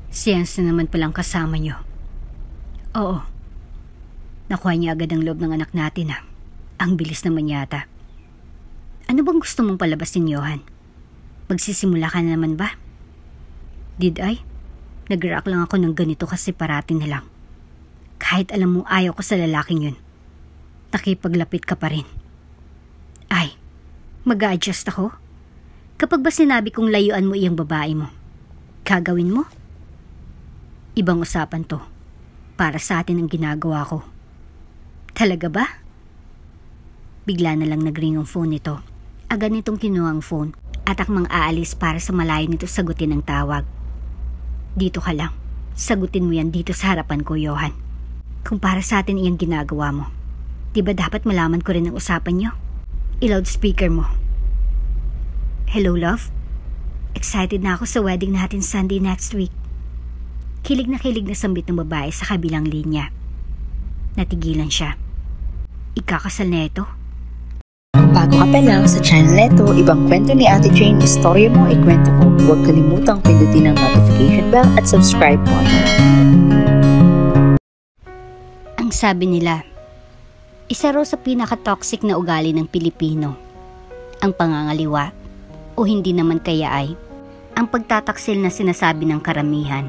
Siyens na naman palang kasama niyo. Oo. Nakuha niya agad ang loob ng anak natin ha. Ang bilis naman yata. Ano bang gusto mong palabasin, Johan? Magsisimula ka na naman ba? Did I? Nag-react lang ako ng ganito kasi parating na lang. Kahit alam mong ayaw ko sa lalaking yun. Nakipaglapit ka pa rin. Ay, mag-a-adjust ako? Kapag ba sinabi kong layuan mo iyang babae mo, gagawin mo? Ibang usapan to. Para sa atin ang ginagawa ko. Talaga ba? Bigla na lang nagring ang phone nito. Agad nitong kinuha ang phone at akmang aalis para sa malayo nito sagutin ang tawag. Dito ka lang. Sagutin mo yan dito sa harapan ko, Johan. Kung para sa atin iyang ginagawa mo, di ba dapat malaman ko rin ang usapan niyo? I-loudspeaker mo. Hello, love? Excited na ako sa wedding natin Sunday next week. Kilig na sambit ng babae sa kabilang linya. Natigilan siya. Ikakasal na ito? Kung bago ka pa lang sa channel neto, ibang kwento ni Ate Jane, istorya mo, ikwento ko. Huwag kalimutang pindutin ang notification bell at subscribe button. Ang sabi nila, isa raw sa pinaka-toxic na ugali ng Pilipino, ang pangangaliwa o hindi naman kaya ay ang pagtataksil na sinasabi ng karamihan.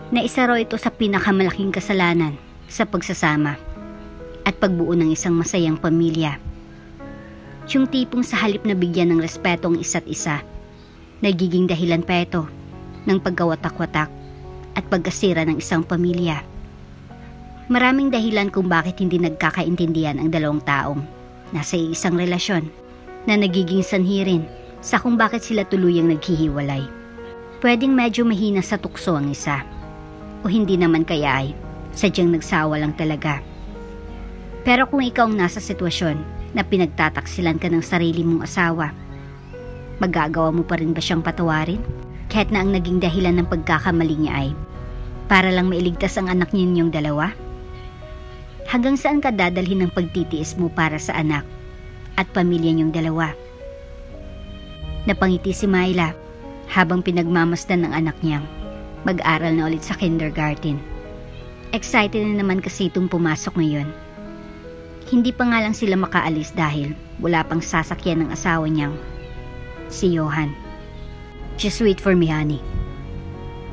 Na isa raw ito sa pinakamalaking kasalanan sa pagsasama at pagbuo ng isang masayang pamilya. Yung tipong sa halip na bigyan ng respeto ang isa't isa, nagiging dahilan pa ito ng pagkawatak-watak at pagkasira ng isang pamilya. Maraming dahilan kung bakit hindi nagkakaintindihan ang dalawang taong nasa isang relasyon na nagiging sanhi rin sa kung bakit sila tuluyang naghihiwalay. Pwedeng medyo mahina sa tukso ang isa o hindi naman kaya ay sadyang nagsawa lang talaga. Pero kung ikaw ang nasa sitwasyon na pinagtataksilan ka ng sarili mong asawa, magagawa mo pa rin ba siyang patawarin? Kahit na ang naging dahilan ng pagkakamali niya ay para lang mailigtas ang anak ninyong dalawa? Hanggang saan ka dadalhin ng pagtitiis mo para sa anak at pamilya niyong dalawa? Napangiti si Myla habang pinagmamasdan ng anak niyang mag-aral na ulit sa kindergarten. Excited na naman kasi itong pumasok ngayon. Hindi pa nga lang sila makaalis dahil wala pang sasakyan ng asawa niyang, si Johan. Just wait for me, honey.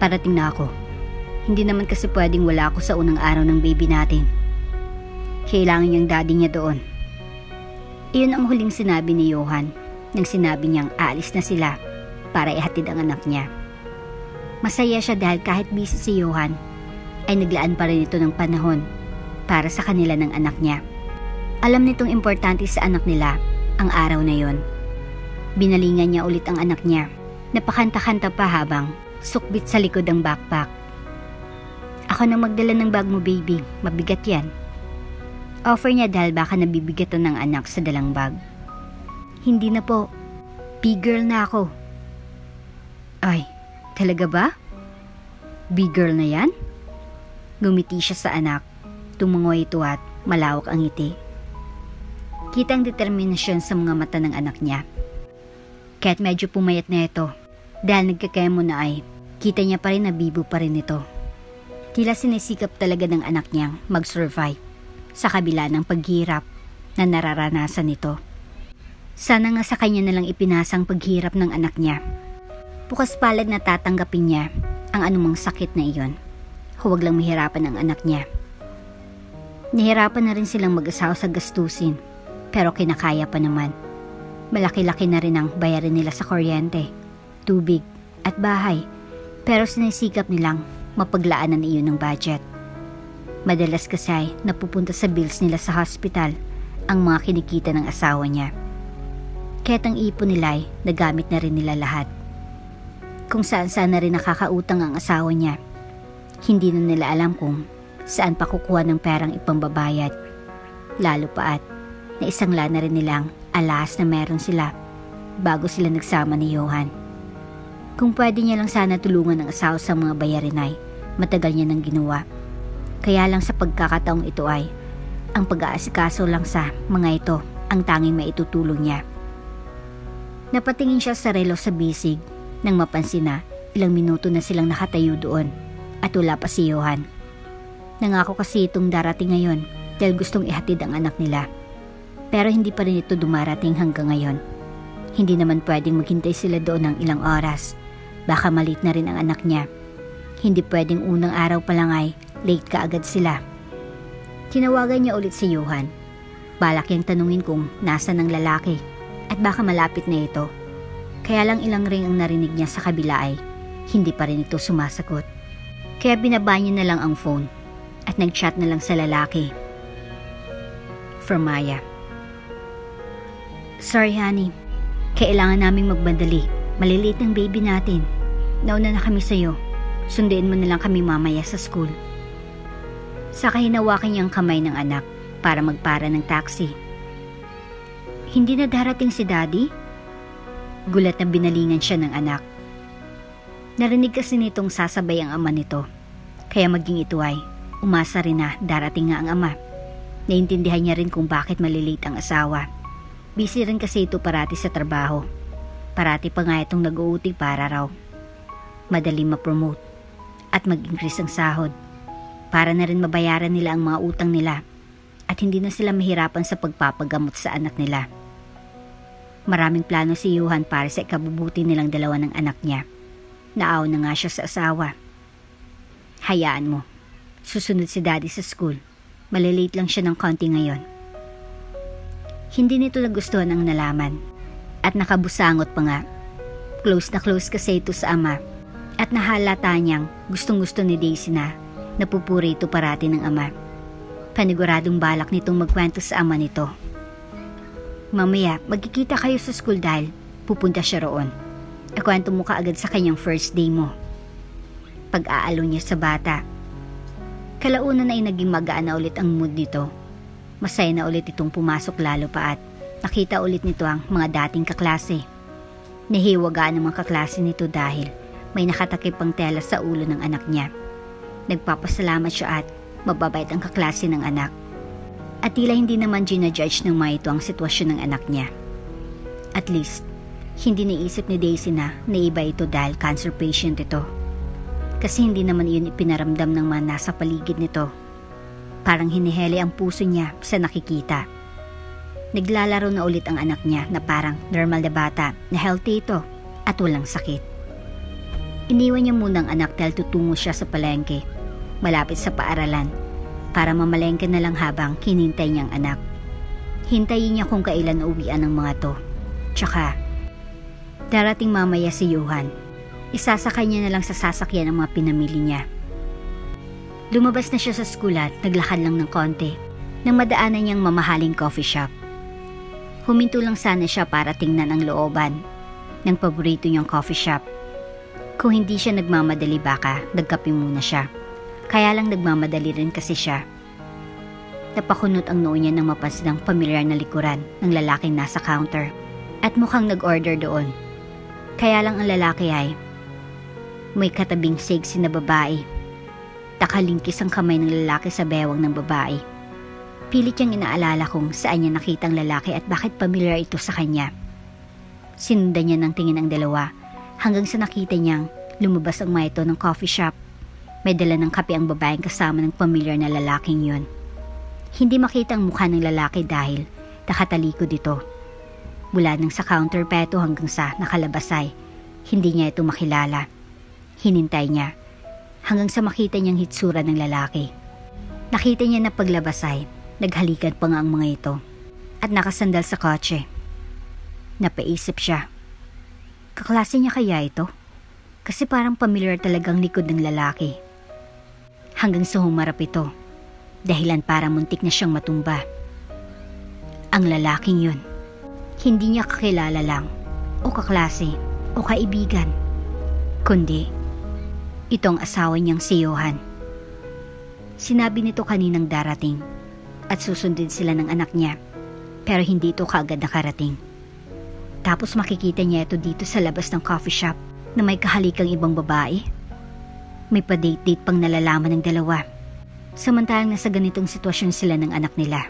Parating na ako. Hindi naman kasi pwedeng wala ako sa unang araw ng baby natin. Kailangan niyang daddy niya doon. Iyon ang huling sinabi ni Johan nang sinabi niyang aalis na sila para ihatid ang anak niya. Masaya siya dahil kahit busy si Johan, ay naglaan pa rin ito ng panahon para sa kanila ng anak niya. Alam nitong importante sa anak nila ang araw na yon. Binalingan niya ulit ang anak niya. Napakanta-kanta pa habang sukbit sa likod ang backpack. Ako na magdala ng bag mo, baby. Mabigat yan. Offer niya dahil baka nabibigatan ng anak sa dalang bag. Hindi na po. Big girl na ako. Ay, talaga ba? Big girl na yan? Gumiti siya sa anak. Tumungoy ito at malawak ang ngiti. Kita ang determinasyon sa mga mata ng anak niya. Kahit medyo pumayat na ito, dahil nagkakemo na ay, kita niya pa rin na bibo pa rin ito. Tila sinisikap talaga ng anak niyang mag-survive sa kabila ng paghirap na nararanasan nito. Sana nga sa kanya nalang ipinasang paghirap ng anak niya. Bukas palad na tatanggapin niya ang anumang sakit na iyon. Huwag lang mahirapan ang anak niya. Nahirapan na rin silang mag-asawa sa gastusin, pero kinakaya pa naman. Malaki-laki na rin ang bayarin nila sa kuryente, tubig at bahay, pero sinisikap nilang mapaglaanan iyon ng budget. Madalas kasi ay napupunta sa bills nila sa hospital ang mga kinikita ng asawa niya. Kaya't ang ipon nila ay nagamit na rin nila lahat. Kung saan-saan na rin nakakautang ang asawa niya, hindi na nila alam kung saan pa kukuha ng perang ipambabayad. Lalo pa at naisangla na rin nilang alas na meron sila bago sila nagsama ni Johan. Kung pwede niya lang sana tulungan ang asawa sa mga bayarin ay matagal niya nang ginawa. Kaya lang sa pagkakataong ito ay ang pag-aasikaso lang sa mga ito ang tanging maitutulong niya. Napatingin siya sa relo sa bisig nang mapansin na Ilang minuto na silang nakatayo doon at wala pa si Johan. Nangako kasi itong darating ngayon dahil gustong ihatid ang anak nila. Pero hindi pa rin ito dumarating hanggang ngayon. Hindi naman pwedeng maghintay sila doon ng ilang oras. Baka malit na rin ang anak niya. Hindi pwedeng unang araw pa lang ay late ka agad sila. Tinawagan niya ulit si Johan. Balak niyang tanungin kung nasa ng lalaki at baka malapit na ito. Kaya lang ilang ring ang narinig niya sa kabila ay hindi pa rin ito sumasagot. Kaya binaba niya na lang ang phone at nag-chat na lang sa lalaki. From Maya. Sorry honey, kailangan naming magbandali. Maliliit ang baby natin. Nauna na kami sa'yo. Sunduin mo na lang kami mamaya sa school. Saka hinawakan niya ang kamay ng anak para magpara ng taxi. Hindi na darating si daddy? Gulat na binalingan siya ng anak. Narinig kasi nitong sasabay ang ama nito. Kaya maging ito ay umasa rin na darating nga ang ama. Naintindihan niya rin kung bakit malilate ang asawa. Busy rin kasi ito parati sa trabaho. Parati pa nga itong nag-uuti para raw madali ma-promote at mag-increase ang sahod. Para na rin mabayaran nila ang mga utang nila at hindi na sila mahirapan sa pagpapagamot sa anak nila. Maraming plano si Johan para sa ikabubuti nilang dalawa ng anak niya. Naaw na nga siya sa asawa. Hayaan mo. Susunod si daddy sa school. Malilate lang siya ng konti ngayon. Hindi nito nagustuhan ang nalaman. At nakabusangot pa nga. Close na close kasi ito sa ama. At nahalata niyang gustong-gusto ni Daisy na napupuri ito parati ng ama. Paniguradong balak nitong magkwento sa ama nito. Mamaya, magkikita kayo sa school dahil pupunta siya roon. Ikwento mo kaagad sa kanyang first day mo. Pag-aalo niya sa bata. Kalaunan ay naging magaan na ulit ang mood nito. Masaya na ulit itong pumasok lalo pa at nakita ulit nito ang mga dating kaklase. Nahiwagaan ang mga kaklase nito dahil may nakatakip pang tela sa ulo ng anak niya. Nagpapasalamat siya at mababait ang kaklase ng anak. At tila hindi naman ginajudge ng mga ito ang sitwasyon ng anak niya. At least, hindi naisip ni Daisy na naiba ito dahil cancer patient ito. Kasi hindi naman iyon ipinaramdam ng mga nasa paligid nito. Parang hinihele ang puso niya sa nakikita. Naglalaro na ulit ang anak niya na parang normal na bata na healthy ito at walang sakit. Iniwan niya muna ang anak dahil tutungo siya sa palengke, malapit sa paaralan, para mamalengke na lang habang hinintay niyang anak. Hintayin niya kung kailan uwian ng mga to. Tsaka, darating mamaya si Johan. Isasakay niya na lang sa sasakyan ang mga pinamili niya. Lumabas na siya sa school at naglakad lang ng konti nang madaanan niyang mamahaling coffee shop. Huminto lang sana siya para tingnan ang looban ng paborito niyang coffee shop. Kung hindi siya nagmamadali baka nagkape muna siya. Kaya lang nagmamadali rin kasi siya. Napakunot ang noo niya nang mapansin ang pamilyar na likuran ng lalaking nasa counter at mukhang nag-order doon. Kaya lang ang lalaki ay may katabing sexy na babae. Takalingkis ang kamay ng lalaki sa bewang ng babae. Pilit niyang inaalala kung saan niya nakita ang lalaki at bakit pamilyar ito sa kanya. Sinundan niya ng tingin ang dalawa hanggang sa nakita niyang lumabas ang mga ito ng coffee shop. May dala ng kape ang babaeng kasama ng pamilyar na lalaking yun. Hindi makita ang mukha ng lalaki dahil nakatalikod ito. Mula nang sa counter pa ito hanggang sa nakalabas ay hindi niya ito makilala. Hinintay niya hanggang sa makita niyang hitsura ng lalaki. Nakita niya na paglabas ay naghalikan pa nga ang mga ito at nakasandal sa kotse. Napaisip siya. Kaklase niya kaya ito? Kasi parang familiar talagang likod ng lalaki. Hanggang sa humarap ito, dahilan para muntik na siyang matumba. Ang lalaking yun, hindi niya kakilala lang, o kaklase, o kaibigan, kundi itong asawa niyang si Johan. Sinabi nito kaninang darating at susundin sila ng anak niya, pero hindi ito kaagad nakarating. Tapos makikita niya ito dito sa labas ng coffee shop na may kahalikang ibang babae. May pa-date-date pang nalalaman ng dalawa. Samantalang nasa ganitong sitwasyon sila ng anak nila.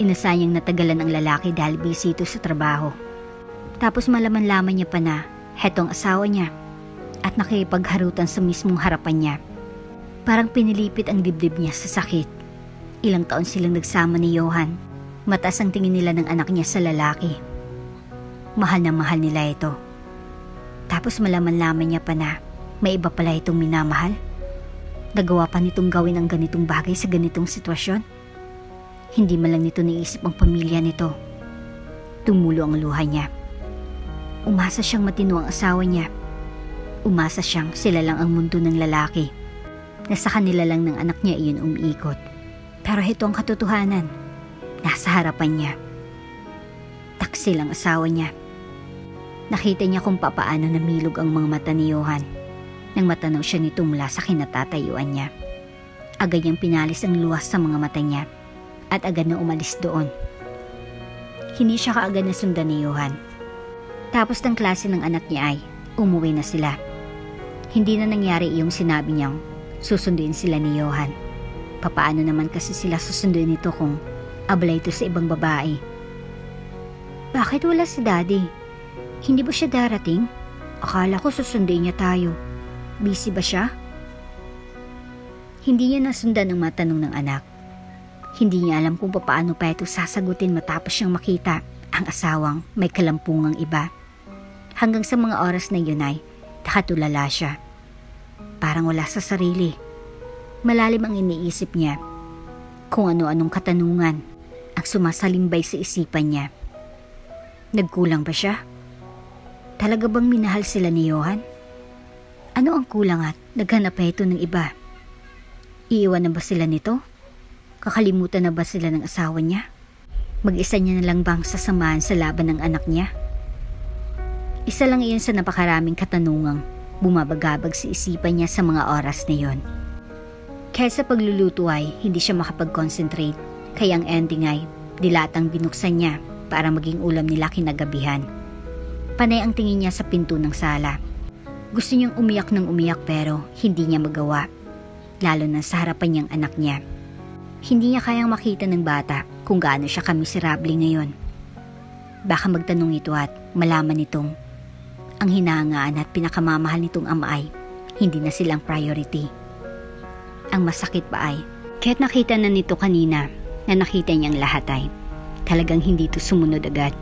Inasayang natagalan ang lalaki dahil busy ito sa trabaho. Tapos malaman-laman niya pa na hetong asawa niya at nakipagharutan sa mismong harapan niya. Parang pinilipit ang dibdib niya sa sakit. Ilang taon silang nagsama ni Johan. Mataas ang tingin nila ng anak niya sa lalaki. Mahal na mahal nila ito. Tapos malaman-laman niya pa na may iba pala itong minamahal. Nagawa pa nitong gawin ang ganitong bagay sa ganitong sitwasyon. Hindi man lang nito naisip ang pamilya nito. Tumulo ang luha niya. Umasa siyang matino ang asawa niya. Umasa siyang sila lang ang mundo ng lalaki. Nasa kanila lang ng anak niya iyon umiikot. Pero ito ang katotohanan. Nasa harapan niya. Taksil ang asawa niya. Nakita niya kung papaano namilog ang mga mata ni Johan nang matanaw siya nito mula sa kinatatayuan niya. Agad niyang pinalis ang luwas sa mga mata niya at agad na umalis doon. Hindi siya kaagad na sundan ni Johan. Tapos ng klase ng anak niya ay umuwi na sila. Hindi na nangyari iyong sinabi niyang susunduin sila ni Johan. Papaano naman kasi sila susunduin nito kung abala ito sa ibang babae? Bakit wala si Daddy? Hindi ba siya darating? Akala ko susunduin niya tayo. Busy ba siya? Hindi niya nasundan ang matanong ng anak. Hindi niya alam kung paano pa ito sasagutin matapos siyang makita ang asawang may kalampungang iba. Hanggang sa mga oras na yun ay nakatulala siya. Parang wala sa sarili. Malalim ang iniisip niya. Kung ano-anong katanungan ang sumasalimbay sa isipan niya. Nagkulang ba siya? Talaga bang minahal sila ni Johan? Ano ang kulang at naghanap pa ito ng iba? Iiwan na ba sila nito? Kakalimutan na ba sila ng asawa niya? Mag-isa niya na lang bang sasamahan sa laban ng anak niya? Isa lang iyon sa napakaraming katanungang bumabagabag sa isipan niya sa mga oras na yon. Kaya sa pagluluto ay hindi siya makapag-concentrate, kaya ang ending ay dilatang binuksan niya para maging ulam nila kinagabihan. Panay ang tingin niya sa pinto ng sala. Gusto niyang umiyak ng umiyak pero hindi niya magawa, lalo na sa harapan niyang anak niya. Hindi niya kayang makita ng bata kung gaano siya kamiserable ngayon. Baka magtanong ito at malaman nitong ang hinahangaan at pinakamamahal nitong ama ay hindi na silang priority. Ang masakit pa ay kahit nakita na nito kanina na nakita niyang lahat ay talagang hindi ito sumunod agad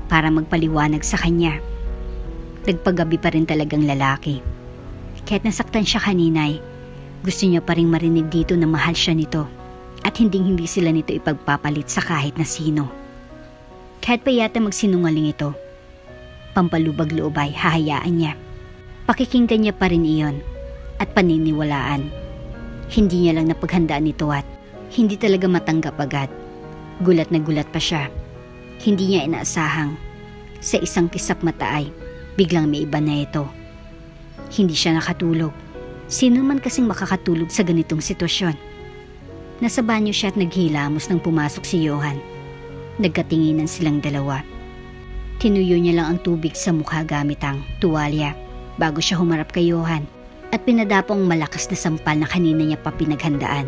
para magpaliwanag sa kanya. Nagpagabi pa rin talagang lalaki. Kahit nasaktan siya kanina ay gusto niya pa rin marinig dito na mahal siya nito at hindi sila nito ipagpapalit sa kahit na sino. Kahit pa yata magsinungaling ito, pampalubag-loob ay hahayaan niya. Pakikinggan niya pa rin iyon at paniniwalaan. Hindi niya lang napaghandaan ito at hindi talaga matanggap agad. Gulat na gulat pa siya. Hindi niya inaasahang sa isang kisap mata ay biglang may iba na ito. Hindi siya nakatulog. Sino man kasing makakatulog sa ganitong sitwasyon? Nasa banyo siya at naghilamos nang pumasok si Johan. Nagkatinginan silang dalawa. Tinuyo niya lang ang tubig sa mukha gamit ang tuwalya bago siya humarap kay Johan at pinadapong malakas na sampal na kanina niya pa pinaghandaan.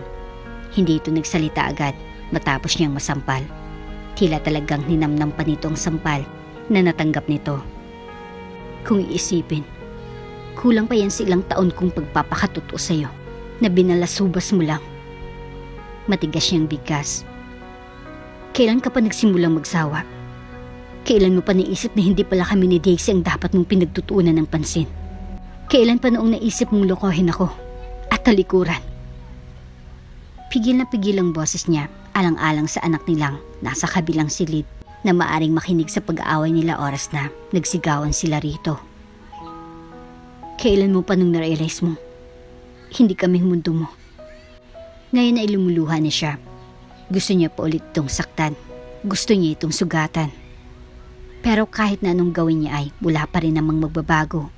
Hindi ito nagsalita agad matapos niyang masampal. Tila talagang ninamnam pa nito ang sampal na natanggap nito. Kung iisipin, kulang pa yan sa ilang taon kong pagpapakatuto sa'yo na binalasubas mo lang. Matigas niyang bigkas. Kailan ka pa nagsimulang magsawa? Kailan mo pa naisip na hindi pala kami ni Daisy ang dapat mong pinagtutuunan ng pansin? Kailan pa noong naisip mong lokohin ako at talikuran? Pigil na pigil ang boses niya, alang-alang sa anak nilang nasa kabilang silid na maaring makinig sa pag-aaway nila oras na nagsigawan sila rito. Kailan mo pa nung na-realize mo? Hindi kaming mundo mo. Ngayon ay lumuluha na siya. Gusto niya pa ulit itong saktan. Gusto niya itong sugatan. Pero kahit na anong gawin niya ay wala pa rin namang magbabago.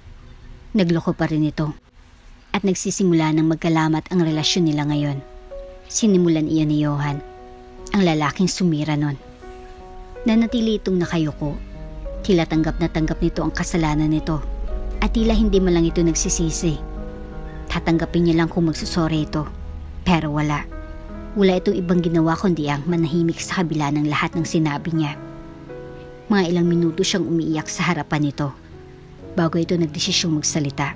Nagloko pa rin ito. At nagsisimula ng magkalamat ang relasyon nila ngayon. Sinimulan iyon ni Johan, ang lalaking sumira nun. Nanatili itong nakayuko. Tila tanggap na tanggap nito ang kasalanan nito. At tila hindi man lang ito nagsisisi. Tatanggapin niya lang kung magsusore ito. Pero wala. Wala itong ibang ginawa kundi ang manahimik sa kabila ng lahat ng sinabi niya. Mga ilang minuto siyang umiiyak sa harapan nito bago ito nagdesisyong magsalita.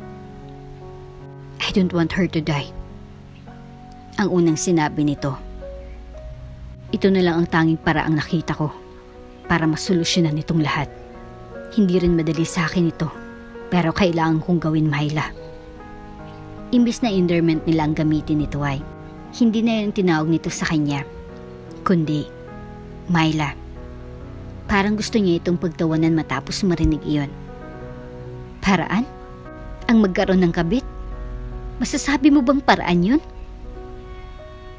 don't want her to die. Ang unang sinabi nito. Ito na lang ang tanging paraang nakita ko para masolusyonan itong lahat. Hindi rin madali sa akin ito, pero kailangan kong gawin, Myla. Imbis na endearment nila ang gamitin nito ay, hindi na yung tinawag nito sa kanya, kundi, Myla. Parang gusto niya itong pagtawanan matapos marinig iyon. Paraan? Ang magkaroon ng kabit? Masasabi mo bang paraan yun?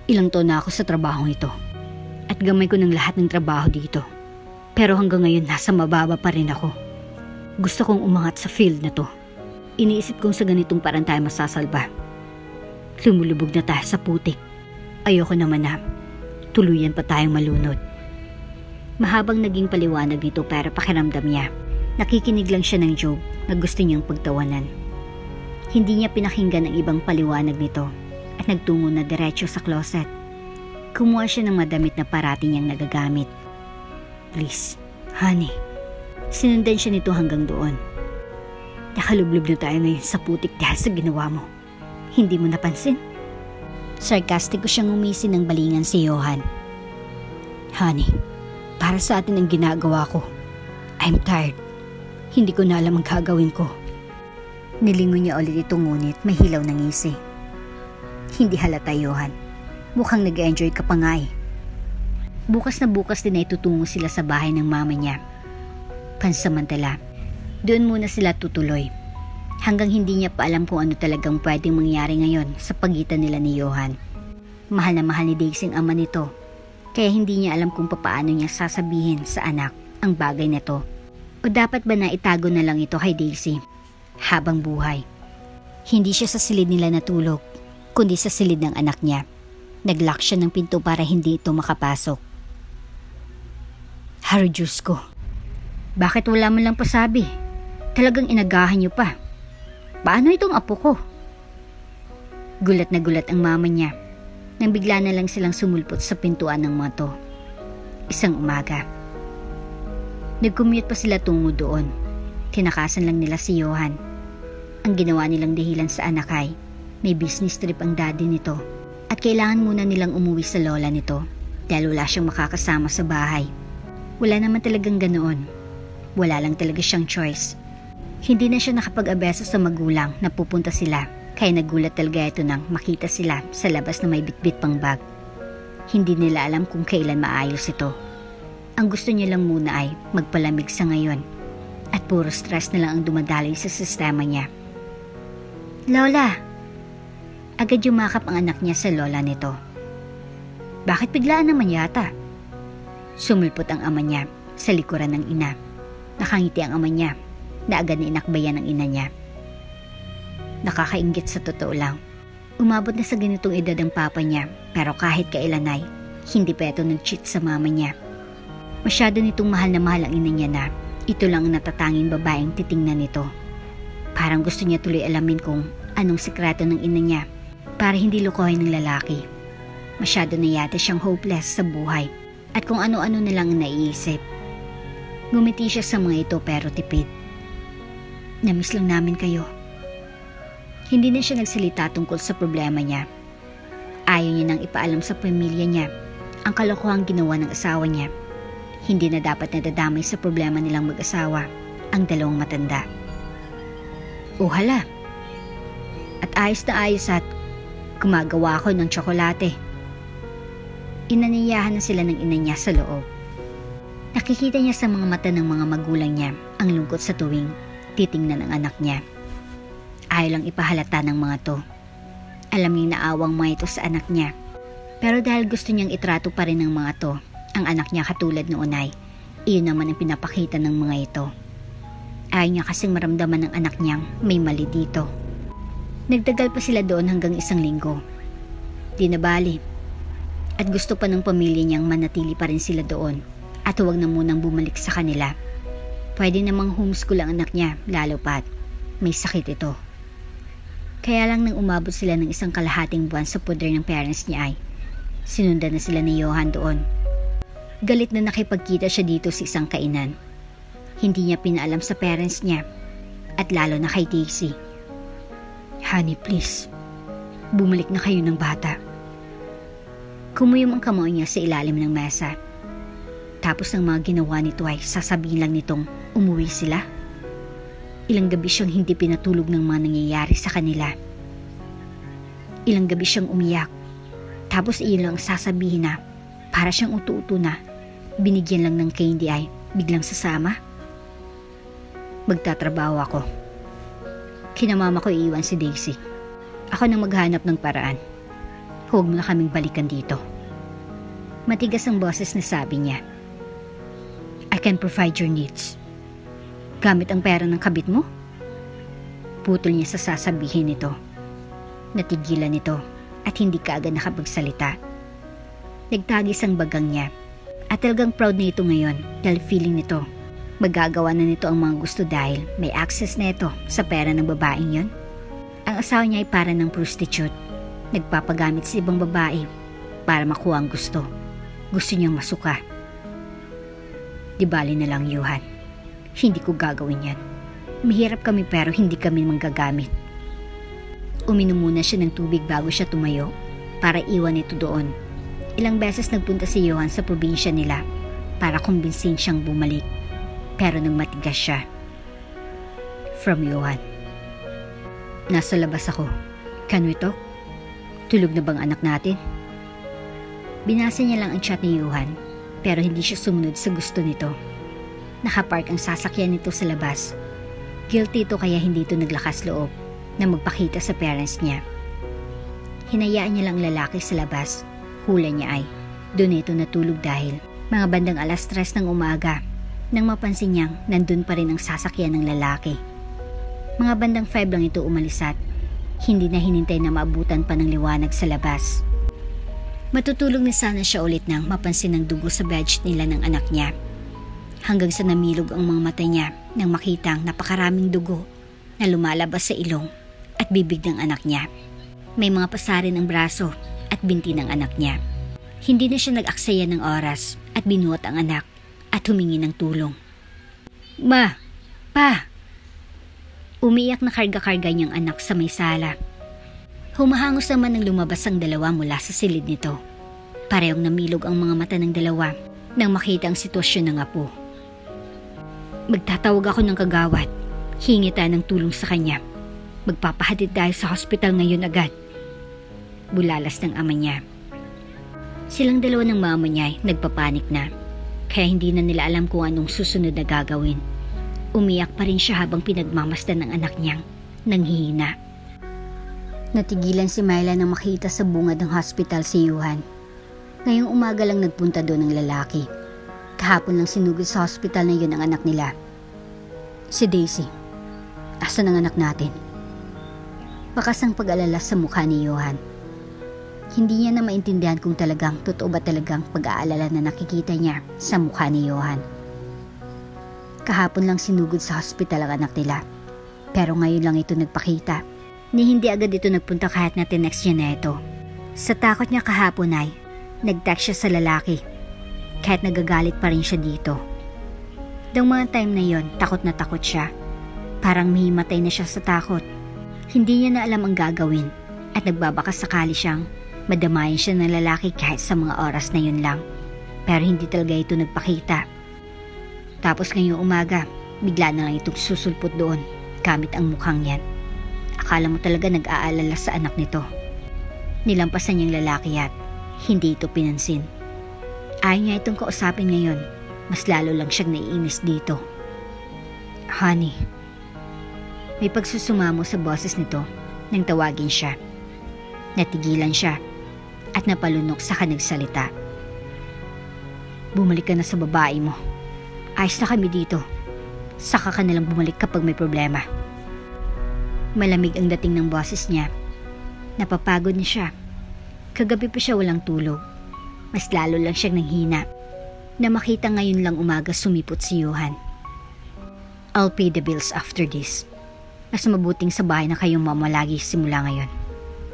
Ilang taon na ako sa trabahong ito. At gamay ko ng lahat ng trabaho dito. Pero hanggang ngayon nasa mababa pa rin ako. Gusto kong umangat sa field na to. Iniisip kong sa ganitong parang tayo masasalba. Lumulubog na tayo sa putik. Ayoko naman na tuluyan pa tayong malunod. Mahabang naging paliwanag nito pero pakiramdam niya. Nakikinig lang siya ng joke na gusto niyang pagtawanan. Hindi niya pinakinggan ang ibang paliwanag nito at nagtungo na diretso sa closet. Kumuha siya ng madamit na parati niyang nagagamit. Please, honey. Sinundan siya nito hanggang doon. Nakalublob na tayo ngayon sa putik dahil sa ginawa mo. Hindi mo napansin? Sarkastiko siyang umisi ng balingan si Johan. Honey, para sa atin ang ginagawa ko. I'm tired. Hindi ko na alam ang gagawin ko. Nilingon niya ulit ito ngunit may hilaw ng ngisi. Hindi halata, Johan. Mukhang nag-enjoy ka pa nga eh. Bukas na bukas din ay tutungo sila sa bahay ng mama niya. Pansamantala, doon muna sila tutuloy. Hanggang hindi niya pa alam kung ano talagang pwedeng mangyari ngayon sa pagitan nila ni Johan. Mahal na mahal ni Daisy ang ama nito. Kaya hindi niya alam kung paano niya sasabihin sa anak ang bagay na to. O dapat ba na itago na lang ito kay Daisy habang buhay? Hindi siya sa silid nila natulog, kundi sa silid ng anak niya. Naglock siya ng pinto para hindi ito makapasok. Haro Diyos ko. Bakit wala mo lang pasabi? Talagang inagahan niyo pa. Paano itong apo ko? Gulat na gulat ang mama niya nang bigla na lang silang sumulpot sa pintuan ng mga to. Isang umaga. Nag-commute pa sila tungo doon. Tinakasan lang nila si Johan. Ang ginawa nilang dahilan sa anak ay may business trip ang daddy nito. At kailangan muna nilang umuwi sa lola nito dahil wala siyang makakasama sa bahay. Wala naman talagang ganoon. Wala lang talaga siyang choice. Hindi na siya nakapag-abesa sa magulang na pupunta sila kaya nagulat talaga ito nang makita sila sa labas na may bitbit pang bag. Hindi nila alam kung kailan maayos ito. Ang gusto niya lang muna ay magpalamig sa ngayon at puro stress na lang ang dumadaloy sa sistema niya. Lola! Agad yumakap ang anak niya sa lola nito. Bakit biglaan naman yata? Sumulpot ang ama niya sa likuran ng ina. Nakangiti ang ama niya na agad na inakbayan ng ina niya. Nakakainggit sa totoo lang. Umabot na sa ganitong edad ang papa niya pero kahit kailan ay hindi pa ito nag-cheat sa mama niya. Masyado nitong mahal na mahal ang ina niya na ito lang ang natatanging babaeng titingnan nito. Parang gusto niya tuloy alamin kung anong sikreto ng ina niya para hindi lukohin ng lalaki. Masyado na yata siyang hopeless sa buhay at kung ano-ano na lang ang naiisip. Ngumiti siya sa mga ito pero tipid. Namiss lang namin kayo. Hindi na siya nagsalita tungkol sa problema niya. Ayaw niya nang ipaalam sa pamilya niya ang kalokohang ginawa ng asawa niya. Hindi na dapat nadadamay sa problema nilang mag-asawa ang dalawang matanda. O hala. At ayos na ayos at gumagawa ako ng tsokolate. Inaniyahan na sila ng ina niya sa loob. Nakikita niya sa mga mata ng mga magulang niya ang lungkot sa tuwing titingnan ang anak niya. Ayaw lang ipahalata ng mga to. Alam niyang naawang mga ito sa anak niya. Pero dahil gusto niyang itrato pa rin ng mga to, ang anak niya katulad noon ay, iyon naman ang pinapakita ng mga ito. Ayaw niya kasing maramdaman ng anak niyang may mali dito. Nagtagal pa sila doon hanggang 1 linggo. Di na bali. At gusto pa ng pamilya niyang manatili pa rin sila doon at huwag na munang bumalik sa kanila. Pwede namang homeschool ang anak niya lalo pat may sakit ito. Kaya lang nang umabot sila ng 1 kalahating buwan sa puder ng parents niya ay sinundan na sila ni Johan doon. Galit na nakipagkita siya dito sa isang kainan. Hindi niya pinaalam sa parents niya at lalo na kay Daisy. Honey, please. Bumalik na kayo ng bata. Kumuyom ang kamay niya sa ilalim ng mesa. Tapos ng mga ginawa nito ay sasabihin lang nitong umuwi sila. Ilang gabi siyang hindi pinatulog ng mga nangyayari sa kanila. Ilang gabi siyang umiyak. Tapos iyon lang sasabihin na para siyang utu-utu na binigyan lang ng candy ay biglang sasama. Magtatrabaho ako. Kinamama ko iiwan si Daisy. Ako nang maghanap ng paraan. Huwag mo na kaming balikan dito. Matigas ang boses na sabi niya. I can provide your needs. Gamit ang pera ng kabit mo? Putol niya sa sasabihin nito. Natigilan nito at hindi kaagad nakapagsalita. Nagtagis ang bagang niya at talagang proud na ito ngayon dahil feeling nito magagawa na nito ang mga gusto dahil may access na ito sa pera ng babaeng yon. Ang asawa niya ay para ng prostitute. Nagpapagamit sa ibang babae para makuha ang gusto. Gusto niyang masuka. Di bali na lang, Johan. Hindi ko gagawin yan. Mahirap kami pero hindi kami manggagamit. Uminom muna siya ng tubig bago siya tumayo para iwan ito doon. Ilang beses nagpunta si Johan sa probinsya nila para kumbinsin siyang bumalik. Pero nang matigas siya. From Johan. Nasa labas ako. Can we talk? Tulog na bang anak natin? Binasa niya lang ang chat ni Johan pero hindi siya sumunod sa gusto nito. Nakapark ang sasakyan nito sa labas. Guilty ito kaya hindi ito naglakas loob na magpakita sa parents niya. Hinayaan niya lang lalaki sa labas. Hula niya ay doon ito natulog dahil mga bandang 3:00 ng umaga nang mapansin niyang nandun pa rin ang sasakyan ng lalaki. Mga bandang 5 lang ito umalis at hindi na hinintay na maabutan pa ng liwanag sa labas. Matutulog na sana siya ulit nang mapansin ng dugo sa bedsheet nila ng anak niya. Hanggang sa namilog ang mga mata niya nang makita ang napakaraming dugo na lumalabas sa ilong at bibig ng anak niya. May mga pasarin ang braso at binti ng anak niya. Hindi na siya nag-aksaya ng oras at binuhat ang anak at humingi ng tulong. Ma! Pa! Umiyak na karga-karga niyang anak sa may sala. Humahangos naman nang lumabas ang dalawa mula sa silid nito. Parehong namilog ang mga mata ng dalawa nang makita ang sitwasyon ng apo. Magtatawag ako ng kagawad. Hingi tayo ng tulong sa kanya. Magpapahatid tayo sa hospital ngayon agad. Bulalas ng ama niya. Silang dalawa ng mama niya ay nagpapanik na. Kaya hindi na nila alam kung anong susunod na gagawin. Umiyak pa rin siya habang pinagmamasdan ng anak niyang nanghihina. Natigilan si Myla nang makita sa bungad ng hospital si Johan. Ngayong umaga lang nagpunta doon ang lalaki. Kahapon lang sinugod sa hospital na yun ang anak nila. Si Daisy. Asan ang anak natin? Bakas ang pag-alala sa mukha ni Johan. Hindi niya na maintindihan kung talagang totoo ba talagang pag-aalala na nakikita niya sa mukha ni Johan. Kahapon lang sinugod sa hospital ang anak nila. Pero ngayon lang ito nagpakita. Ni hindi agad ito nagpunta kahit na tinext niya na ito. Sa takot niya kahapon ay nag-text siya sa lalaki. Kahit nagagalit pa rin siya dito. Dang mga time na yon, takot na takot siya. Parang mahimatay na siya sa takot. Hindi niya na alam ang gagawin at nagbabaka sakali siyang madamayan siya ng lalaki kahit sa mga oras na yun lang. Pero hindi talaga ito nagpakita. Tapos ngayong umaga, bigla na lang itong susulpot doon gamit ang mukhang yan. Akala mo talaga nag-aalala sa anak nito. Nilampasan niyang lalaki at hindi ito pinansin. Ayaw niya itong kausapin ngayon. Mas lalo lang siyang naiinis dito. Honey. May pagsusumamo sa boses nito nang tawagin siya. Natigilan siya at napalunok sa kanagsalita. Bumalik ka na sa babae mo. Ayos na kami dito. Saka ka nalang bumalik kapag may problema. Malamig ang dating ng boses niya. Napapagod na siya. Kagabi pa siya walang tulog. Mas lalo lang siyang nanghina. Na makita ngayon lang umaga sumipot si Johan. I'll pay the bills after this. Mas mabuting sa bahay na kayong mamalagi simula ngayon.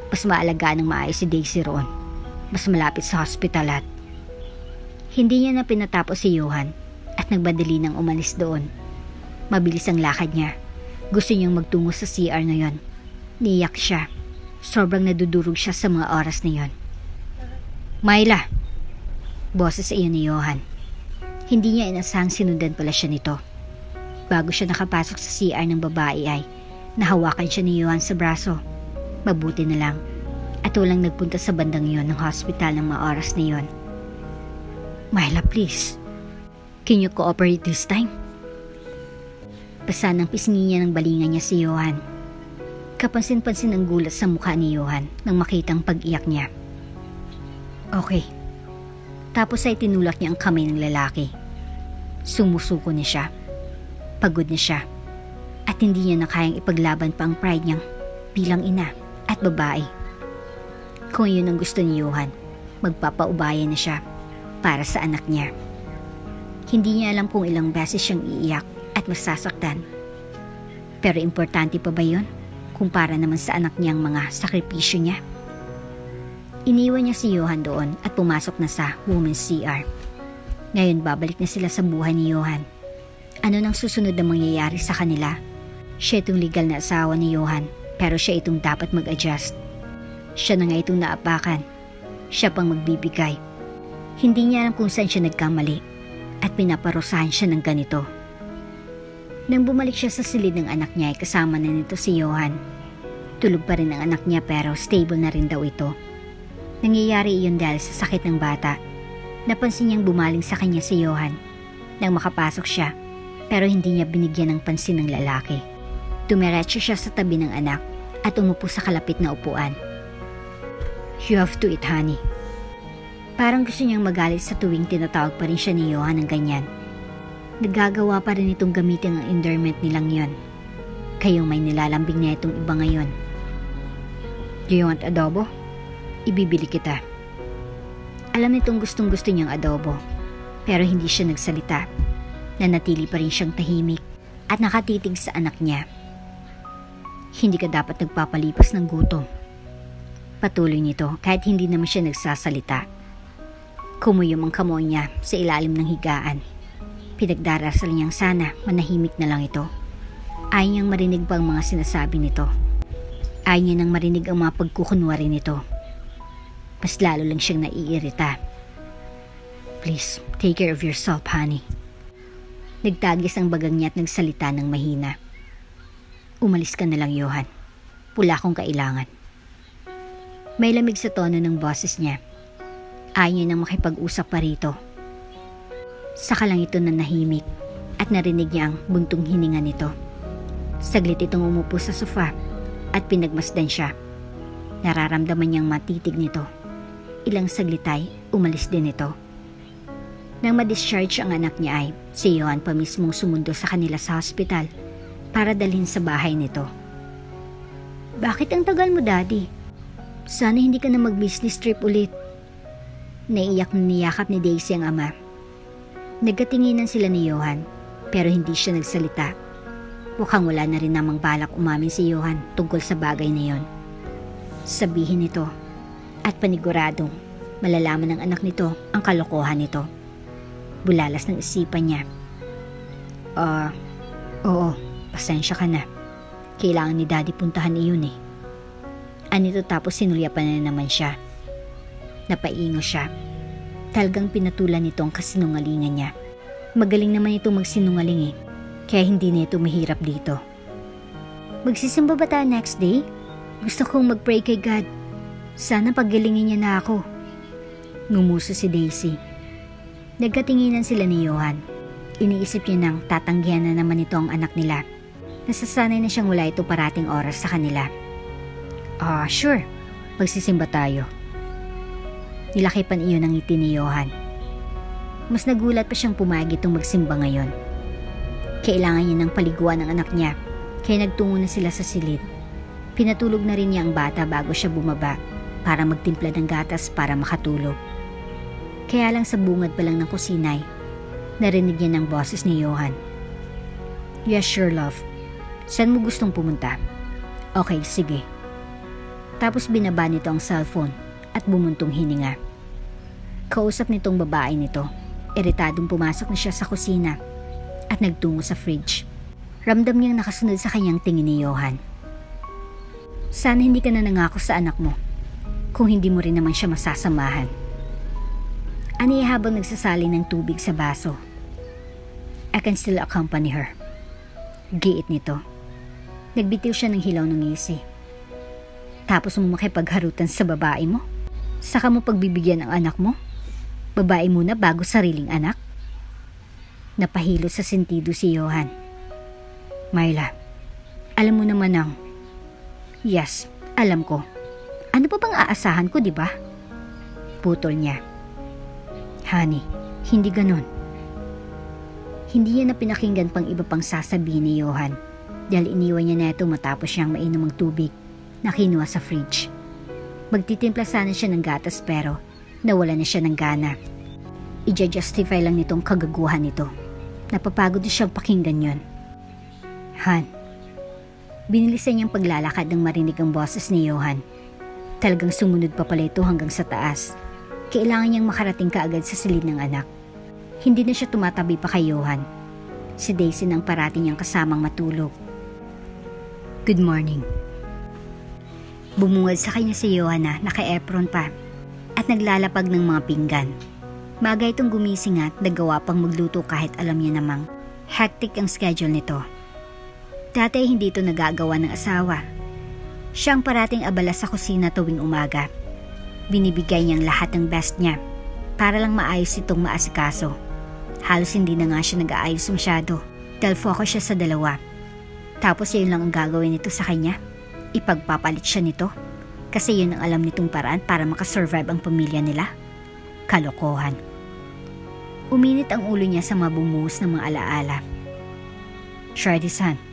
Mas maalagaan ng maayos si Daisy roon. Mas malapit sa hospital at hindi niya na pinatapos si Johan at nagbadali nang umalis doon. Mabilis ang lakad niya. Gusto niyang magtungo sa CR ngayon. Niyak siya. Sobrang nadudurog siya sa mga oras na yon. Myla! Boses sa iyo ni Johan. Hindi niya inasahang sinundan pala siya nito. Bago siya nakapasok sa CR ng babae ay nahawakan siya ni Johan sa braso. Mabuti na lang at walang nagpunta sa bandang yon ng hospital ng mga oras na yon. Myla, please. Can you cooperate this time? Basa ng pisngi niya ng balingan niya si Johan. Kapansin-pansin ang gulat sa mukha ni Johan nang makitang pag-iyak niya. Okay. Tapos ay tinulak niya ang kamay ng lalaki. Sumusuko na siya. Pagod na siya. At hindi niya na kayang ipaglaban pa ang pride niyang bilang ina at babae. Kung yun ang gusto ni Johan, magpapaubaya na siya para sa anak niya. Hindi niya alam kung ilang beses siyang iiyak at masasaktan. Pero importante pa ba yun? Kumpara naman sa anak niyang mga sakripisyo niya. Iniwan niya si Johan doon at pumasok na sa women's CR. Ngayon babalik na sila sa buhay ni Johan. Ano nang susunod na mangyayari sa kanila? Siya itong legal na asawa ni Johan, pero siya itong dapat mag-adjust. Siya na nga itong naapakan. Siya pang magbibigay. Hindi niya alam kung saan siya nagkamali at pinaparusahan siya ng ganito. Nang bumalik siya sa silid ng anak niya ay kasama na nito si Johan. Tulog pa rin ang anak niya pero stable na rin daw ito. Nangyayari iyon dahil sa sakit ng bata. Napansin niyang bumaling sa kanya si Johan nang makapasok siya pero hindi niya binigyan ng pansin ng lalaki. Dumiretso siya sa tabi ng anak at umupo sa kalapit na upuan. You have to eat, honey. Parang gusto niyang magalit sa tuwing tinatawag pa rin siya ni Johan ng ganyan. Nagagawa pa rin itong gamitin ang endearment nilang yon. Kayong may nilalambing na itong iba ngayon. Do you want adobo? Ibibili kita. Alam nitong gustong gusto niyang adobo, pero hindi siya nagsalita. Nanatili pa rin siyang tahimik at nakatitig sa anak niya. Hindi ka dapat nagpapalipas ng gutom. Patuloy nito kahit hindi naman siya nagsasalita. Kumuyom ang kamay niya sa ilalim ng higaan. Pinagdarasal niyang sana manahimik na lang ito. Ayaw niyang marinig pa ang mga sinasabi nito. Ayaw niya nang marinig ang mga pagkukunwari nito. Mas lalo lang siyang naiirita. Please, take care of yourself, honey. Nagtagis ang bagang niya at nagsalita ng mahina. Umalis ka na lang, Johan. Wala akong kailangan. May lamig sa tono ng boses niya. Ayaw niya nang makipag-usap pa rito. Saka lang ito na nahimik at narinig niya ang buntong hininga nito. Saglit itong umupo sa sofa at pinagmasdan siya. Nararamdaman niyang matitig nito. Ilang saglit ay umalis din ito. Nang ma-discharge ang anak niya ay si Johan pa mismong sumundo sa kanila sa hospital para dalhin sa bahay nito. Bakit ang tagal mo, Daddy? Sana hindi ka na mag-business trip ulit. Naiiyak na niyakap ni Daisy ang ama. Nagkatinginan sila ni Johan pero hindi siya nagsalita. Mukhang wala na rin namang balak umamin si Johan tungkol sa bagay na yon. Sabihin nito at paniguradong malalaman ng anak nito ang kalokohan nito. Bulalas ng isipan niya. Oo, pasensya ka na. Kailangan ni Daddy puntahan iyon eh. Anito tapos sinulyapan na naman siya. Napaingo siya. Talagang pinatulan nito ang kasinungalingan niya. Magaling naman ito magsinungaling eh. Kaya hindi na ito mahirap dito. Magsisimba ba tayo next day? Gusto kong mag-pray kay God. Sana paggilingin niya na ako. Ngumuso si Daisy. Nagkatinginan sila ni Johan. Iniisip niya nang tatanggihan na naman ito ang anak nila. Nasasanay na siyang wala ito parating oras sa kanila. Sure. Magsisimba tayo. Nilakipan iyon ang ngiti ni Johan. Mas nagulat pa siyang pumayag itong magsimba ngayon. Kailangan niya ng paliguan ng anak niya, kaya nagtungo na sila sa silid. Pinatulog na rin niya ang bata bago siya bumaba para magtimpla ng gatas para makatulog. Kaya lang sa bungad pa lang ng kusinay, narinig niya ng boses ni Johan. Yes, sure, love. Saan mo gustong pumunta? Okay, sige. Tapos binaba nito ang cellphone at bumuntong hininga. Kausap nitong babae nito. Iritadong pumasok na siya sa kusina at nagtungo sa fridge. Ramdam niyang nakasunod sa kanyang tingin ni Johan. Sana hindi ka na nangako sa anak mo kung hindi mo rin naman siya masasamahan. Ani habang nagsasali ng tubig sa baso. I can still accompany her. Giit nito. Nagbitiw siya ng hilaw ng ngisi. Tapos mo makipagharutan sa babae mo? Saka mo pagbibigyan ang anak mo? Babae muna bago sariling anak? Napahilo sa sentido si Johan. Myla, alam mo naman ang... Yes, alam ko. Ano pa bang aasahan ko, di ba? Putol niya. Honey, hindi ganon. Hindi niya na pinakinggan pang iba pang sasabihin ni Johan dahil iniwan niya na ito matapos siyang mainom ang tubig na kinuha sa fridge. Magtitimpla sana siya ng gatas pero nawala na siya ng gana. I-justify lang nitong kagaguhan nito. Napapagod na siyang pakinggan yon. Han, binilisan niyang paglalakad ng marinig ang boses ni Johan. Talagang sumunod pa pala ito hanggang sa taas. Kailangan niyang makarating kaagad sa silid ng anak. Hindi na siya tumatabi pa kay Johan. Si Daisy nang parati niyang kasamang matulog. Good morning. Bumungad sa kanya si Johan na naka-apron pa at naglalapag ng mga pinggan. Maga itong gumising at nagawa pang magluto kahit alam niya namang hectic ang schedule nito. Dati hindi ito nagagawa ng asawa. Siyang parating abala sa kusina tuwing umaga. Binibigay niyang lahat ng best niya para lang maayos itong maasikaso. Halos hindi na nga siya nag-aayos masyado dahil focus siya sa dalawa. Tapos yun lang ang gagawin nito sa kanya. Ipagpapalit siya nito kasi yun ang alam nitong paraan para makasurvive ang pamilya nila. Kalokohan. Uminit ang ulo niya sa mabumuhos ng mga alaala. Shardy-san.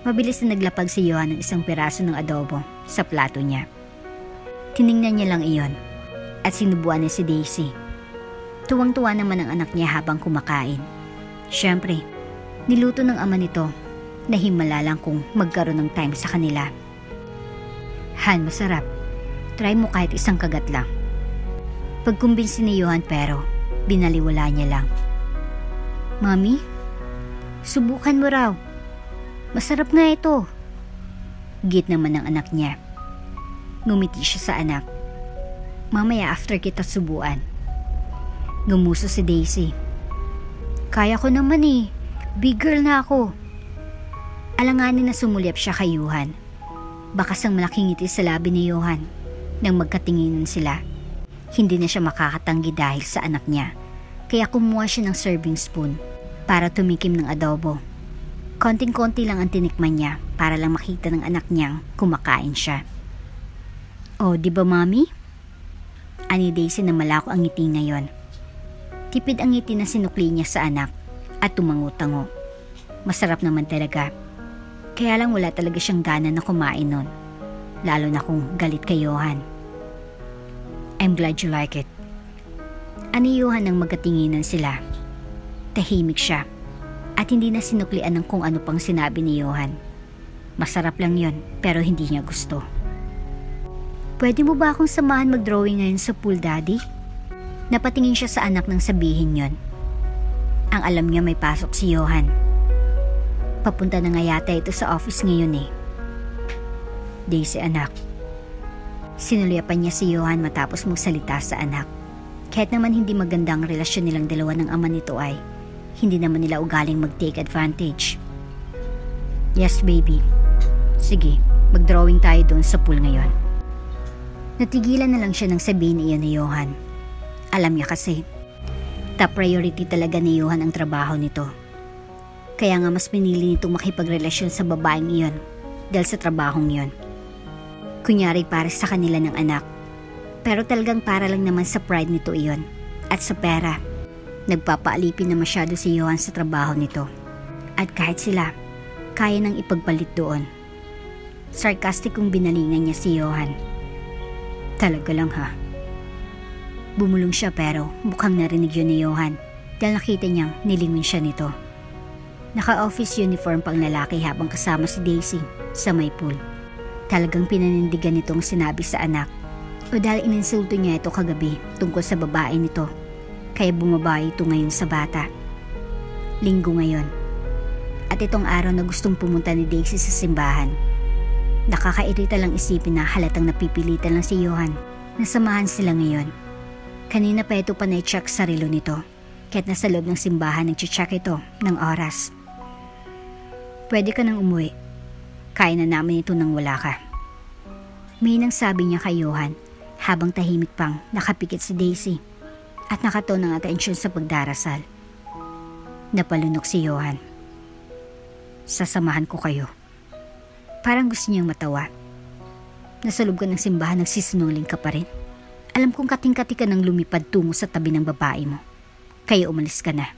Mabilis na naglapag si Johan ng isang piraso ng adobo sa plato niya. Tiningnan niya lang iyon at sinubuan niya si Daisy. Tuwang-tuwa naman ang anak niya habang kumakain. Siyempre, niluto ng ama nito na himala lang kung magkaroon ng time sa kanila. Han, masarap. Try mo kahit isang kagat lang. Pagkumbinsi ni Johan pero binaliwala niya lang. Mami, subukan mo raw. Masarap nga ito. Git naman ng anak niya. Ngumiti siya sa anak. Mamaya after kita subuan. Ngumuso si Daisy. Kaya ko naman eh. Big girl na ako. Alanganin na sumulyap siya kay Johan. Bakas ang malaking ngiti sa labi ni Johan. Nang magkatinginan sila. Hindi na siya makakatanggi dahil sa anak niya. Kaya kumuha siya ng serving spoon para tumikim ng adobo. Konting-konti lang ang tinikman niya para lang makita ng anak niyang kumakain siya. Oh, di ba mami? Ani Daisy na malako ang ngiti ngayon. Tipid ang ngiti na sinukli niya sa anak at tumango-tango. Masarap naman talaga. Kaya lang wala talaga siyang gana na kumain nun. Lalo na kung galit kay Johan. I'm glad you like it. Ani Johan nang magkatinginan sila. Tahimik siya at hindi na sinuklian ng kung ano pang sinabi ni Johan. Masarap lang yon pero hindi niya gusto. Pwede mo ba akong samahan mag-drawing ngayon sa pool, Daddy? Napatingin siya sa anak nang sabihin yon. Ang alam niya may pasok si Johan. Papunta na nga yata ito sa office ngayon eh. Daisy anak. Sinulyapan niya si Johan matapos magsalita sa anak. Kahit naman hindi maganda ang relasyon nilang dalawa ng ama nito ay hindi naman nila ugaling mag-take advantage. Yes baby. Sige, mag-drawing tayo doon sa pool ngayon. Natigilan na lang siya nang sabihin iyon ni Johan. Alam niya kasi, top priority talaga ni Johan ang trabaho nito. Kaya nga mas pinili nitong makipagrelasyon sa babaeng iyon dahil sa trabahong iyon. Kunyari para sa kanila ng anak. Pero talagang para lang naman sa pride nito iyon at sa pera. Nagpapaalipin na masyado si Johan sa trabaho nito. At kahit sila, kaya nang ipagpalit doon. Sarcastic kong binalingan niya si Johan. Talaga lang ha. Bumulong siya pero mukhang narinig yun ni Johan dahil nakita niyang nilingon siya nito. Naka-office uniform pang lalaki habang kasama si Daisy sa may pool. Talagang pinanindigan nitong sinabi sa anak o dahil ininsulto niya ito kagabi tungkol sa babae nito kaya bumaba ito ngayon sa bata. Linggo ngayon at itong araw na gustong pumunta ni Daisy sa simbahan. Nakakairita lang isipin na halatang napipilitan lang si Johan na samahan sila ngayon. Kanina pa ito pa na-check sa relo nito. Kahit nasa loob ng simbahan nag-check ito ng oras. Pwede ka nang umuwi. Kaya na namin ito nang wala ka. May nang sabi niya kay Johan habang tahimik pang nakapikit si Daisy at nakataon ng atensyon sa pagdarasal. Napalunok si Johan. Sasamahan ko kayo. Parang gusto niyang matawa. Nasa loob ka ng simbahan nagsisinungaling ka pa rin. Alam kong kating-kati ka nang lumipad tungo sa tabi ng babae mo. Kaya umalis ka na.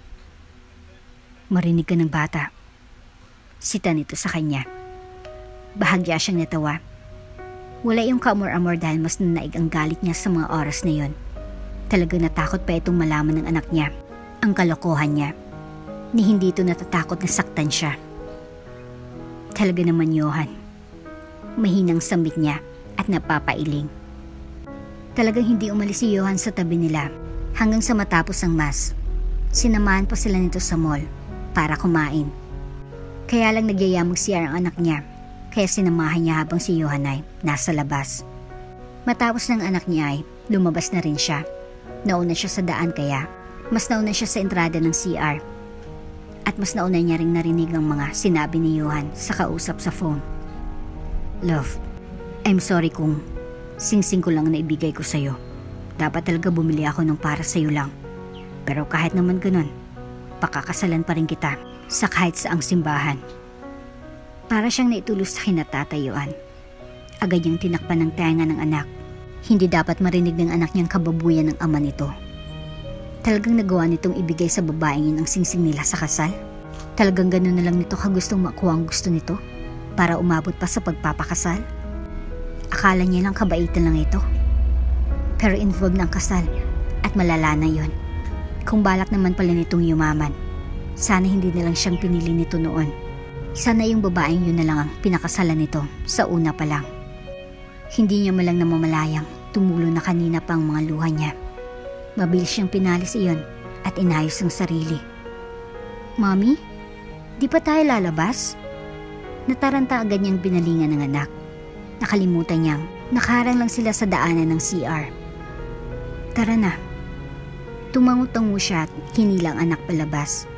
Marinig ka ng bata. Sita nito sa kanya. Bahagya siyang natawa. Wala yung kaamor-amor dahil mas nanaig ang galit niya sa mga oras na yon. Talagang natakot pa itong malaman ng anak niya ang kalokohan niya. Ni hindi ito natatakot na saktan siya. Talaga naman, Johan. Mahinang sambit niya at napapailing. Talagang hindi umalis si Johan sa tabi nila hanggang sa matapos ang mass. Sinamahan pa sila nito sa mall para kumain. Kaya lang nagyaya mag-CR ang anak niya, kaya sinamahan niya habang si Johan ay nasa labas. Matapos ng anak niya ay lumabas na rin siya. Nauna siya sa daan kaya mas nauna siya sa entrada ng CR. At mas nauna niya ring narinig ang mga sinabi ni Johan sa kausap sa phone. Love, I'm sorry kung singsing ko lang na ibigay ko sa'yo. Dapat talaga bumili ako ng para sa'yo lang. Pero kahit naman ganun, pakakasalan pa rin kita sa kahit saang simbahan. Para siyang naitulos sa kinatatayuan. Agad niyang tinakpan ng tenga ng anak. Hindi dapat marinig ng anak niyang kababuyan ng ama nito. Talagang nagawa nitong ibigay sa babaeng yun ang singsing nila sa kasal. Talagang ganun na lang nito kagustong makuha ang gusto nito para umabot pa sa pagpapakasal. Akala niya lang kabaitan lang ito. Pero involved ng kasal at malala na yun. Kung balak naman pala nitong yumaman, sana hindi na lang siyang pinili nito noon. Sana yung babaeng yun na lang ang pinakasalan nito sa una pa lang. Hindi niya malang namamalayang tumulo na kanina pa ang mga luha niya. Mabilis siyang pinalis iyon at inayos ang sarili. Mommy, di pa tayo lalabas? Nataranta agad niyang binalingan ng anak. Nakalimutan niyang nakaharang lang sila sa daanan ng CR. Tara na. Tumango-tango siya at hinilang anak palabas.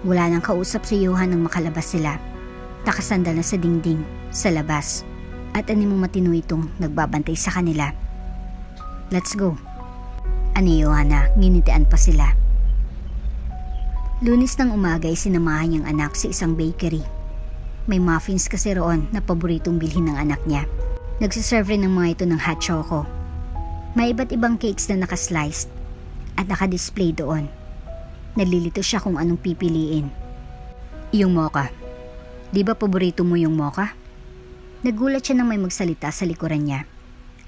Wala nang kausap si Johan nang makalabas sila. Nakasandal na sa dingding sa labas at animong matino itong nagbabantay sa kanila. Let's go. Ani Johan na nginitian pa sila. Lunes ng umaga ay sinamahan niyang anak sa isang bakery. May muffins kasi roon na paboritong bilhin ng anak niya. Nagsiserve rin ng mga ito ng hot choco. May iba't ibang cakes na nakasliced at nakadisplay doon. Nalilito siya kung anong pipiliin. Yung mocha. Di ba paborito mo yung mocha? Nagulat siya nang may magsalita sa likuran niya.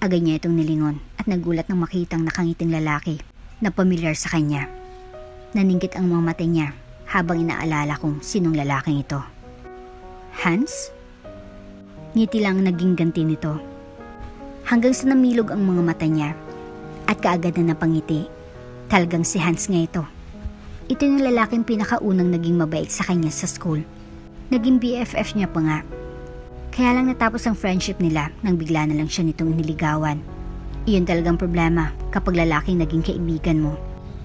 Agad niya itong nilingon at nagulat nang makitang nakangiting lalaki na pamilyar sa kanya. Naningkit ang mga mata niya habang inaalala kung sinong lalaking ito. Hans? Ngiti lang naging ganti nito. Hanggang sa namilog ang mga mata niya at kaagad na napangiti. Talagang si Hans nga ito. Ito yung lalaking pinakaunang naging mabait sa kanya sa school. Naging BFF niya pa nga. Kaya lang natapos ang friendship nila nang bigla na lang siya nitong niligawan. Iyon talagang problema kapag lalaking naging kaibigan mo.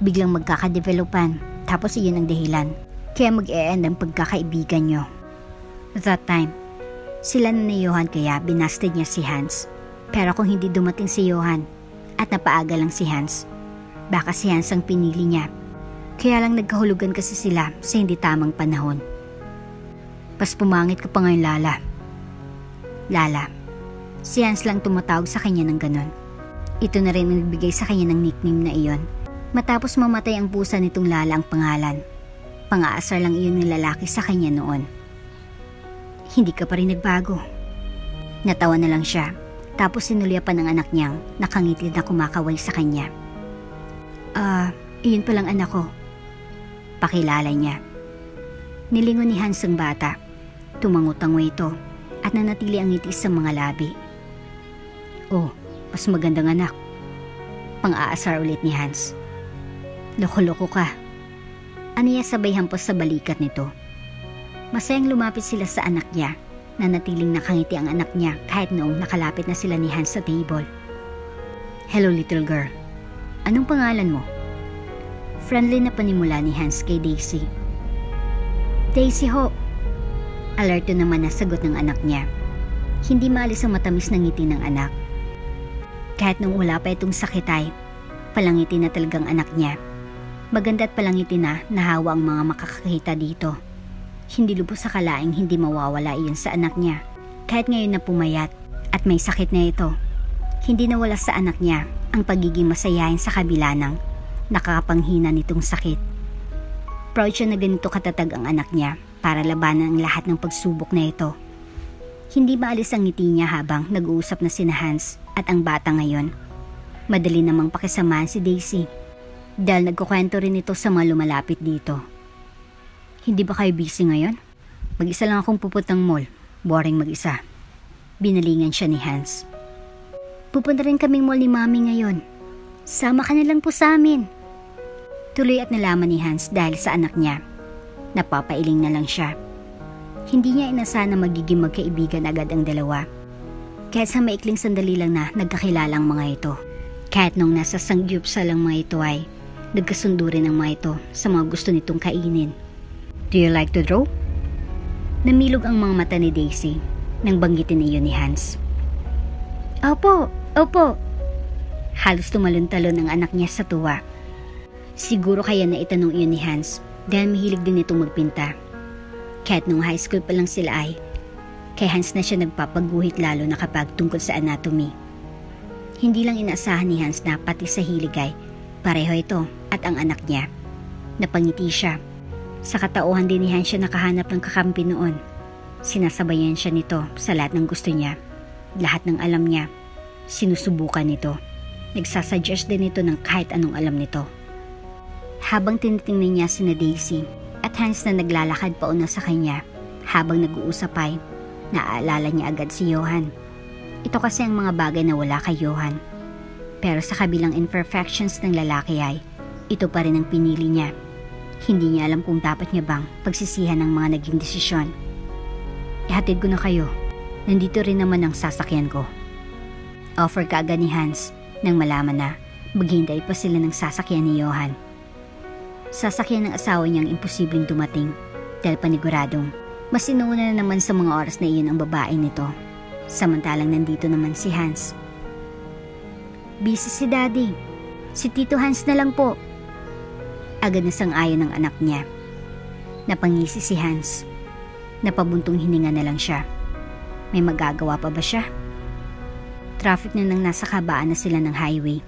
Biglang magkakadevelopan tapos iyon ang dahilan. Kaya mag-e-end ang pagkakaibigan nyo. That time, sila na ni Johan kaya binasted niya si Hans. Pero kung hindi dumating si Johan at napaaga lang si Hans, baka si Hans ang pinili niya. Kaya lang nagkahulugan kasi sila sa hindi tamang panahon. Pas pumangit ka pa ngayon, Lala. Lala. Si Hans lang tumatawag sa kanya ng ganon. Ito na rin ang nagbigay sa kanya ng nickname na iyon. Matapos mamatay ang pusa nitong Lala ang pangalan. Pang-aasar lang iyon ng lalaki sa kanya noon. Hindi ka pa rin nagbago. Natawa na lang siya. Tapos sinulya pa ng anak niyang nakangiti na kumakaway sa kanya. Iyon palang anak ko. Pakilala niya. Nilingon ni Hans ang bata. Tumango-tango ito at nanatili ang ngiti sa mga labi. Oh, mas magandang anak. Pang-aasar ulit ni Hans. Loko-loko ka. Aniya sabay hampos sa balikat nito. Masayang lumapit sila sa anak niya Nanatiling nakangiti ang anak niya kahit noong nakalapit na sila ni Hans sa table. "Hello little girl. Anong pangalan mo?" Friendly na panimula ni Hans kay Daisy. "Daisy ho." Alerto naman na sagot ng anak niya. Hindi maalis ang matamis na ngiti ng anak. Kahit nung wala pa itong sakit ay palangiti na talagang anak niya. Maganda at palangiti na nahawa ang mga makakakita dito. Hindi lubos sa kalaing hindi mawawala iyon sa anak niya. Kahit ngayon na pumayat at may sakit na ito, hindi nawala sa anak niya ang pagiging masayahin sa kabila ng nakakapanghina nitong sakit. Proud siya na ganito katatag ang anak niya para labanan ang lahat ng pagsubok na ito. Hindi maalis ang ngiti niya habang nag-uusap na sina Hans at ang bata ngayon. Madali namang pakisamahan si Daisy dahil nagkukwento rin ito sa mga lumalapit dito. "Hindi ba kayo busy ngayon? Mag-isa lang akong pupuntang mall. Boring mag-isa." Binalingan siya ni Hans. "Pupunta rin kaming mall ni Mami ngayon. Sama ka na lang po sa amin." Tuloy at nalaman ni Hans dahil sa anak niya. Napapailing na lang siya. Hindi niya inasahan na magiging magkaibigan agad ang dalawa. Kahit sa maikling sandali lang na nagkakilala ang mga ito. Kahit nung nasa sangyupsa lang mga ito ay nagkasundo rin ang mga ito sa mga gusto nitong kainin. "Do you like to draw?" Namilog ang mga mata ni Daisy nang banggitin iyon ni Hans. Opo. Halos tumalon-talon ang anak niya sa tuwa. Siguro kaya na itanong iyon ni Hans dahil mahilig din itong magpinta. Kahit nung high school pa lang sila ay kay Hans na siya nagpapaguhit lalo na kapag tungkol sa anatomy. Hindi lang inaasahan ni Hans na pati sa hilig ay pareho ito at ang anak niya. Napangiti siya. Sa katauhan din ni Hans siya nakahanap ng kakampi noon. Sinasabayan siya nito sa lahat ng gusto niya. Lahat ng alam niya, sinusubukan nito. Nagsasuggest din ito ng kahit anong alam nito. Habang tinitingnan niya sina Daisy at Hans na naglalakad pauna sa kanya, habang nag-uusap ay naaalala niya agad si Johan. Ito kasi ang mga bagay na wala kay Johan. Pero sa kabilang imperfections ng lalaki ay ito pa rin ang pinili niya. Hindi niya alam kung dapat niya bang pagsisihan ng mga naging desisyon. "Ihatid ko na kayo. Nandito rin naman ang sasakyan ko." Offer ka agad ni Hans nang malaman na maghintay pa sila ng sasakyan ni Johan. Sasakyan ng asawa niyang imposibleng dumating dahil paniguradong mas inuuna na naman sa mga oras na iyon ang babae nito. Samantalang nandito naman si Hans. "Busy si Daddy. Si Tito Hans na lang po." Agad na sang-ayon ng anak niya. Napangisi si Hans. Napabuntong hininga na lang siya. May magagawa pa ba siya? Traffic na nang nasa kabaan na sila ng highway.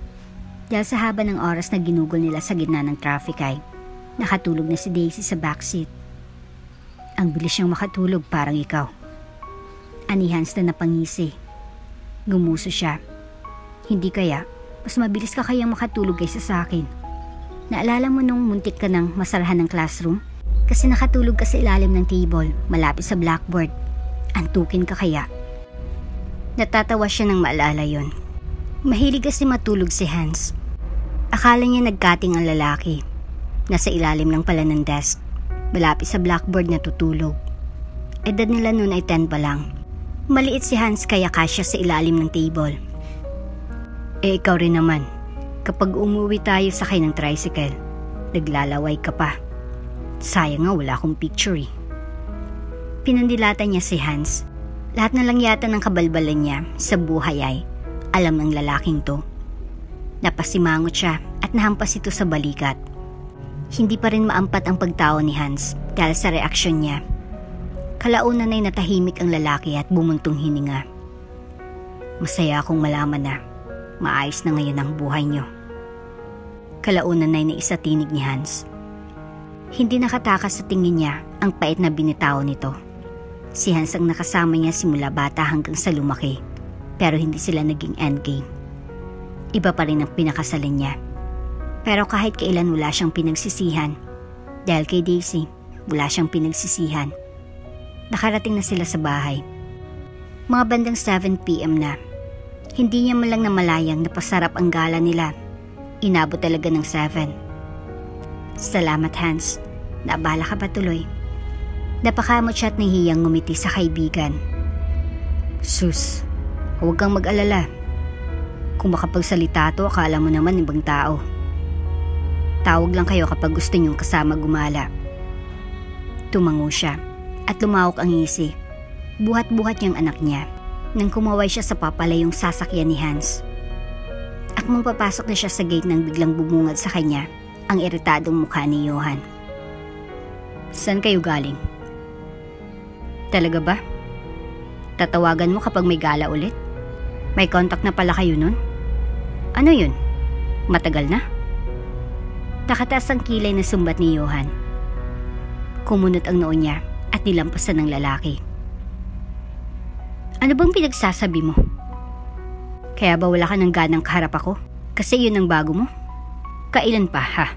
Dahil sa haba ng oras na ginugol nila sa gitna ng traffic ay nakatulog na si Daisy sa backseat. "Ang bilis siyang makatulog, parang ikaw." Ani Hans na napangisi. Gumuso siya. "Hindi kaya, mas mabilis ka kayang makatulog kaysa sa akin. Naalala mo nung muntik ka nang masarahan ng classroom? Kasi nakatulog ka sa ilalim ng table, malapit sa blackboard. Antukin ka kaya?" Natatawa siya nang maalala yon. Mahilig kasi matulog si Hans. Akala niya nagkating ang lalaki. Nasa ilalim lang pala ng desk, malapit sa blackboard na tutulog. Edad nila noon ay 10 pa lang. Maliit si Hans kaya kasya sa ilalim ng table. Ikaw rin naman. Kapag umuwi tayo sakay ng tricycle, naglalaway ka pa. Sayang nga wala akong picture eh. Pinandilatan niya si Hans. Lahat na lang yata ng kabalbalan niya sa buhay ay alam ng lalaking to. Napasimangot siya at nahampas ito sa balikat. Hindi pa rin maampat ang pagtao ni Hans dahil sa reaksyon niya. Kalaunan ay natahimik ang lalaki at bumuntong hininga. "Masaya akong malaman na maayos na ngayon ang buhay niyo." Kalaunan ay naisatinig ni Hans. Hindi nakatakas sa tingin niya ang pait na binitaw nito. Si Hans ang nakasama niya simula bata hanggang sa lumaki, pero hindi sila naging endgame. Iba pa rin ang pinakasalan niya. Pero kahit kailan wala siyang pinagsisihan. Dahil kay Daisy, wala siyang pinagsisihan. Nakarating na sila sa bahay. Mga bandang 7 PM na. Hindi niya man lang namalayang napasarap ang gala nila. Inabot talaga ng 7. "Salamat Hans, naabala ka ba tuloy?" Napakamot siya at nahiyang ngumiti sa kaibigan. Sus, huwag kang mag-alala. Kung makapagsalita to, akala mo naman ibang tao. Tawag lang kayo kapag gusto niyong kasama gumala. Tumango siya at lumawak ang ngisi. Buhat-buhat niyang anak niya nang kumaway siya sa papalayong sasakyan ni Hans. Akmang papasok na siya sa gate nang biglang bumungad sa kanya ang iritadong mukha ni Johan. Saan kayo galing? Talaga ba? Tatawagan mo kapag may gala ulit? May contact na pala kayo nun? Ano yun? Matagal na? Nakataas ang kilay na sumbat ni Johan. Kumunot ang noo niya at nilampasan ng lalaki. Ano bang pinagsasabi mo? Kaya ba wala ka ng ganang kaharap ako? Kasi yun ang bago mo? Kailan pa, ha?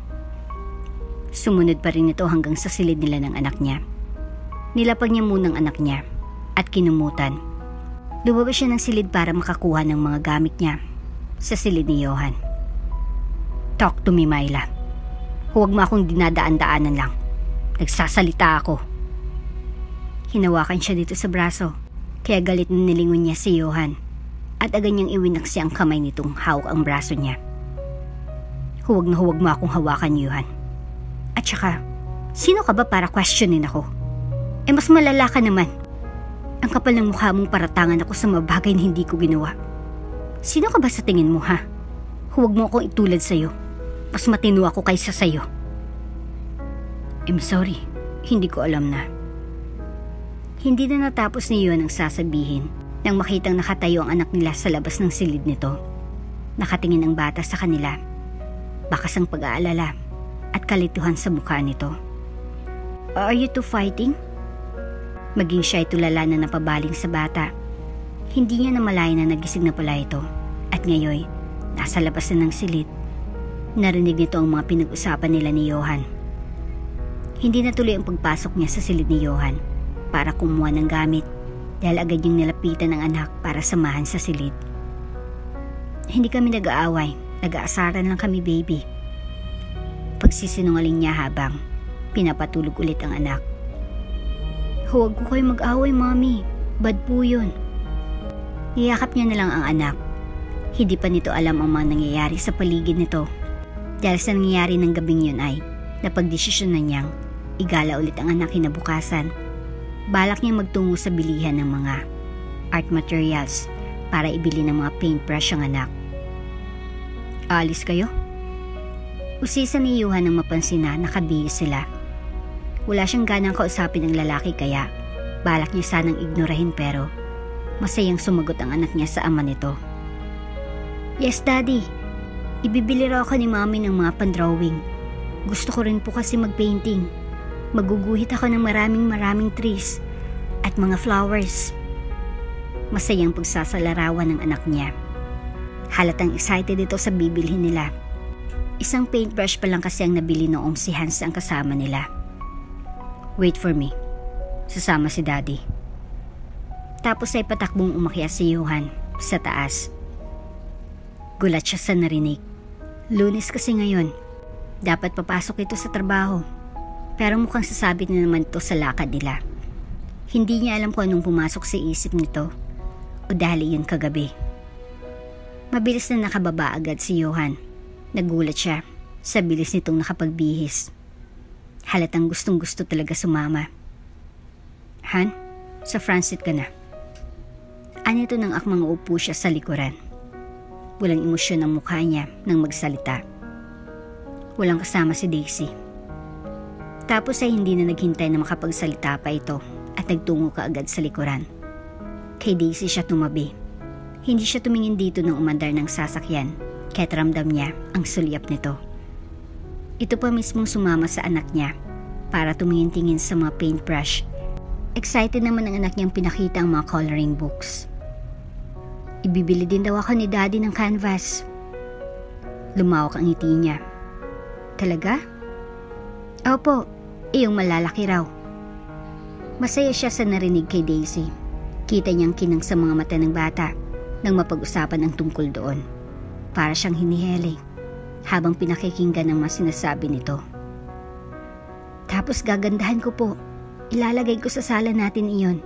Sumunod pa rin ito hanggang sa silid nila ng anak niya. Nilapag niya munang anak niya at kinumutan. Lumabas siya ng silid para makakuha ng mga gamit niya sa silid ni Johan. Talk to me, Myla. Huwag mo akong dinadaan-daanan lang. Nagsasalita ako. Hinawakan siya dito sa braso, kaya galit na nilingon niya si Johan at agad niyang iwinaksi ang kamay nitong hawak ang braso niya. Huwag na huwag mo akong hawakan, Johan. At saka, sino ka ba para questionin ako? Mas malala ka naman. Ang kapal ng mukha mong paratangan ako sa mga bagay na hindi ko ginawa. Sino ka ba sa tingin mo, ha? Huwag mo akong itulad sa'yo. Mas matino ako kaysa sa'yo. I'm sorry, hindi ko alam na. Hindi na natapos ni Johan ang sasabihin nang makitang nakatayo ang anak nila sa labas ng silid nito. Nakatingin ang bata sa kanila. Bakas ang pag-aalala at kalituhan sa mukha nito. Are you two fighting? Maging siya ay tulala na napabaling sa bata. Hindi niya namalayan na nagising na pala ito. At ngayon, nasa labas na ng silid. Narinig nito ang mga pinag-usapan nila ni Johan. Hindi natuloy ang pagpasok niya sa silid ni Johan para kumuha ng gamit dahil agad niyang nilapitan ng anak para samahan sa silid. Hindi kami nag-aaway, nag-aasaran lang kami, baby. Pagsisinungaling niya habang pinapatulog ulit ang anak. Huwag ko kayo mag-away, Mommy. Bad po yun. Niyakap niya na lang ang anak. Hindi pa nito alam ang mga nangyayari sa paligid nito. Dahil sa nangyayari ng gabing yun ay napagdesisyon na niyang igala ulit ang anak kinabukasan. Balak niyang magtungo sa bilihan ng mga art materials para ibili ng mga paintbrush ang anak. Alis kayo? Usisan ni Johan nang mapansin na nakabihis sila. Wala siyang ganang kausapin ng lalaki kaya balak niya sanang ignorahin pero masayang sumagot ang anak niya sa ama nito. Yes, Daddy. Ibibili raw ako ni Mommy ng mga pandrawing. Gusto ko rin po kasi magpainting. Maguguhit ako ng maraming trees at mga flowers. Masayang pagsasalarawan ng anak niya. Halatang excited ito sa bibilhin nila. Isang paintbrush pa lang kasi ang nabili noong si Hans ang kasama nila. Wait for me. Sasama si Daddy. Tapos ay patakbong umakyat si Johan sa taas. Gulat siya sa narinig. Lunes kasi ngayon. Dapat papasok ito sa trabaho. Pero mukhang sasabit na naman ito sa lakad nila. Hindi niya alam kung anong pumasok sa isip nito o dahil yun kagabi. Mabilis na nakababa agad si Johan. Nagulat siya sa bilis nitong nakapagbihis. Halatang gustong gusto talaga sumama. Han, sa front seat ka na. Anito nang akmang upo siya sa likuran. Walang emosyon ang mukha niya nang magsalita. Walang kasama si Daisy. Tapos ay hindi na naghintay na makapagsalita pa ito at nagtungo kaagad sa likuran. Kay Daisy siya tumabi. Hindi siya tumingin dito nang umandar ng sasakyan kaya't ramdam niya ang sulyap nito. Ito pa mismong sumama sa anak niya para tumingin-tingin sa mga paintbrush. Excited naman ang anak niyang pinakita ang mga coloring books. Ibibili din daw ako ni Daddy ng canvas. Lumawak ang ngiti niya. Talaga? Opo, iyong malalaki raw. Masaya siya sa narinig kay Daisy. Kita niyang kinang sa mga mata ng bata nang mapag-usapan ang tungkol doon. Para siyang hinihiling habang pinakikinggan ang mga sinasabi nito. Tapos gagandahan ko po. Ilalagay ko sa sala natin iyon.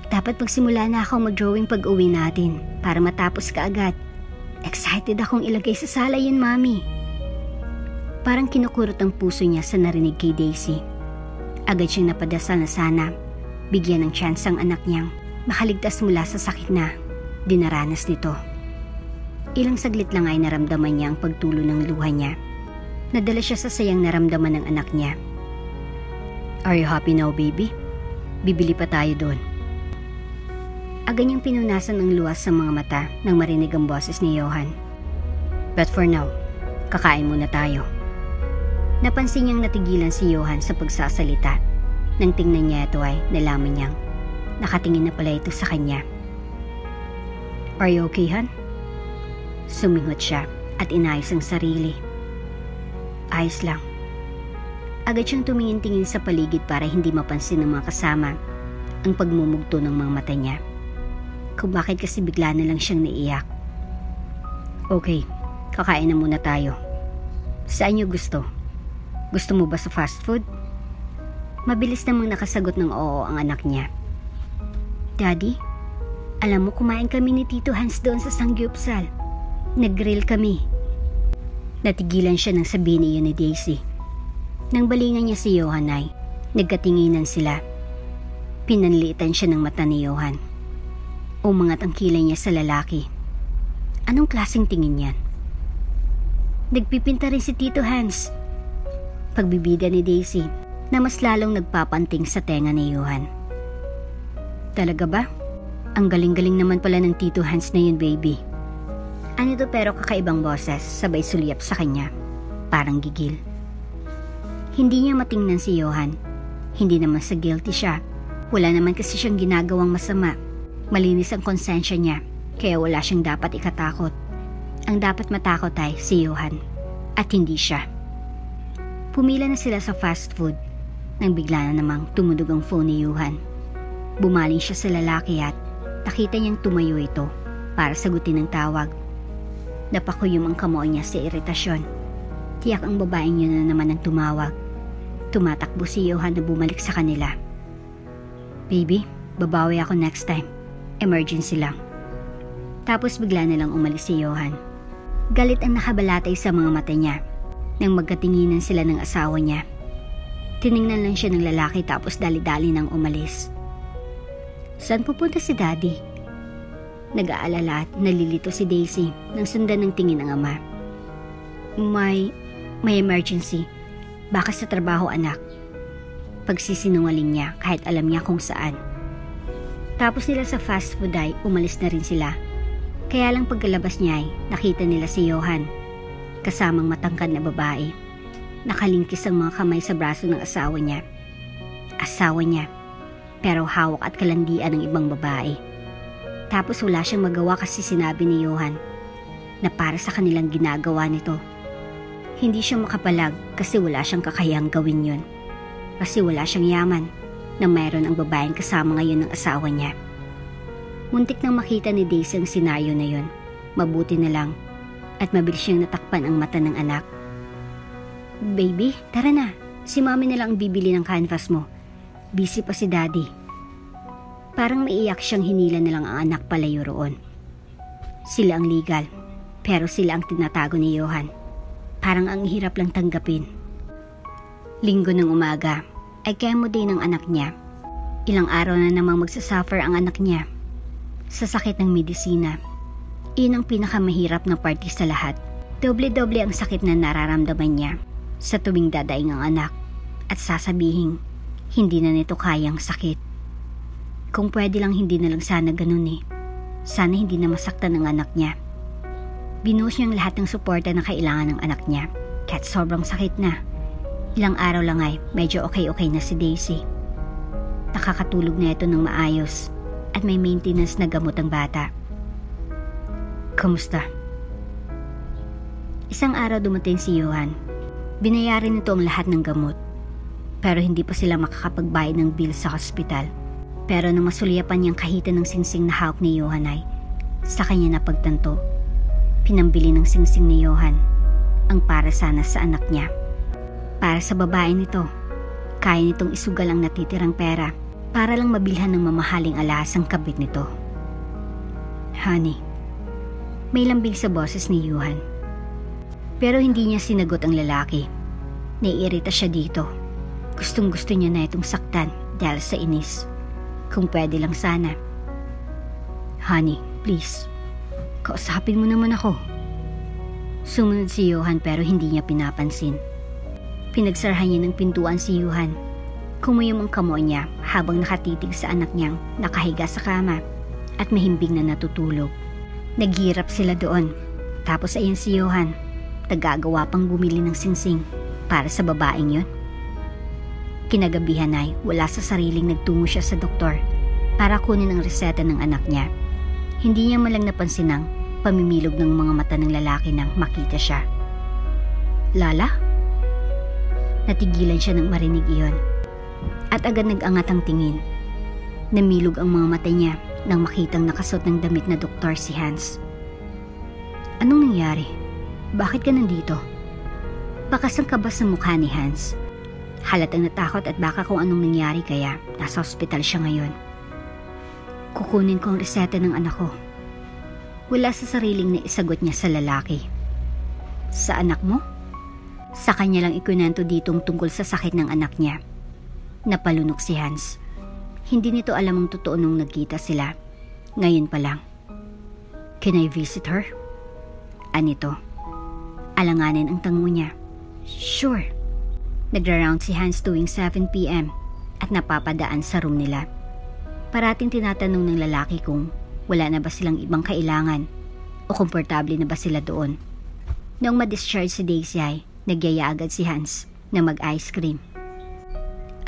Dapat magsimula na akong mag-drawing pag-uwi natin para matapos ka agad. Excited akong ilagay sa sala yun, Mami. Parang kinukurot ang puso niya sa narinig kay Daisy. Agad siyang napadasal na sana bigyan ng chance ang anak niyang makaligtas mula sa sakit na dinaranas nito. Ilang saglit lang ay naramdaman niya ang pagtulo ng luha niya. Nadala siya sa sayang naramdaman ng anak niya. Are you happy now, baby? Bibili pa tayo doon. Agad niyang pinunasan ang luwas sa mga mata nang marinig ang boses ni Johan. But for now, kakain muna tayo. Napansin niyang natigilan si Johan sa pagsasalita. Nang tingnan niya ito ay nalaman niyang nakatingin na pala ito sa kanya. Are you okay, Han? Sumingot siya at inayos ang sarili. Ayos lang. Agad siyang tumingin-tingin sa paligid para hindi mapansin ng mga kasama ang pagmumugto ng mga mata niya. Kung bakit kasi bigla na lang siyang naiyak. Okay, kakain na muna tayo. Saan niyo gusto? Gusto mo ba sa fast food? Mabilis namang nakasagot ng oo ang anak niya. Daddy, alam mo kumain kami ni Tito Hans doon sa Sangyupsal. Nag-grill kami. Natigilan siya nang sabihin iyon ni Daisy. Nang balingan niya si Johan ay nagkatinginan sila. Pinanliitan siya ng mata ni Johan. Umangat ang kilay niya sa lalaki. Anong klaseng tingin yan? Nagpipinta rin si Tito Hans. Pagbibida ni Daisy na mas lalong nagpapanting sa tenga ni Johan. Talaga ba? Ang galing-galing naman pala ng Tito Hans na yun, baby. Ano to pero kakaibang boses sabay sulyap sa kanya. Parang gigil. Hindi niya matingnan si Johan. Hindi naman sa guilty siya. Wala naman kasi siyang ginagawang masama. Malinis ang konsensya niya, kaya wala siyang dapat ikatakot. Ang dapat matakot ay si Johan, at hindi siya. Pumila na sila sa fast food, nang bigla na namang tumunog ang phone ni Johan. Bumaling siya sa lalaki at nakita niyang tumayo ito para sagutin ang tawag. Napakuyom ang kamao niya sa iritasyon. Tiyak ang babaeng yun na naman ang tumawag. Tumatakbo si Johan na bumalik sa kanila. Baby, babawi ako next time. Emergency lang. Tapos bigla na lang umalis si Johan. Galit ang nakabalatay sa mga mata niya nang magkatinginan sila ng asawa niya. Tiningnan lang siya ng lalaki tapos dali-dali nang umalis. Saan pupunta si Daddy? Nag-aalala at nalilito si Daisy nang sundan ng tingin ng ama. May emergency. Baka sa trabaho, anak. Pagsisinungaling niya kahit alam niya kung saan. Tapos nila sa fast food ay umalis na rin sila. Kaya lang pagkalabas niya ay nakita nila si Johan kasamang matangkad na babae. Nakalingkis ang mga kamay sa braso ng asawa niya. Asawa niya, pero hawak at kalandian ng ibang babae. Tapos wala siyang magawa kasi sinabi ni Johan na para sa kanilang ginagawa nito. Hindi siya makapalag kasi wala siyang kakayang gawin yun. Kasi wala siyang yaman na mayroon ang babaeng kasama ngayon ng asawa niya. Muntik nang makita ni Daisy ang senaryo na yun. Mabuti na lang at mabilis siyang natakpan ang mata ng anak. Baby, tara na. Si Mami na lang ang bibili ng canvas mo. Busy pa si Daddy. Parang maiyak siyang hinila na lang ang anak palayo roon. Sila ang legal, pero sila ang tinatago ni Johan. Parang ang hirap lang tanggapin. Linggo ng umaga ay chemo day ng anak niya. Ilang araw na namang magsasuffer ang anak niya sa sakit ng medisina. Iyon ang pinakamahirap na parte sa lahat. Doble-doble ang sakit na nararamdaman niya sa tuwing dadaing ang anak at sasabihing hindi na nito kayang sakit. Kung pwede lang hindi na lang sana ganun eh. Sana hindi na masaktan ang anak niya. Binuhos niyang lahat ng suporta na kailangan ng anak niya kahit sobrang sakit na. Ilang araw lang ay medyo okay na si Daisy. Nakakatulog na ito ng maayos at may maintenance na gamot ang bata. Kamusta? Isang araw dumating si Johan. Binayaran nito ang lahat ng gamot. Pero hindi pa sila makakapagbayad ng bill sa hospital. Pero nang masulyapan niyang kahitan ng singsing na hawak ni Johan ay sa kanya napagtanto. Pinambili ng singsing ni Johan ang para sana sa anak niya. Para sa babae nito, kaya nitong isugal ang natitirang pera para lang mabilhan ng mamahaling alahas ang kabit nito. Honey, may lambing sa boses ni Yuhan. Pero hindi niya sinagot ang lalaki. Naiirita siya dito. Gustong gusto niya na itong saktan dahil sa inis. Kung pwede lang sana. Honey, please. Kausapin mo naman ako. Sumunod si Yuhan pero hindi niya pinapansin. Pinagsarahan niya ng pintuan si Yuhan. Kumuyom ang kamay niya habang nakatitig sa anak niyang nakahiga sa kama at mahimbing na natutulog. Naghirap sila doon. Tapos ayan si Yuhan. Nagagawa pang bumili ng singsing para sa babaeng yun. Kinagabihan ay wala sa sariling nagtungo siya sa doktor para kunin ang reseta ng anak niya. Hindi niya malang napansin ang pamimilog ng mga mata ng lalaki nang makita siya. Lala? Natigilan siya nang marinig iyon at agad nag-angat ang tingin. Namilog ang mga mata niya nang makitang nakasuot ng damit na doktor si Hans. Anong nangyari? Bakit ka nandito? Bakas ang kabas sa mukha ni Hans. Halatang natakot at baka kung anong nangyari kaya nasa ospital siya ngayon. Kukunin ko ang reseta ng anak ko. Wala sa sariling na isagot niya sa lalaki. Sa anak mo? Sa kanya lang ikunento ditong tungkol sa sakit ng anak niya. Napalunok si Hans. Hindi nito alam ang totoo nung nagkita sila. Ngayon pa lang. Can I visit her? Anito? Alanganin ang tango niya. Sure. Nagra-round si Hans tuwing 7 p.m. at napapadaan sa room nila. Parating tinatanong ng lalaki kung wala na ba silang ibang kailangan o komportable na ba sila doon. Noong ma-discharge si Daisy ay nagyaya agad si Hans na mag-ice cream.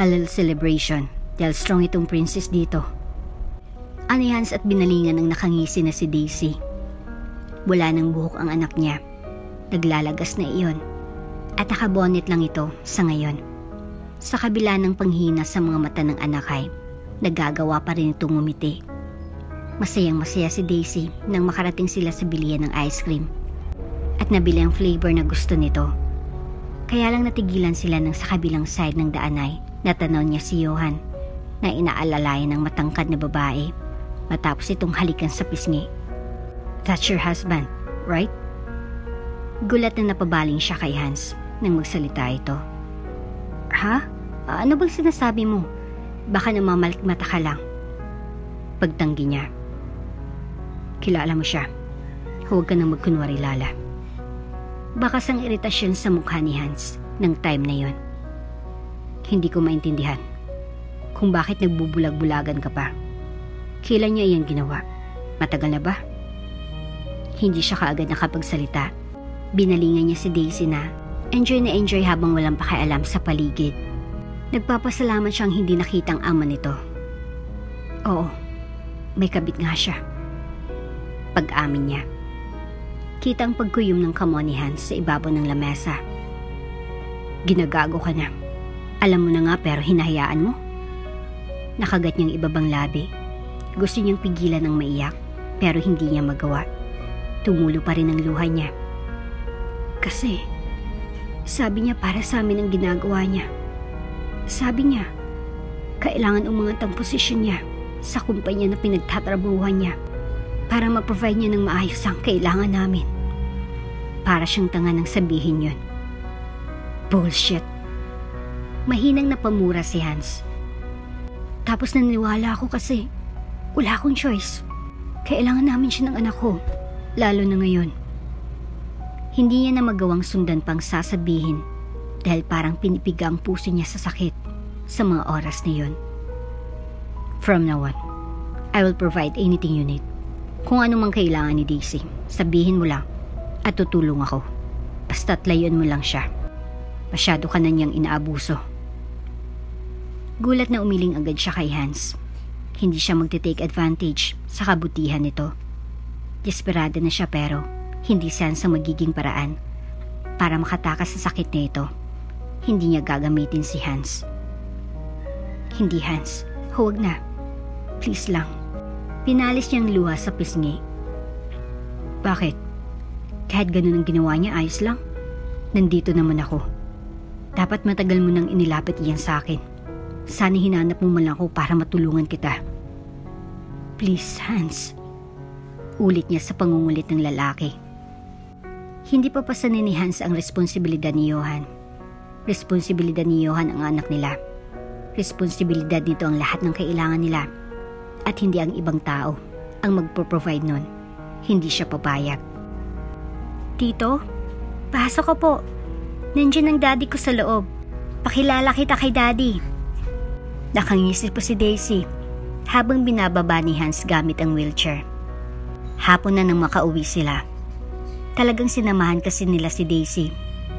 A little celebration dahil strong itong princess dito. Ani Hans at binalingan ng nakangisi na si Daisy. Wala nang buhok ang anak niya. Naglalagas na iyon at nakabonet lang ito sa ngayon. Sa kabila ng panghina sa mga mata ng anak ay nagagawa pa rin itong ngumiti. Masayang masaya si Daisy nang makarating sila sa bilihan ng ice cream at nabili ang flavor na gusto nito. Kaya lang natigilan sila nang sa kabilang side ng daan ay natanaw niya si Johan na inaalalayan ng matangkad na babae matapos itong halikan sa pisngi. That's your husband, right? Gulat na napabaling siya kay Hans nang magsalita ito. Ha? Ano bang sinasabi mo? Baka namamalikmata ka lang. Pagtanggi niya. Kilala mo siya. Huwag ka nang magkunwari, Lala. Bakas ang iritasyon sa mukha ni Hans ng time na yon. Hindi ko maintindihan kung bakit nagbubulag-bulagan ka pa. Kailan niya iyang ginawa? Matagal na ba? Hindi siya kaagad nakapagsalita. Binalingan niya si Daisy na enjoy habang walang pakialam sa paligid. Nagpapasalamat siyang hindi nakitang ama nito. Oo, may kabit nga siya. Pag-amin niya. Kita ang pagkuyom ng kamon ni Hans sa ibabaw ng lamesa. Ginagago ka na. Alam mo na nga pero hinahayaan mo. Nakagat niyang ibabang labi. Gusto niyang pigilan ng maiyak pero hindi niya magawa. Tumulo pa rin ang luha niya. Kasi, sabi niya para sa amin ang ginagawa niya. Sabi niya, kailangan umangat ang posisyon niya sa kumpanya na pinagtatrabuhan niya para ma-provide niya ng maayos ang kailangan namin. Para siyang tanga nang sabihin yun. Bullshit. Mahinang napamura si Hans. Tapos naniwala ako kasi wala akong choice. Kailangan namin siya ng anak ko, lalo na ngayon. Hindi niya na magawang sundan pang sasabihin dahil parang pinipiga ang puso niya sa sakit sa mga oras na yun. From now on, I will provide anything you need. Kung ano mang kailangan ni Daisy, sabihin mo lang at tutulong ako. Basta't layuan mo lang siya. Masyado ka na niyang inaabuso. Gulat na umiling agad siya kay Hans. Hindi siya magte-take advantage sa kabutihan nito. Desperada na siya pero hindi siya sa magiging paraan para makatakas sa sakit na ito. Hindi niya gagamitin si Hans. Hindi, Hans. Huwag na. Please lang. Pinalis niyang luha sa pisngi. Bakit? Kahit ganun ang ginawa niya, ayos lang. Nandito naman ako. Dapat matagal mo nang inilapit iyan sa akin. Sana hinanap mo man lang ako para matulungan kita. Please, Hans. Ulit niya sa pangungulit ng lalaki. Hindi pa pasanin ni Hans ang responsibilidad ni Johan. Responsibilidad ni Johan ang anak nila. Responsibilidad nito ang lahat ng kailangan nila. At hindi ang ibang tao ang magpo-provide nun. Hindi siya papayag. Tito, pasok ka po. Nandiyan ang daddy ko sa loob. Pakilala kita kay daddy. Nakangisi po si Daisy habang binababa ni Hans gamit ang wheelchair. Hapon na nang makauwi sila. Talagang sinamahan kasi nila si Daisy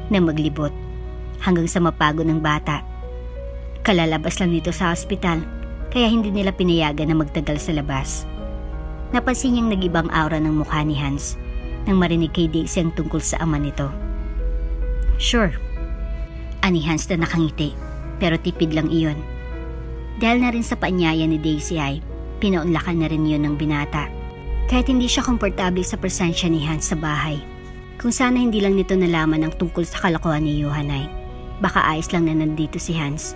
na maglibot hanggang sa mapagod ng bata. Kalalabas lang nito sa ospital kaya hindi nila pinayagan na magtagal sa labas. Napansin niyang nag-ibang aura ng mukha ni Hans nang marinig kay Daisy ang tungkol sa ama nito. Sure, ani Hans na nakangiti pero tipid lang iyon. Dahil na rin sa paanyaya ni Daisy ay pinaunlakan na rin yun ng binata. Kahit hindi siya komportable sa presensya ni Hans sa bahay. Kung sana hindi lang nito nalaman ang tungkol sa kalokohan ni Johan ay baka ayos lang na nandito si Hans.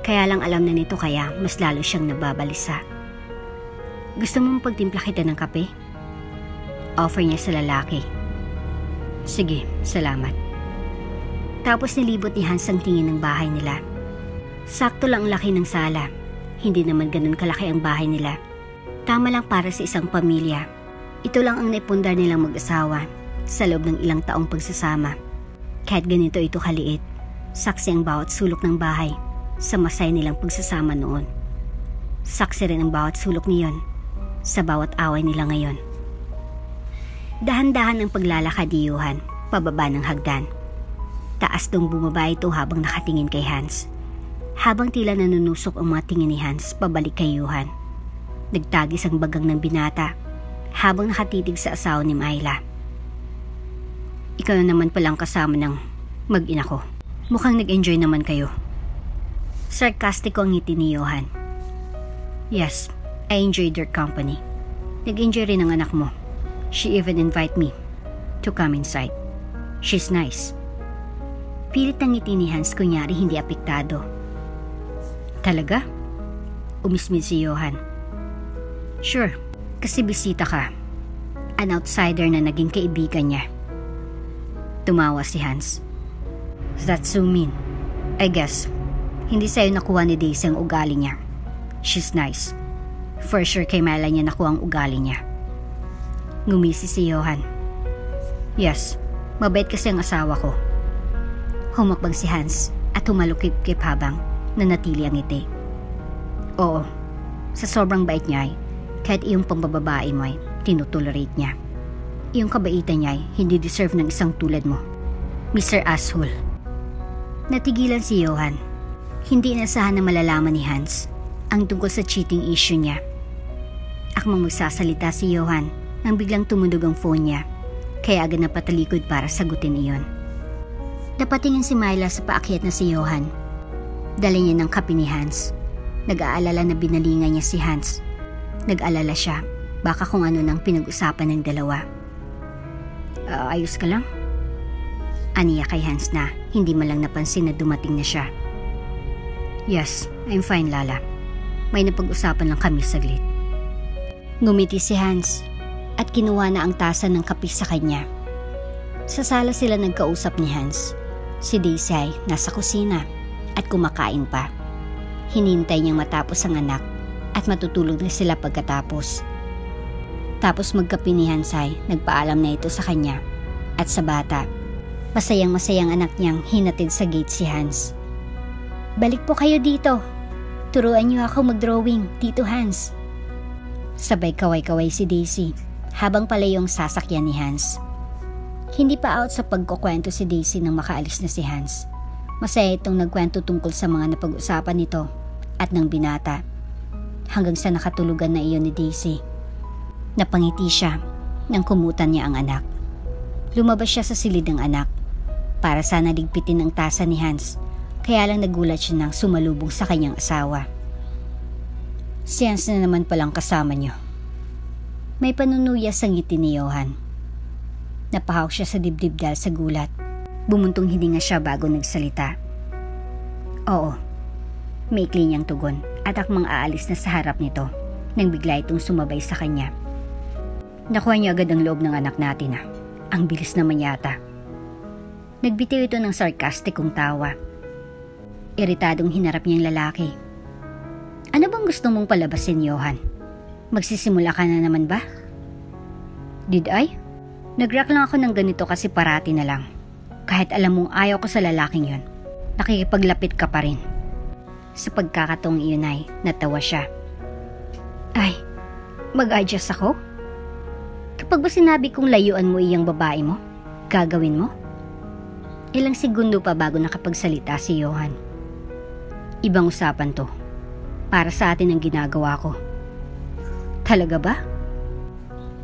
Kaya lang alam na nito kaya mas lalo siyang nababalisa. Gusto mong pagtimpla kita ng kape? Offer niya sa lalaki. Sige, salamat. Tapos nilibot ni Hans ang tingin ng bahay nila. Sakto lang ang laki ng sala. Hindi naman ganun kalaki ang bahay nila. Tama lang para sa isang pamilya. Ito lang ang naipundar nilang mag-asawa sa loob ng ilang taong pagsasama. Kahit ganito ito kaliit, saksi ang bawat sulok ng bahay sa masaya nilang pagsasama noon. Saksi rin ang bawat sulok niyon sa bawat away nila ngayon. Dahan-dahan ang paglalakad ni Johan pababa ng hagdan. Taas dong bumaba ito habang nakatingin kay Hans. Habang tila nanunusok ang mga tingin ni Hans pabalik kay Johan. Nagtagis ang bagang ng binata habang nakatitig sa asawa ni Myla. Ikaw na naman palang kasama ng mag-ina ko. Mukhang nag-enjoy naman kayo. Sarkastiko ang ngiti ni Johan. Yes, I enjoyed your company. Nag-enjoy rin ang anak mo. She even invite me to come inside. She's nice. Pilit ang ngiti ni Hans kunyari hindi apektado. Talaga? Umismid si Johan. Sure, kasi bisita ka. An outsider na naging kaibigan niya. Tumawa si Hans. That's so mean. I guess, hindi sa'yo nakuha ni Daisy ang ugali niya. She's nice. For sure kay Myla niya nakuha ang ugali niya. Ngumisi si Johan. Yes, mabait kasi ang asawa ko. Humakbang si Hans at humalukip-kip habang nanatili ang ngiti. Oo, sa sobrang bait niya ay kahit iyong pambababae mo ay tinutolerate niya. Iyong kabaitan niya ay hindi deserve ng isang tulad mo, Mr. Asshole. Natigilan si Johan. Hindi inasahan na malalaman ni Hans ang tungkol sa cheating issue niya. Akmang magsasalita si Johan nang biglang tumundog ang phone niya, kaya agad na patalikod para sagutin iyon. Napatingin si Myla sa paakyat na si Johan. Dala niya ng kape ni Hans. Nag-aalala na binalingan niya si Hans. Nag-alala siya, baka kung ano nang pinag-usapan ng dalawa. Ayos ka lang? Aniya kay Hans na hindi man lang napansin na dumating na siya. Yes, I'm fine, Lala. May napag-usapan lang kami saglit. Ngumiti si Hans at kinuha na ang tasa ng kape sa kanya. Sa sala sila nagkausap ni Hans. Si Daisy ay nasa kusina at kumakain pa. Hinintay niyang matapos ang anak at matutulog na sila pagkatapos. Tapos magkape ni Hans ay nagpaalam na ito sa kanya at sa bata. Masayang-masayang anak niyang hinatid sa gate si Hans. Balik po kayo dito. Turuan niyo ako mag-drawing, Tito Hans. Sabay kaway-kaway si Daisy habang palayong sasakyan ni Hans. Hindi pa out sa pagkukwento si Daisy nang makaalis na si Hans. Masaya itong nagkwento tungkol sa mga napag-usapan nito at ng binata. Hanggang sa nakatulugan na iyon ni Daisy. Napangiti siya nang kumutan niya ang anak. Lumabas siya sa silid ng anak para sana ligpitin ang tasa ni Hans, kaya lang nagulat siya nang sumalubong sa kanyang asawa. Si Hans na naman palang kasama niyo. May panunuya sa ngiti ni Johan. Napahawak siya sa dibdib dahil sa gulat. Bumuntong hininga siya bago nagsalita. Oo, Maikli niyang tugon at akmang aalis na sa harap nito nang bigla itong sumabay sa kanya. Nakuha niya agad ang loob ng anak natin ah. Ang bilis naman yata. Nagbitiw ito ng sarkastikong tawa. Iritadong hinarap niya ang lalaki. Ano bang gusto mong palabasin, Johan? Magsisimula ka na naman ba? Did I? Nag-react lang ako ng ganito kasi parati na lang. Kahit alam mong ayaw ko sa lalaking yon, nakikipaglapit ka pa rin. Sa pagkakataong iyon ay natawa siya. Ay, mag-adjust ako? Kapag ba sinabi kong layuan mo iyang babae mo, gagawin mo? Ilang segundo pa bago nakapagsalita si Johan. Ibang usapan to. Para sa atin ang ginagawa ko. Talaga ba?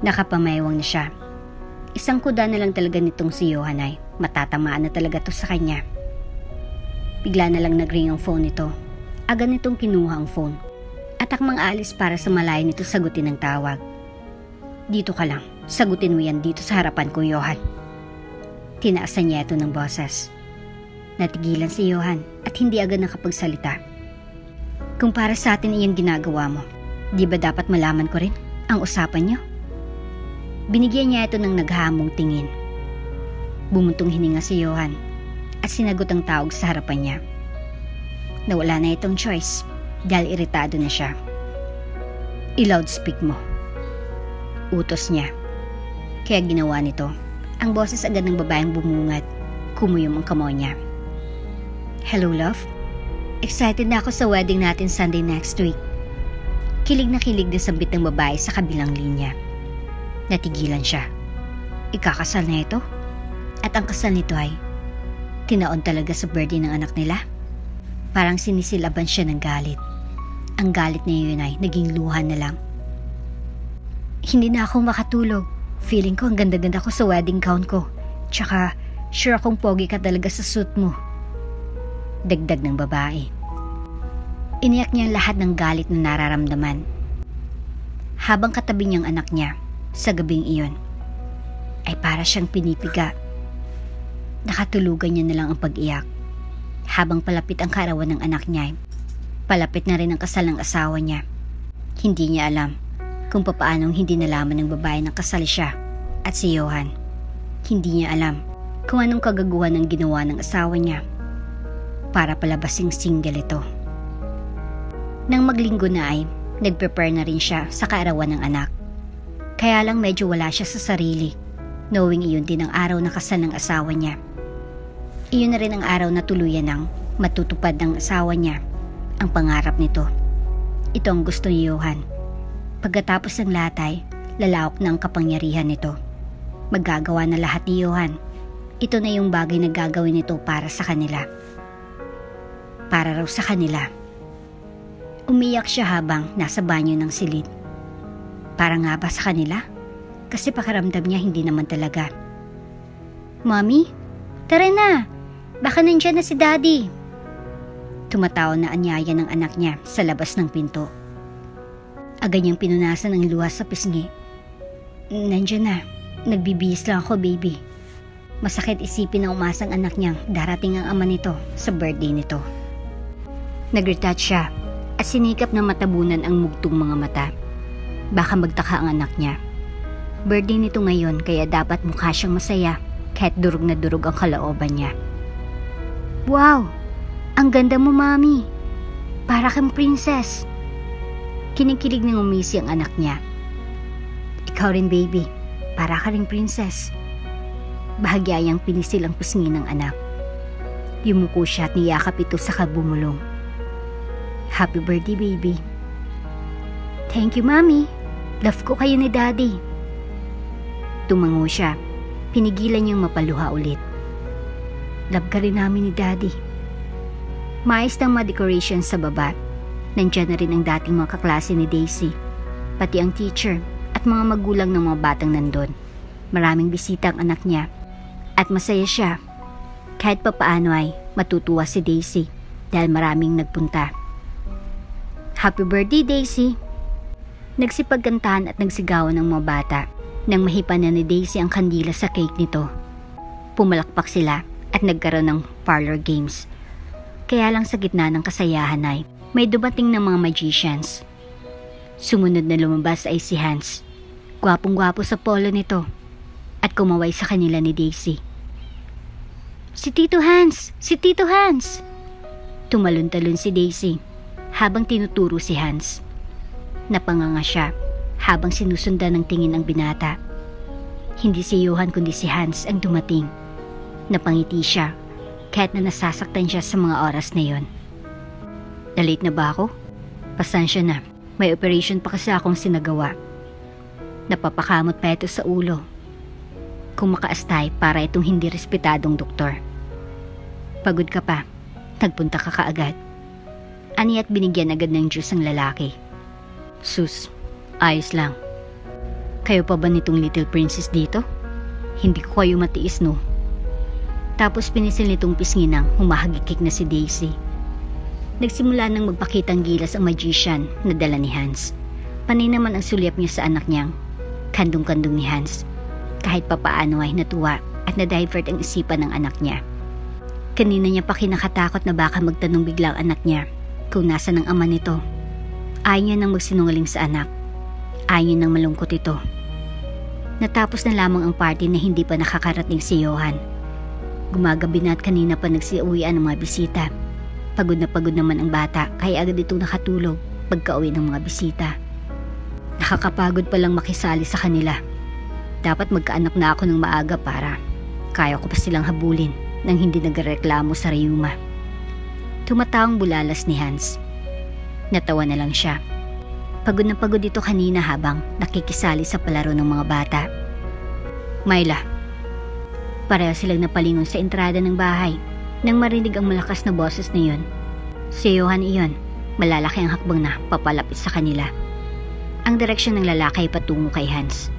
Nakapamayawang na siya. Isang kuda na lang talaga nitong si Johan ay matatamaan na talaga to sa kanya. Bigla na lang nag-ring ang phone nito. Agad nitong kinuha ang phone at akmang alis para sa malayo nito sagutin ang tawag. Dito ka lang, sagutin mo yan dito sa harapan ko, Johan. Tinaasan niya ito ng boses. Natigilan si Johan at hindi agad nakapagsalita. Kung para sa atin iyang ginagawa mo, di ba dapat malaman ko rin ang usapan niyo? Binigyan niya ito ng naghahamong tingin. Bumuntong hininga si Johan at sinagot ang tawag sa harapan niya. Nawala na itong choice dahil iritado na siya. I-loudspeak mo. Utos niya. Kaya ginawa nito. Ang boses agad ng babaeng bumungad. Kumuyom ang kamao niya. Hello, love? Excited na ako sa wedding natin Sunday next week. Kilig na kilig na sambit ng babae sa kabilang linya. Natigilan siya. Ikakasal na ito? At ang kasal nito ay tinaon talaga sa birthday ng anak nila. Parang sinisilaban siya ng galit. Ang galit na yun ay naging luha na lang. Hindi na ako makatulog. Feeling ko ang ganda-ganda ko sa wedding gown ko. Tsaka sure akong pogi ka talaga sa suit mo. Dagdag ng babae. Iniyak niya lahat ng galit na nararamdaman. Habang katabi niyang anak niya sa gabing iyon, ay para siyang pinipiga. Nakatulugan niya na lang ang pag-iyak. Habang palapit ang kaarawan ng anak niya, palapit na rin ang kasal ng asawa niya. Hindi niya alam kung papaanong hindi nalaman ng babae na kasal siya at si Johan. Hindi niya alam kung anong kagaguhan ang ginawa ng asawa niya para palabasing single ito. Nang maglinggo na ay nag-prepare na rin siya sa kaarawan ng anak. Kaya lang medyo wala siya sa sarili, knowing iyon din ang araw na kasal ng asawa niya. Iyon na rin ang araw na tuluyan ng matutupad ng asawa niya ang pangarap nito. Ito ang gusto ni Johan. Pagkatapos ng lahat ay lalawak na ang kapangyarihan nito. Magagawa na lahat ni Johan. Ito na yung bagay na gagawin nito para sa kanila. Para raw sa kanila. Umiyak siya habang nasa banyo ng silid. Para nga ba sa kanila? Kasi pakiramdam niya hindi naman talaga. Mommy, tara na! Baka nandyan na si Daddy. Tumatawa na anyaya ng anak niya sa labas ng pinto. Agad niyang pinunasan ang luha sa pisngi. Nandyan na. Nagbibihis lang ako, baby. Masakit isipin na umasang anak niyang darating ang ama nito sa birthday nito. Nag-retouch siya at sinikap na matabunan ang mugtong mga mata. Baka magtaka ang anak niya. Birthday nito ngayon kaya dapat mukha siyang masaya kahit durog na durog ang kalooban niya. Wow! Ang ganda mo, Mami! Para kang princess! Kinikilig ng umisi ang anak niya. Ikaw rin, baby. Para ka rin princess. Bahagyayang pinisil ang pisngi ng anak. Yumuko siya at niyakap ito sa kabumulong. Happy birthday, baby. Thank you, Mami. Love ko kayo ni Daddy. Tumango siya. Pinigilan niyang mapaluha ulit. Love ka rin namin ni Daddy. Maayos ng mga decorations sa baba. Nandiyan na rin ang dating mga kaklase ni Daisy. Pati ang teacher at mga magulang ng mga batang nandun. Maraming bisita ang anak niya. At masaya siya. Kahit papaano ay matutuwa si Daisy dahil maraming nagpunta. Happy birthday, Daisy! Nagsipagkantahan at nagsigawan ng mga bata nang mahipan na ni Daisy ang kandila sa cake nito. Pumalakpak sila at nagkaroon ng parlor games. Kaya lang sa gitna ng kasayahan ay May dumating ng mga magicians. Sumunod na lumabas ay si Hans. Gwapong-gwapo sa polo nito at kumaway sa kanila ni Daisy. Si Tito Hans! Si Tito Hans! Tumalon-talon si Daisy habang tinuturo si Hans. Napanganga siya habang sinusundan ng tingin ang binata. Hindi si Johan kundi si Hans ang dumating. Napangiti siya kahit na nasasaktan siya sa mga oras na yon. Na-late na ba ako? Pasensya na, may operation pa kasi akong sinagawa. Napapakamot pa ito sa ulo. Kung makaastay para itong hindi respetadong doktor. Pagod ka pa, nagpunta ka kaagad. Ani at binigyan agad ng juice ang lalaki. Sus, ayos lang. Kayo pa ba nitong little princess dito? Hindi ko kayo matiis, no? Tapos pinisil nitong pisngi ng humahagikik na si Daisy. Nagsimula nang magpakitang gilas ang magician na dala ni Hans. Panay naman ang sulyap niya sa anak niyang kandong-kandong ni Hans. Kahit papaano ay natuwa at na-divert ang isipan ng anak niya. Kanina niya pa kinakatakot na baka magtanong bigla ang anak niya kung nasa ng ama nito. Ayaw niya nang magsinungaling sa anak. Ayaw niya nang malungkot ito. Natapos na lamang ang party na hindi pa nakakarating si Johan. Gumagabi na at kanina pa nagsiuwian ng mga bisita. Pagod naman ang bata kaya agad itong nakatulog pagka-uwi ng mga bisita. Nakakapagod palang makisali sa kanila. Dapat magkaanak na ako ng maaga para kaya ko pa silang habulin nang hindi nagreklamo sa reyuma. Tumataong bulalas ni Hans. Natawa na lang siya. Pagod na pagod ito kanina habang nakikisali sa palaro ng mga bata. Myla. Pareho silang napalingon sa entrada ng bahay nang marinig ang malakas na boses na yun. Si Johan iyon, malalaki ang hakbang na papalapit sa kanila. Ang direksyon ng lalaki ay patungo kay Hans.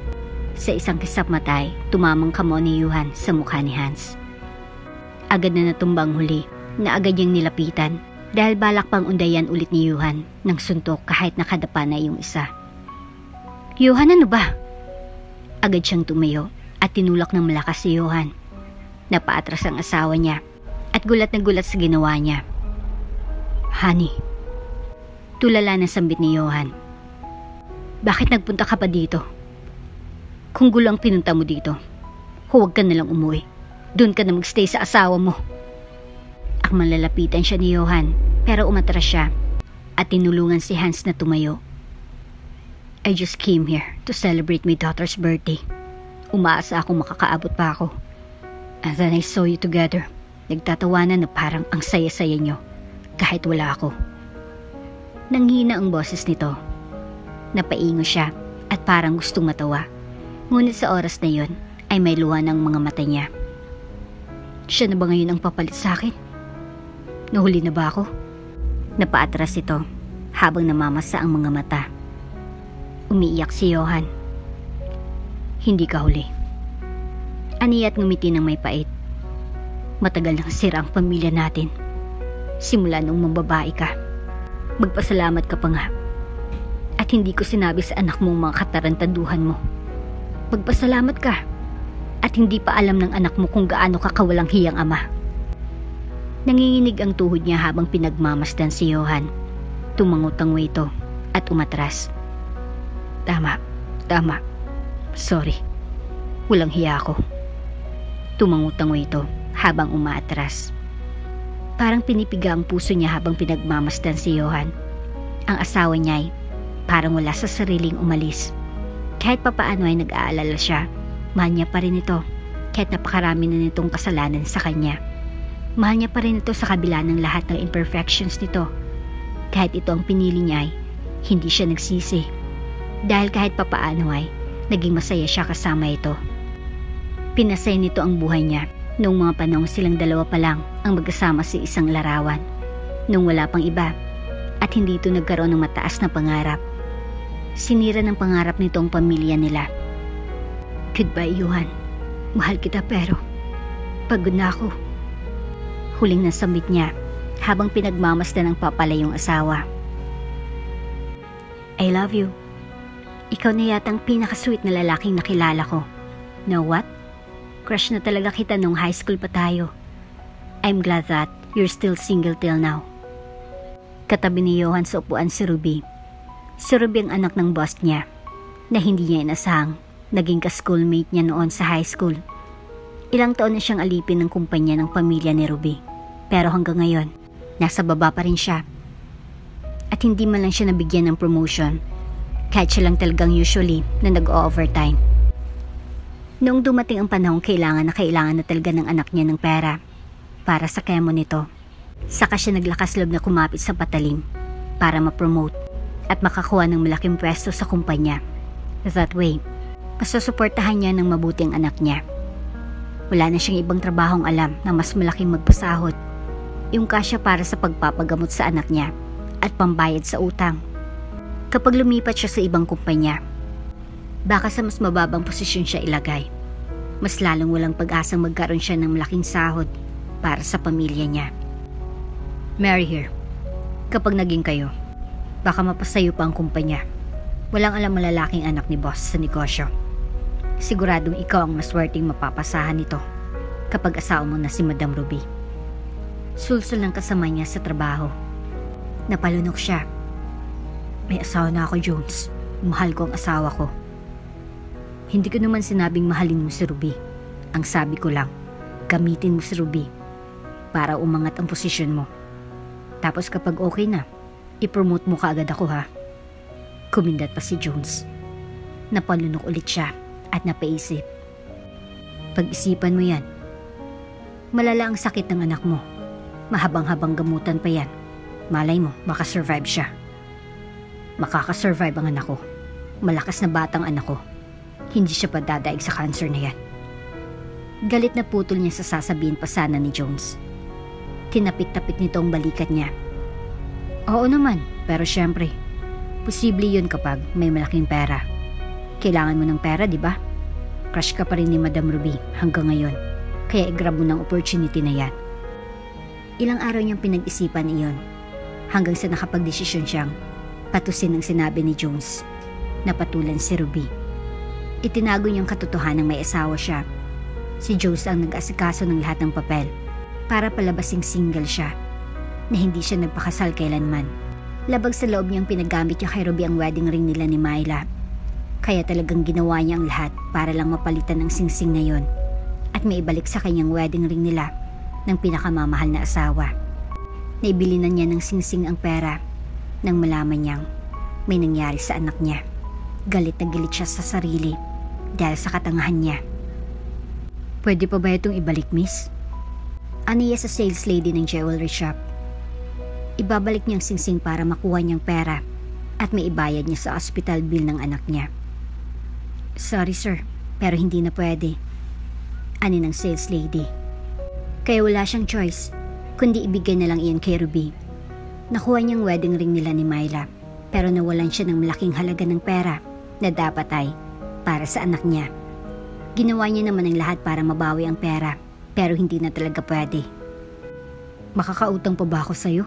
Sa isang kisap matay, tumamang kamao ni Johan sa mukha ni Hans. Agad na natumbang huli na agad niyang nilapitan dahil balak pang undayan ulit ni Johan ng suntok kahit nakadapa na yung isa. Johan, ano ba? Agad siyang tumayo at tinulak ng malakas si Johan. Napaatras ang asawa niya at gulat na gulat sa ginawa niya. Honey. Tulala na sambit ni Johan. Bakit nagpunta ka pa dito? Kung gulo ang pinunta mo dito, huwag ka nalang umuwi. Doon ka na magstay sa asawa mo. Malalapitan siya ni Johan pero umatras siya at tinulungan si Hans na tumayo. I just came here to celebrate my daughter's birthday. Umaasa akong makakaabot pa ako. And then I saw you together. Nagtatawanan na parang ang saya-saya nyo kahit wala ako. Nanghina ang boses nito. Napaingo siya at parang gustong matawa. Ngunit sa oras na yon ay may luha ng mga mata niya. Siya na ba ngayon ang papalit sa akin? Nahuli na ba ako? Napaatras ito habang namamasa ang mga mata. Umiiyak si Johan. Hindi ka huli. Aniya't ngumiti ng may pait. Matagal nang sira ang pamilya natin. Simula nung mambabae ka. Magpasalamat ka pa nga. At hindi ko sinabi sa anak mong mga katarantaduhan mo. Magpasalamat ka. At hindi pa alam ng anak mo kung gaano ka kawalang hiyang ama. Nanginginig ang tuhod niya habang pinagmamasdan si Johan. Tumangot-tango ito at umatras. Tama. Sorry. Walang hiya ako. Tumangot-tango ito habang umaatras. Parang pinipiga ang puso niya habang pinagmamasdan si Johan. Ang asawa niya ay parang wala sa sariling umalis. Kahit papaano ay nag-aalala siya, mahal niya pa rin ito kahit napakarami na nitong kasalanan sa kanya. Mahal niya pa rin ito sa kabila ng lahat ng imperfections nito. Kahit ito ang pinili niya ay hindi siya nagsisi. Dahil kahit papaano ay naging masaya siya kasama ito. Pinasaya nito ang buhay niya noong mga panahon silang dalawa pa lang ang magkasama sa isang larawan. Noong wala pang iba at hindi ito nagkaroon ng mataas na pangarap. Sinira ng pangarap nito ang pamilya nila. Goodbye, Johan. Mahal kita pero pagod na ako. Huling nasambit niya habang pinagmamasdan ng papalayong asawa. I love you. Ikaw na yata ang pinaka-sweet na lalaking nakilala ko. Know what? Crush na talaga kita nung high school pa tayo. I'm glad that you're still single till now. Katabi ni Johan sa upuan si Ruby. Si Ruby ang anak ng boss niya na hindi niya inasahang naging ka-schoolmate niya noon sa high school. Ilang taon na siyang alipin ng kumpanya ng pamilya ni Ruby. Pero hanggang ngayon, nasa baba pa rin siya. At hindi man lang siya nabigyan ng promotion kahit siya lang talagang usually na nag-overtime. Noong dumating ang panahong kailangan na talaga ng anak niya ng pera para sa kemo nito, saka siya naglakas loob na kumapit sa patalim para ma-promote at makakuha ng malaking pwesto sa kumpanya. That way, masusuportahan niya ng mabuti ang anak niya. Wala na siyang ibang trabahong alam na mas malaking magpasahod, yung kasya para sa pagpapagamot sa anak niya at pambayad sa utang. Kapag lumipat siya sa ibang kumpanya, baka sa mas mababang posisyon siya ilagay. Mas lalong walang pag-asang magkaroon siya ng malaking sahod para sa pamilya niya. Mary here, kapag naging kayo, baka mapasayo pa ang kumpanya. Walang alam ang lalaking anak ni boss sa negosyo. Siguradong ikaw ang maswerteng mapapasahan nito kapag asawa mo na si Madam Ruby. Sulsul ng kasama niya sa trabaho. Napalunok siya. May asawa na ako, Jones. Mahal ko ang asawa ko. Hindi ko naman sinabing mahalin mo si Ruby. Ang sabi ko lang, gamitin mo si Ruby para umangat ang posisyon mo. Tapos kapag okay na, i-promote mo kaagad ako, ha? Kumindat pa si Jones. Napalunok ulit siya at napaisip. Pag-isipan mo yan. Malala ang sakit ng anak mo. Mahabang-habang gamutan pa yan. Malay mo, makasurvive siya. Makakasurvive ang anak ko. Malakas na batang anak ko. Hindi siya pa dadaig sa cancer na yan. Galit na putol niya sa sasabihin pa sana ni Jones. Tinapik-tapik nito ang balikat niya. Oo naman, pero syempre, posible yun kapag may malaking pera. Kailangan mo ng pera, di ba? Crush ka pa rin ni Madam Ruby hanggang ngayon, kaya i-grab mo ng opportunity na yan. Ilang araw niyang pinag-isipan iyon, hanggang sa nakapag-desisyon siyang patusin ang sinabi ni Jones na patulan si Ruby. Itinago niyang katotohanan ng may asawa siya. Si Jones ang nag-asikaso ng lahat ng papel para palabasing single siya, na hindi siya nagpakasal kailanman. Labag sa loob niyang pinagamit niya kay Ruby ang wedding ring nila ni Myla. Kaya talagang ginawa niya ang lahat para lang mapalitan ang singsing na yon at maibalik sa kanyang wedding ring nila ng pinakamamahal na asawa. Naibili na niya ng singsing ang pera nang malaman niyang may nangyari sa anak niya. Galit na galit siya sa sarili dahil sa katangahan niya. Pwede pa ba itong ibalik, miss? Aniya sa sales lady ng jewelry shop. Ibabalik niyang singsing para makuha niyang pera at may ibayad niya sa hospital bill ng anak niya. Sorry sir, pero hindi na pwede. Ani ng sales lady. Kaya wala siyang choice kundi ibigay na lang iyon kay Ruby. Nakuha niyang wedding ring nila ni Myla, pero nawalan siya ng malaking halaga ng pera na dapat ay para sa anak niya. Ginawa niya naman ang lahat para mabawi ang pera, pero hindi na talaga pwede. Makakautang pa ba ako sa'yo?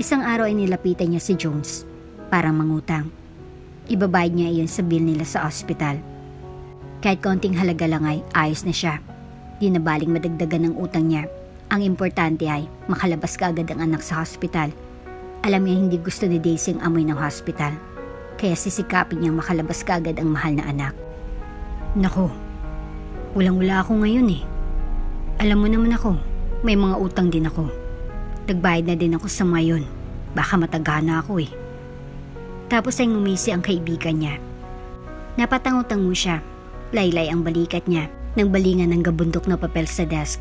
Isang araw ay nilapitan niya si Jones para mangutang. Ibabayad niya iyon sa bill nila sa ospital. Kahit konting halaga lang ay ayos na siya. Di na baling madagdagan ng utang niya. Ang importante ay makalabas kaagad ang anak sa hospital. Alam niya hindi gusto ni Daisy ang amoy ng hospital, kaya sisikapin niyang makalabas kaagad ang mahal na anak. Naku, walang-wala ako ngayon eh. Alam mo naman ako, may mga utang din ako. Nagbayad na din ako sa ngayon. Baka matagana ako eh. Tapos ay ngumisi ang kaibigan niya. Napatango-tango siya. Laylay ang balikat niya nang balingan ng gabundok na papel sa desk.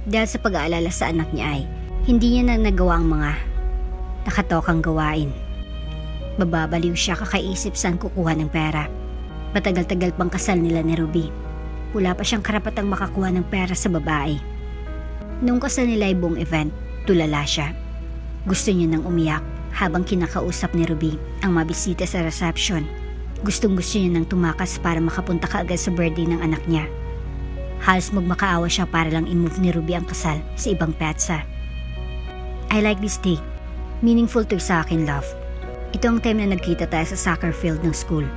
Dahil sa pag-aalala sa anak niya ay hindi niya na nagawa ang mga nakatokang gawain. Mababaliw siya kakaisip saan kukuha ng pera. Matagal-tagal pang kasal nila ni Ruby. Wala pa siyang karapatang makakuha ng pera sa babae. Nung kasal nila ay buong event, tulala siya. Gusto niya nang umiyak habang kinakausap ni Ruby ang mabisita sa reception. Gustong-gusto niya nang tumakas para makapunta kaagad sa birthday ng anak niya. Halos magmakaawa siya para lang i-move ni Ruby ang kasal sa ibang petsa. I like this day. Meaningful to sa akin, love. Ito ang time na nagkita tayo sa soccer field ng school.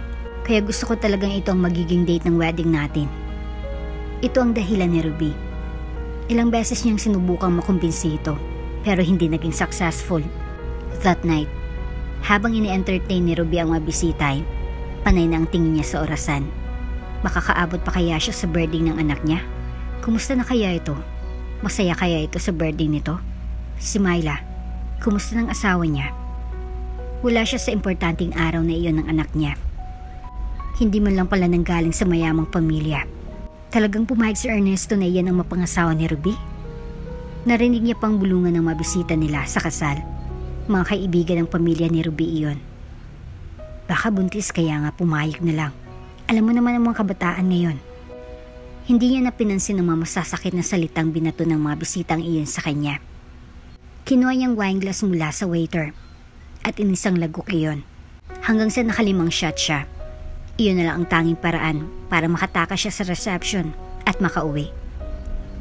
Kaya gusto ko talagang ito ang magiging date ng wedding natin. Ito ang dahilan ni Ruby. Ilang beses niyang sinubukang makumbinsi ito, pero hindi naging successful. That night, habang ini-entertain ni Ruby ang mga bisita, panay na ang tingin niya sa orasan. Makakaabot pa kaya siya sa birthday ng anak niya? Kumusta na kaya ito? Masaya kaya ito sa birthday nito? Si Myla, kumusta ng asawa niya? Wala siya sa importanteng araw na iyon ng anak niya. Hindi man lang pala nanggaling sa mayamang pamilya. Talagang pumayag si Ernesto na iyan ang mapangasawa ni Ruby? Narinig niya pang bulungan ng mabisita nila sa kasal. Mga kaibigan ng pamilya ni Ruby iyon. Baka buntis kaya nga pumayag na lang. Alam mo naman ang mga kabataan ngayon. Hindi niya napinansin ang mga masasakit na salitang binato ng mga bisitang iyon sa kanya. Kinuha niyang wine glass mula sa waiter at inisang lagok iyon. Hanggang sa nakalimang shot siya. Iyon na lang ang tanging paraan para makatakas siya sa reception at makauwi.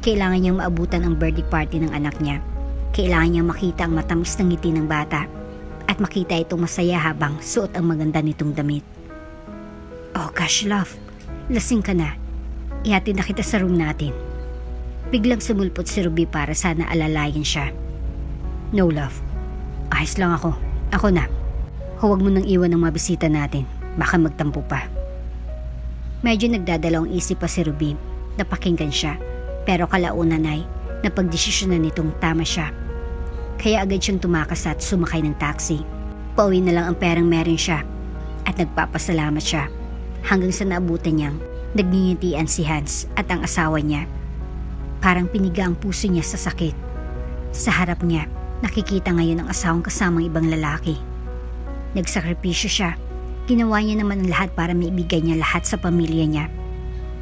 Kailangan niyang maabutan ang birthday party ng anak niya. Kailangan niyang makita ang matamis na ngiti ng bata at makita itong masaya habang suot ang maganda nitong damit. Oh gosh love, lasing ka na. Ihatid na kita sa room natin. Biglang sumulpot si Ruby para sana alalayan siya. No love, ayos lang ako. Ako na. Huwag mo nang iwan ang mga bisita natin. Baka magtampo pa. Medyo nagdadalawang isip pa si Ruby na pakinggan siya, pero kalaunan ay napagdesisyonan nitong tama siya. Kaya agad siyang tumakas at sumakay ng taxi. Pauwi na lang ang perang meron siya at nagpapasalamat siya hanggang sa naabutan niyang nagngingitian si Hans at ang asawa niya. Parang piniga ang puso niya sa sakit. Sa harap niya, nakikita ngayon ang asawang kasamang ibang lalaki. Nagsakripisyo siya. Ginawa niya naman ang lahat para maibigay niya lahat sa pamilya niya.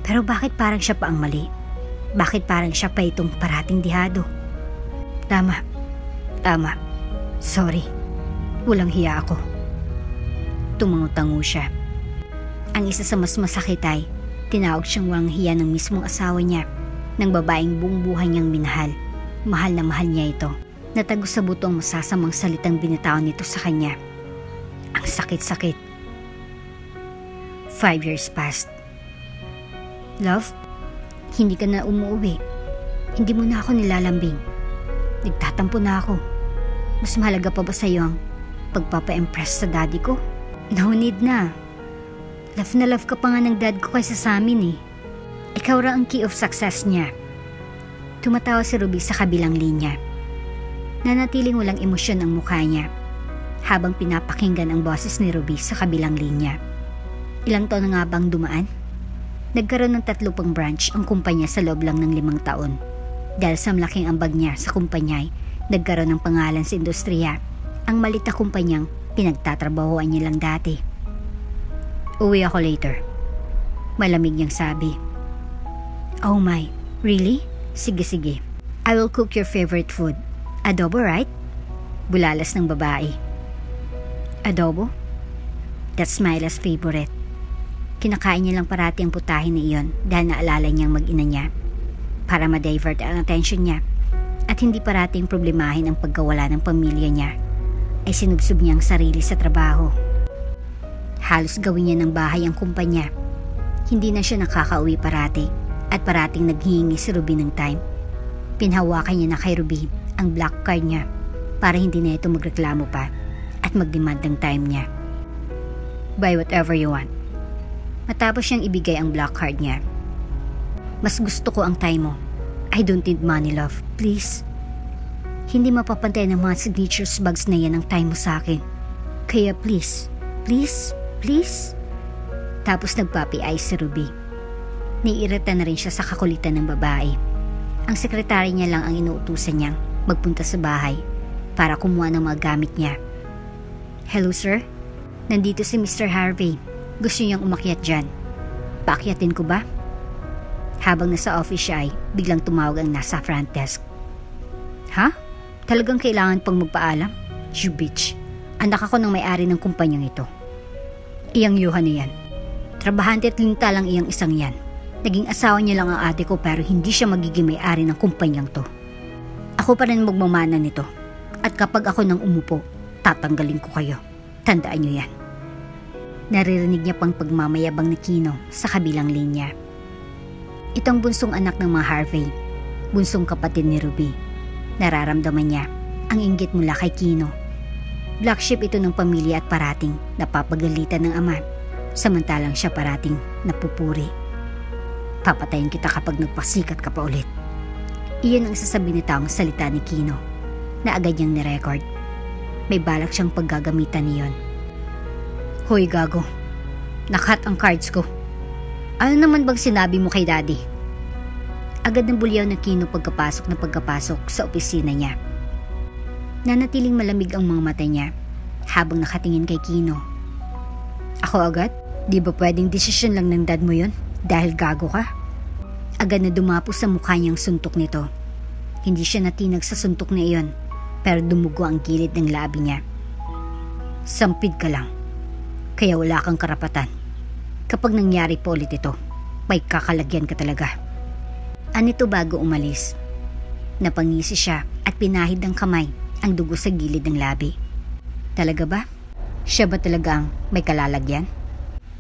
Pero bakit parang siya pa ang mali? Bakit parang siya pa itong parating dihado? Tama. Sorry. Walang hiya ako. Tumango-tango siya. Ang isa sa mas masakit ay tinawag siyang walang hiya ng mismong asawa niya, ng babaeng buong buhay niyang minahal. Mahal na mahal niya ito. Natagos sa buto ang masasamang salitang binitawan nito sa kanya. Ang sakit-sakit. 5 years passed. Love, hindi ka na umuwi. Hindi mo na ako nilalambing. Nagtatampo na ako. Mas mahalaga pa ba sa'yo ang pagpapa-impress sa daddy ko? No need na. Love na love ka pa nga ng dad ko kaysa sa amin eh. Ikaw ra ang key of success niya. Tumatawa si Ruby sa kabilang linya. Nanatiling walang emosyon ang mukha niya habang pinapakinggan ang boses ni Ruby sa kabilang linya. Ilang taon na nga bang dumaan? Nagkaroon ng 3 pang branch ang kumpanya sa loob lang ng 5 taon. Dahil sa malaking ambag niya sa kumpanya ay nagkaroon ng pangalan sa industriya. Ang malit na kumpanyang pinagtatrabahoan niya lang dati. Uwi ako later. Malamig niyang sabi. Oh my, really? Sige. I will cook your favorite food. Adobo, right? Bulalas ng babae. Adobo? That's Myla's favorite. Kinakain niya lang parati ang putahe na iyon dahil naalala niyang mag-ina niya para ma-divert ang attention niya at hindi parating problemahin ang pagkawala ng pamilya niya ay sinubsob niya ang sarili sa trabaho. Halos gawin niya ng bahay ang kumpanya. Hindi na siya nakakauwi parati at parating naghihingi si Ruby ng time. Pinhawakan niya na kay Ruby ang black card niya para hindi na ito magreklamo pa at mag-demand ng time niya. Buy whatever you want. Matapos siyang ibigay ang black card niya. Mas gusto ko ang time mo. I don't need money, love. Please. Hindi mapapantay ng mga signatures bags na yan ang time mo sa akin. Kaya please. Tapos nagpapi-eyes si Ruby. Niirita na rin siya sa kakulitan ng babae. Ang sekretary niya lang ang inuutusan niyang magpunta sa bahay para kumuha ng mga gamit niya. Hello sir, nandito si Mr. Harvey. Gusto niyang umakyat dyan. Paakyatin ko ba? Habang nasa office siya ay biglang tumawag ang nasa front desk. Ha? Talagang kailangan pang magpaalam? You bitch. Anak ako ng may-ari ng kumpanyang ito. Iyang Yuhan na yan. Trabahante at linta lang iyang isang yan. Naging asawa niya lang ang ate ko pero hindi siya magiging may-ari ng kumpanyang to. Ako pa rin magmamana nito. At kapag ako nang umupo, tatanggalin ko kayo. Tandaan niyo yan. Naririnig niya pang pagmamayabang ni Kino sa kabilang linya. Itong bunsong anak ng mga Harvey, bunsong kapatid ni Ruby. Nararamdaman niya ang inggit mula kay Kino. Black sheep ito ng pamilya at parating napapagalitan ng ama, samantalang siya parating napupuri. Papatayin kita kapag nagpasikat ka pa ulit. Iyon ang sasabi ni taong salita ni Kino na agad niyang nirecord. May balak siyang paggagamitan niyon. Hoy gago, nakat ang cards ko. Ano naman bang sinabi mo kay daddy? Agad ng bulyaw na Kino pagkapasok sa opisina niya. Nanatiling malamig ang mga mata niya habang nakatingin kay Kino. Ako agad? Di ba pwedeng desisyon lang ng dad mo yun dahil gago ka? Agad na dumapo sa mukha niyang suntok nito. Hindi siya natinag sa suntok na iyon, pero dumugo ang gilid ng labi niya. Sampid ka lang, kaya wala kang karapatan. Kapag nangyari po ulit ito, may kakalagyan ka talaga. Anito bago umalis. Napangisi siya at pinahid ng kamay ang dugo sa gilid ng labi. Talaga ba? Siya ba talagang may kalalagyan?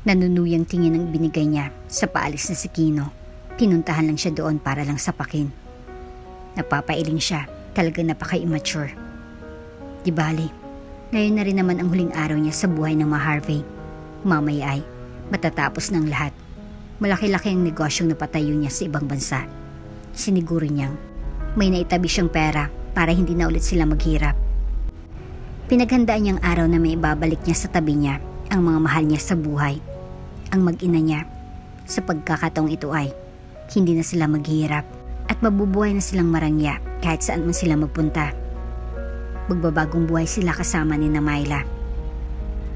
Nanunuyang tingin ang binigay niya sa paalis na si Kino. Pinuntahan lang siya doon para lang sapakin. Napapailing siya, talagang napaka-immature. Di bali, ngayon na rin naman ang huling araw niya sa buhay ng mga Harvey. Mamaya ay matatapos ng lahat. Malaki-laki ang negosyong napatayo niya sa ibang bansa. Siniguro niyang may naitabi siyang pera para hindi na ulit sila maghirap. Pinaghandaan niyang araw na may ibabalik niya sa tabi niya ang mga mahal niya sa buhay. Ang mag-ina niya. Sa pagkakataong ito ay hindi na sila maghirap at mabubuhay na silang marangya kahit saan man sila magpunta. Magbabagong buhay sila kasama ni Myla.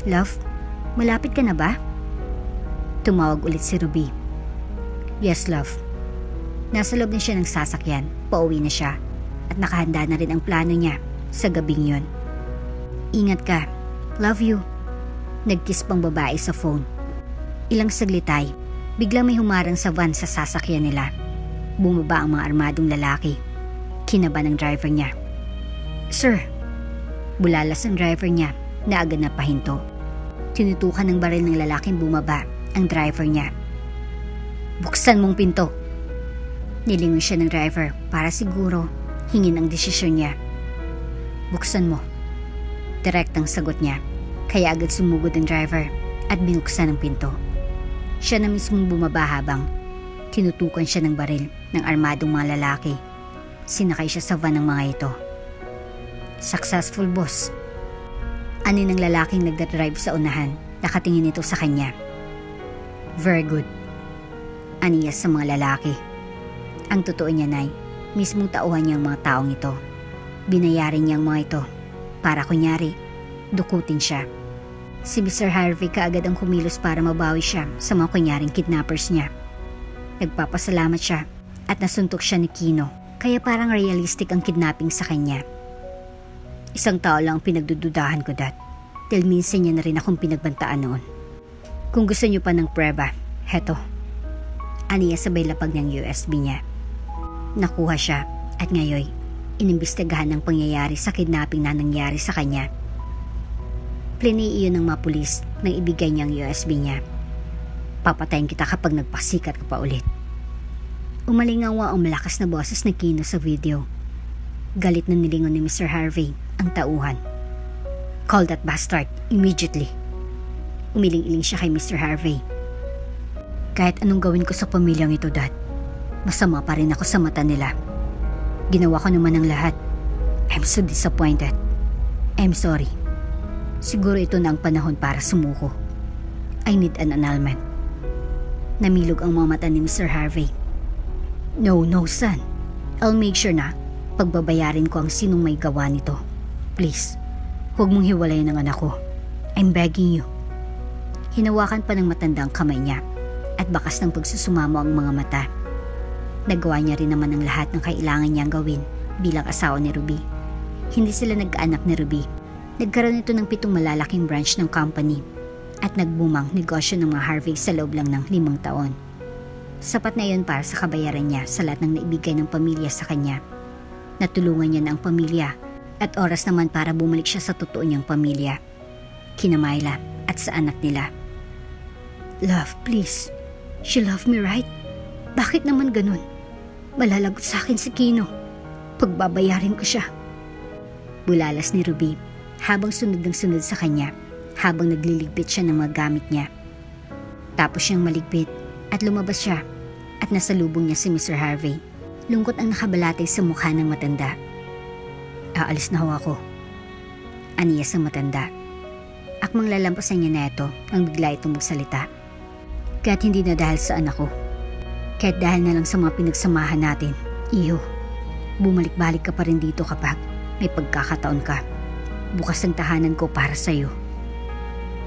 Love, malapit ka na ba? Tumawag ulit si Ruby. Yes, love. Nasa loob na siya ng sasakyan, pauwi na siya at nakahanda na rin ang plano niya sa gabing yon. Ingat ka. Love you. Nagkiss pang babae sa phone. Ilang saglit ay biglang may humarang sa van sa sasakyan nila. Bumaba ang mga armadong lalaki. Kinaba ng driver niya. Sir! Bulalas ang driver niya na agad na pahinto. Tinutukan ng baril ng lalaking bumaba ang driver niya. Buksan mong pinto! Nilingon siya ng driver para siguro hingin ang desisyon niya. Buksan mo. Direktang sagot niya, kaya agad sumugod ang driver at binuksan ang pinto. Siya na mismong bumaba habang tinutukan siya ng baril ng armadong mga lalaki. Sinakay siya sa van ng mga ito. Successful, boss. Ani ng lalaking nagdadrive sa unahan, nakatingin ito sa kanya. Very good. Aniya sa mga lalaki. Ang totoo niya ay mismong tauhan niya ang mga taong ito. Binayarin niya ang mga ito para kunyari, dukutin siya. Si Mr. Harvey kaagad ang kumilos para mabawi siya sa mga kunyaring kidnappers niya. Nagpapasalamat siya at nasuntok siya ni Kino, kaya parang realistic ang kidnapping sa kanya. Isang tao lang ang pinagdududahan ko, Dad. Dahil minsan niya na rin akong pinagbantaan noon. Kung gusto niyo pa ng preba, heto. Aniya sabay lapag ng USB niya. Nakuha siya at ngayon inimbestigahan ang pangyayari sa kidnapping na nangyari sa kanya. Plinay iyon ng mga pulis nang ibigay niya ang USB niya. Papatayin kita kapag nagpasikat ka pa ulit. Umalingawa ang malakas na boses ni Kino sa video. Galit na nilingon ni Mr. Harvey ang tauhan. Call that bastard immediately. Umiling-iling siya kay Mr. Harvey. Kahit anong gawin ko sa pamilyang ito, Dad, masama pa rin ako sa mata nila. Ginawa ko naman ang lahat. I'm so disappointed. I'm sorry. Siguro ito na ang panahon para sumuko. I need an annulment. Namilog ang mga mata ni Mr. Harvey. No, son. I'll make sure na pagbabayarin ko ang sinong may gawa nito. Please, huwag mong hiwalayan ang anak ko. I'm begging you. Hinawakan pa ng matanda ang kamay niya at bakas ng pagsusumamo ang mga mata. Nagawa niya rin naman ang lahat ng kailangan niyang gawin bilang asawa ni Ruby. Hindi sila nagkaanak ni Ruby. Nagkaroon ito ng 7 malalaking branch ng company at nagbumang negosyo ng mga Harvey sa loob lang ng 5 taon. Sapat na iyon para sa kabayaran niya sa lahat ng naibigay ng pamilya sa kanya. Natulungan niya na ang pamilya at oras naman para bumalik siya sa totoo niyang pamilya. Kina Myla at sa anak nila. Love, please. She love me, right? Bakit naman ganun? Malalagot sa akin si Kino. Pagbabayarin ko siya. Bulalas ni Ruby habang sunod ng sunod sa kanya habang nagliligpit siya ng mga gamit niya. Tapos siyang maligpit at lumabas siya at nasalubong niya si Mr. Harvey. Lungkot ang nakabalatay sa mukha ng matanda. Aalis na ho ako, aniya sa matanda. Akmang lalampasan niya na ito nang bigla itong magsalita. Kaya't hindi na dahil sa anak ko. Kaya't dahil na lang sa mga pinagsamahan natin, iho, bumalik-balik ka pa rin dito kapag may pagkakataon ka. Bukas ang tahanan ko para sa'yo.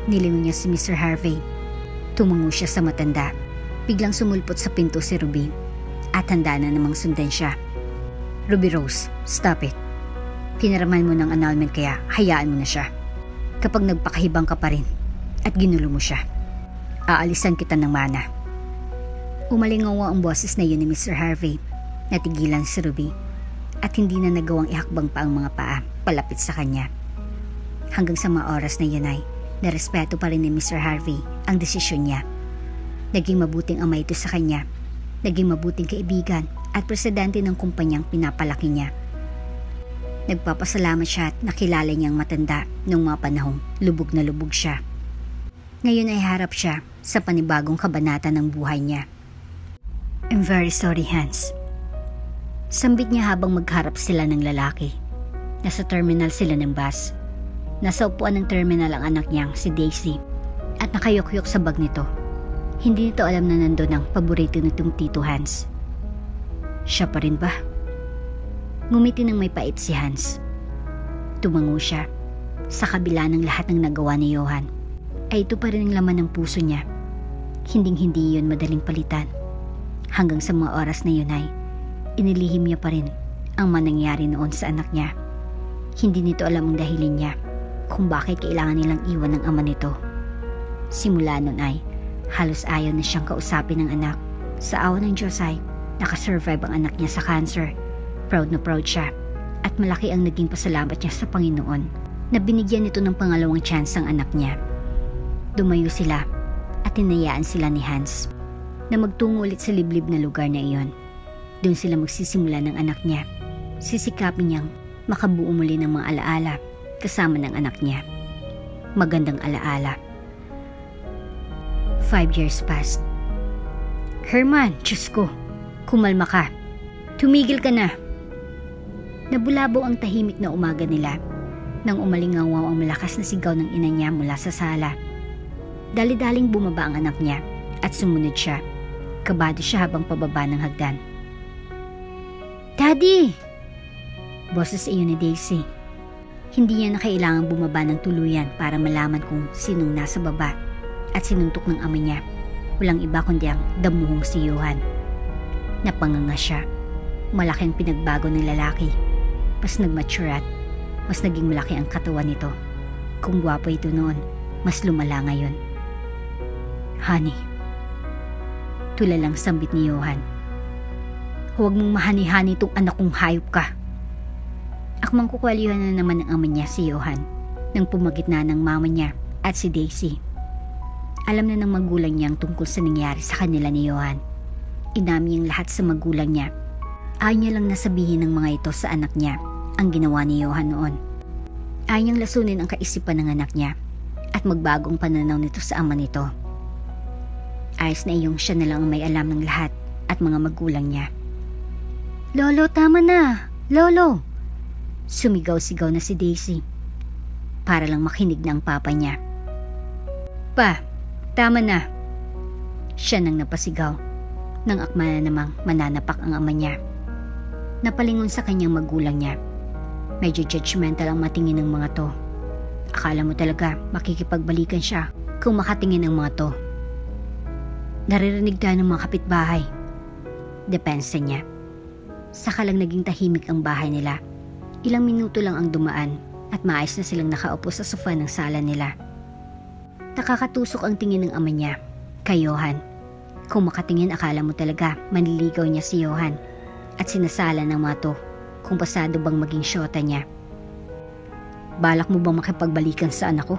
Nilingon niya si Mr. Harvey. Tumango siya sa matanda. Biglang sumulpot sa pinto si Ruby at handa na namang sundan siya. Ruby Rose, stop it. Pinaraman mo ng annulment kaya hayaan mo na siya. Kapag nagpakahibang ka pa rin at ginulo mo siya, aalisan kita ng mana. Umalingawa ang boses na yun ni Mr. Harvey. Natigilan si Ruby at hindi na nagawang ihakbang pa ang mga paa palapit sa kanya. Hanggang sa mga oras na yun ay narespeto pa rin ni Mr. Harvey ang desisyon niya. Naging mabuting ama ito sa kanya, naging mabuting kaibigan at presidente ng kumpanyang pinapalaki niya. Nagpapasalamat siya at nakilala niyang matanda noong mga panahong lubog na lubog siya. Ngayon ay harap siya sa panibagong kabanata ng buhay niya. I'm very sorry, Hans. Sambit niya habang magharap sila ng lalaki. Nasa terminal sila ng bus. Nasa upuan ng terminal ang anak niyang si Daisy at nakayukyuk sa bag nito. Hindi nito alam na nandun ang paborito nitong Tito Hans. Siya pa rin ba? Ngumiti ng may pait si Hans. Tumango siya. Sa kabila ng lahat ng nagawa ni Johan, ay ito pa rin ang laman ng puso niya. Hinding-hindi yun madaling palitan. Hanggang sa mga oras na yun ay inilihim niya pa rin ang manangyari noon sa anak niya. Hindi nito alam ang dahilan niya kung bakit kailangan nilang iwan ng ama nito. Simula noon ay halos ayaw na siyang kausapin ng anak. Sa awa ng Diyos ay nakasurvive ang anak niya sa cancer. Proud na proud siya at malaki ang naging pasalamat niya sa Panginoon na binigyan nito ng pangalawang chance ang anak niya. Dumayo sila at tinayaan sila ni Hans na magtungo ulit sa liblib na lugar na iyon. Doon sila magsisimula ng anak niya. Sisikapin niyang makabuo muli ng mga alaala kasama ng anak niya. Magandang alaala. 5 years passed. Herman, Diyos ko, kumalma ka. Tumigil ka na. Nabulabo ang tahimik na umaga nila nang umalingawaw ang malakas na sigaw ng ina niya mula sa sala. Dali-daling bumaba ang anak niya at sumunod siya. Kabado siya habang pababa ng hagdan. Daddy! Boses iyon ni Daisy. Hindi niya na kailangang bumaba ng tuluyan para malaman kung sinong nasa baba at sinuntok ng ama niya. Walang iba kundi ang damuhong si Johan. Napanganga siya. Malaking pinagbago ng lalaki. Mas nag-mature at mas naging malaki ang katawan nito. Kung gwapo ito noon, mas lumala ngayon. Honey, tulalang sambit ni Johan. Huwag mong mahani-hani itong anak kong hayop ka. Akmang kukwalihan na naman ng ama niya si Johan nang pumagitna ng mama niya at si Daisy. Alam na ng magulang niyang tungkol sa nangyari sa kanila ni Johan. Inamin niyang lahat sa magulang niya. Ayaw niya lang nasabihin ng mga ito sa anak niya ang ginawa ni Johan noon. Ayaw niyang lasunin ang kaisipan ng anak niya at magbago ang pananaw nito sa ama nito. Ayos na iyong siya na lang ang may alam ng lahat at mga magulang niya. Lolo, tama na! Lolo! Sumigaw-sigaw na si Daisy para lang makinig ng papa niya. Pa, tama na! Siya nang napasigaw nang akma na namang mananapak ang ama niya. Napalingon sa kanyang magulang niya. Medyo judgmental ang matingin ng mga to. Akala mo talaga makikipagbalikan siya kung makatingin ng mga to. Naririnig tayo ng mga kapitbahay. Depensa niya. Saka lang naging tahimik ang bahay nila. Ilang minuto lang ang dumaan at maayos na silang nakaupo sa sofa ng sala nila. Nakakatusok ang tingin ng ama niya kay Johan. Kung makatingin akala mo talaga manliligaw niya si Johan at sinasala ng mga to kung pasado bang maging syota niya. Balak mo bang makipagbalikan sa anak ko?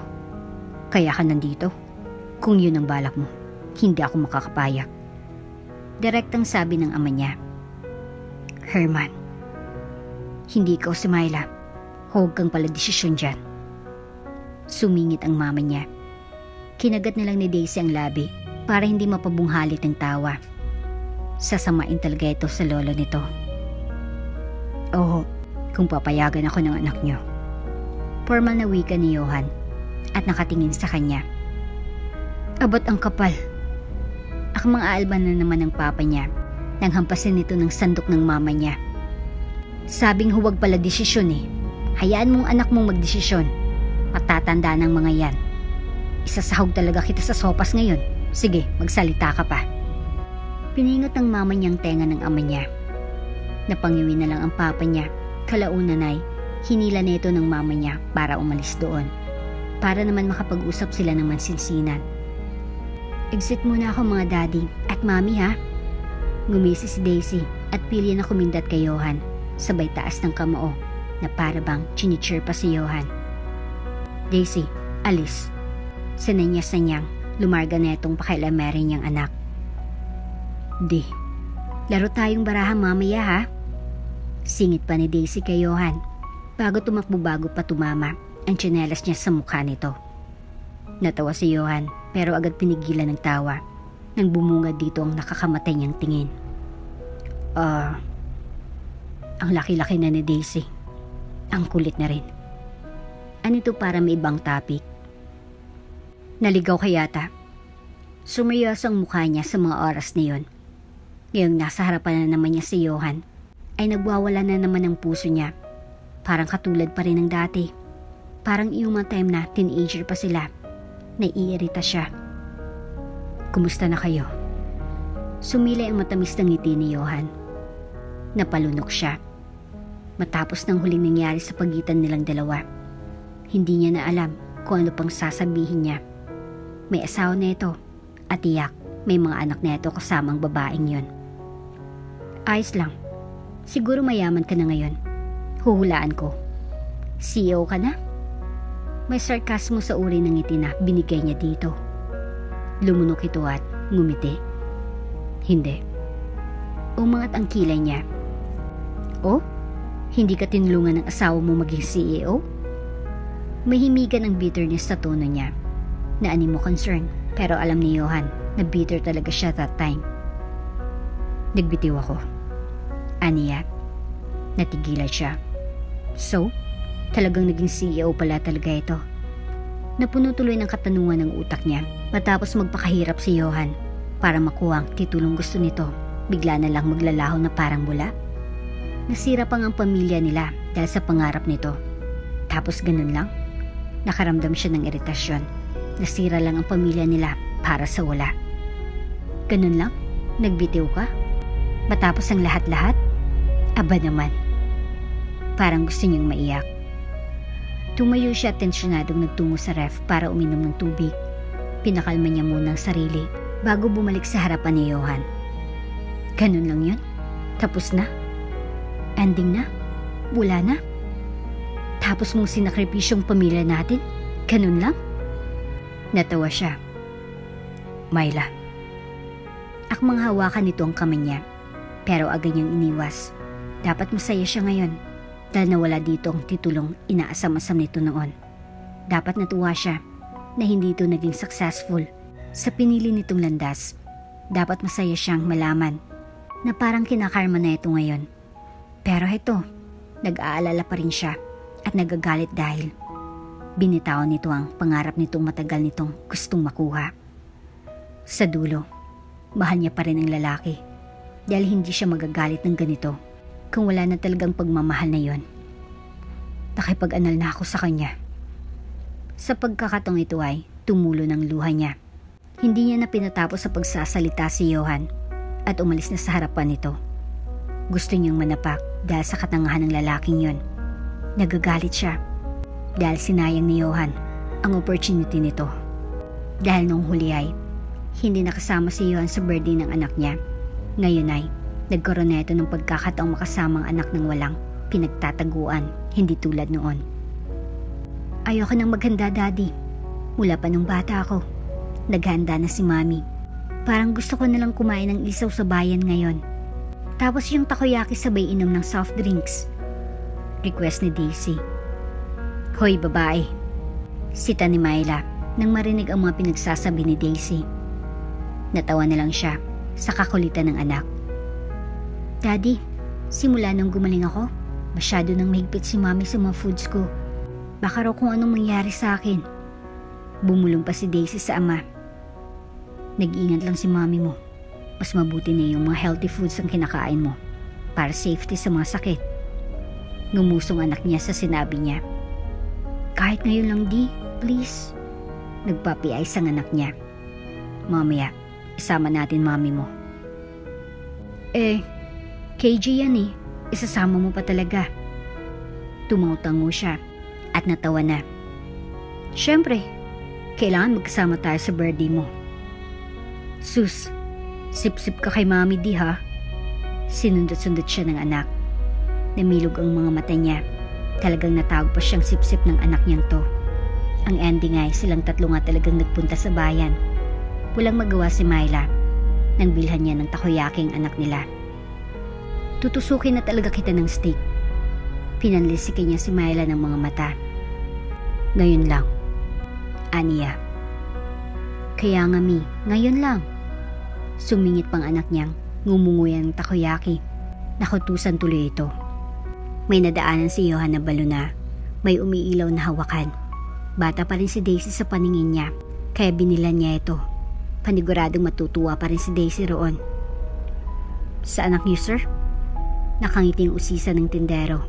Kaya ka nandito? Kung yun ang balak mo, hindi ako makakapayak. Direktang sabi ng ama niya. Herman, hindi ikaw si Myla. Huwag kang pala desisyon dyan. Sumingit ang mama niya. Kinagat na lang ni Daisy ang labi para hindi mapabunghalit ng tawa. Sasamain talaga ito sa lolo nito. Oo, kung papayagan ako ng anak niyo. Formal na wika ni Johan at nakatingin sa kanya. Abot ang kapal. Akmang aalban na naman ng papa niya nang hampasin nito ng sandok ng mama niya. Sabing huwag pala desisyon eh. Hayaan mong anak mong magdesisyon. Patatanda ng mga yan. Isasahog talaga kita sa sopas ngayon. Sige, magsalita ka pa. Piningot ng mama niyang tenga ng ama niya. Napangiwi na lang ang papa niya. Kalaunan ay hinila nito ng mama niya para umalis doon. Para naman makapag-usap sila ng mansinsinan. Exit muna ako mga daddy at mami ha. Ngumisi si Daisy at pili na kumindat kay Johan. Sabay taas ng kamao na para bang chinichir pa si Johan. Daisy, alis. Sinanyas na niyang lumarga na itong pakialamerin niyang anak. Di, laro tayong baraha mamaya ha. Singit pa ni Daisy kay Johan bago tumakbo bago pa tumama ang tsinelas niya sa mukha nito. Natawa si Johan pero agad pinigilan ng tawa nang bumungad dito ang nakakamatay niyang tingin. Ang laki-laki na ni Daisy. Ang kulit na rin. Anito para may ibang topic? Naligaw ka yata. Sumeryoso ang mukha niya sa mga oras na yon. Ngayong nasa harapan na naman niya si Johan, ay nagwawala na naman ang puso niya. Parang katulad pa rin ng dati. Parang iumang time na teenager pa sila. Naiirita siya. Kumusta na kayo? Sumilay ang matamis ng ngiti ni Johan. Napalunok siya. Matapos ng huling nangyari sa pagitan nilang dalawa, hindi niya na alam kung ano pang sasabihin niya. May asawa na ito at tiyak may mga anak na ito kasamang babaeng yon. Ayos lang. Siguro mayaman ka na ngayon. Huhulaan ko. CEO ka na? May sarkasmo sa uri ng ngiti na binigay niya dito. Lumunok ito at ngumiti. Hindi. Umangat ang kilay niya. Oh? Hindi ka tinulungan ng asawa mo maging CEO? Mahimigan ang bitterness sa tono niya. Naani mo concern pero alam ni Johan na bitter talaga siya that time. Nagbitiw ako. Aniya. Natigilan siya. So? Talagang naging CEO pala talaga ito. Napuno tuloy ng katanungan ng utak niya matapos magpakahirap si Johan para makuha ang titulong gusto nito. Bigla na lang maglalaho na parang bula. Nasira pa ang pamilya nila dahil sa pangarap nito. Tapos ganun lang. Nakaramdam siya ng iritasyon. Nasira lang ang pamilya nila para sa wala. Ganun lang? Nagbitiw ka? Matapos ang lahat-lahat? Aba naman. Parang gusto niyang maiyak. Tumayo siya tensyonadong nagtungo sa ref para uminom ng tubig. Pinakalma niya muna ang sarili bago bumalik sa harapan ni Johan. Ganun lang yun? Tapos na? Ending na? Wala na? Tapos mong sinakripisyong pamilya natin? Ganun lang? Natawa siya. Myla. Akmang hawakan nito ang kamay niya pero agad niyang iniwas. Dapat masaya siya ngayon. Dahil nawala dito ang titulong inaasam-asam nito noon. Dapat natuwa siya na hindi ito naging successful sa pinili nitong landas. Dapat masaya siyang malaman na parang kinakarma na ito ngayon. Pero ito, nag-aalala pa rin siya at nagagalit dahil binitawan nito ang pangarap nitong matagal nitong gustong makuha. Sa dulo, mahal niya pa rin ang lalaki dahil hindi siya magagalit ng ganito kung wala na talagang pagmamahal na yon. Nakipag-anal na ako sa kanya. Sa pagkakataong ito ay tumulo ng luha niya. Hindi niya na pinatapos sa pagsasalita si Johan at umalis na sa harapan nito. Gusto niyang manapak dahil sa katangahan ng lalaking yon. Nagagalit siya dahil sinayang ni Johan ang opportunity nito. Dahil nung huli ay hindi nakasama si Johan sa birthday ng anak niya. Ngayon ay nagkaroon na ito ng pagkakataong makasamang anak ng walang pinagtataguan, hindi tulad noon. Ayoko nang maghanda, Daddy. Mula pa nung bata ako, naghanda na si Mami. Parang gusto ko nalang kumain ng isaw sa bayan ngayon. Tapos yung takoyaki sabay inom ng soft drinks. Request ni Daisy. Hoy babae, Sita ni Myla nang marinig ang mga pinagsasabi ni Daisy. Natawa na lang siya sa kakulitan ng anak. Daddy, simula nung gumaling ako, masyado nang mahigpit si Mommy sa mga foods ko. Baka raw kung anong mangyari sa akin. Bumulong pa si Daisy sa ama. Nag-iingat lang si Mommy mo. Mas mabuti na yung mga healthy foods ang kinakain mo para safety sa mga sakit. Ngumusong anak niya sa sinabi niya. Kahit ngayon lang di, please. Nagpapi-ice ang anak niya. Mamaya, isama natin Mommy mo. KJ yan eh. Isasama mo pa talaga. Tumaw-tango siya at natawa na. Siyempre, kailangan magkasama tayo sa birthday mo. Sus, sip-sip ka kay Mommy di ha? Sinundot-sundot siya ng anak. Namilog ang mga mata niya. Talagang natawag pa siyang sip-sip ng anak niyang to. Ang ending ay silang tatlo nga talagang nagpunta sa bayan. Walang magawa si Myla nang bilhan niya ng takoyaki ang anak nila. Tutusukin na talaga kita ng steak. Pinanlisikin niya si Myla ng mga mata. Ngayon lang. Aniya. Kaya nga Mi, ngayon lang. Sumingit pang anak niyang ngumunguya ng takoyaki. Nakutusan tuloy ito. May nadaanan si Johan na balon na may umiilaw na hawakan. Bata pa rin si Daisy sa paningin niya, kaya binilan niya ito. Paniguradong matutuwa pa rin si Daisy roon. Sa anak niyo, sir? Nakangiting usisa ng tindero.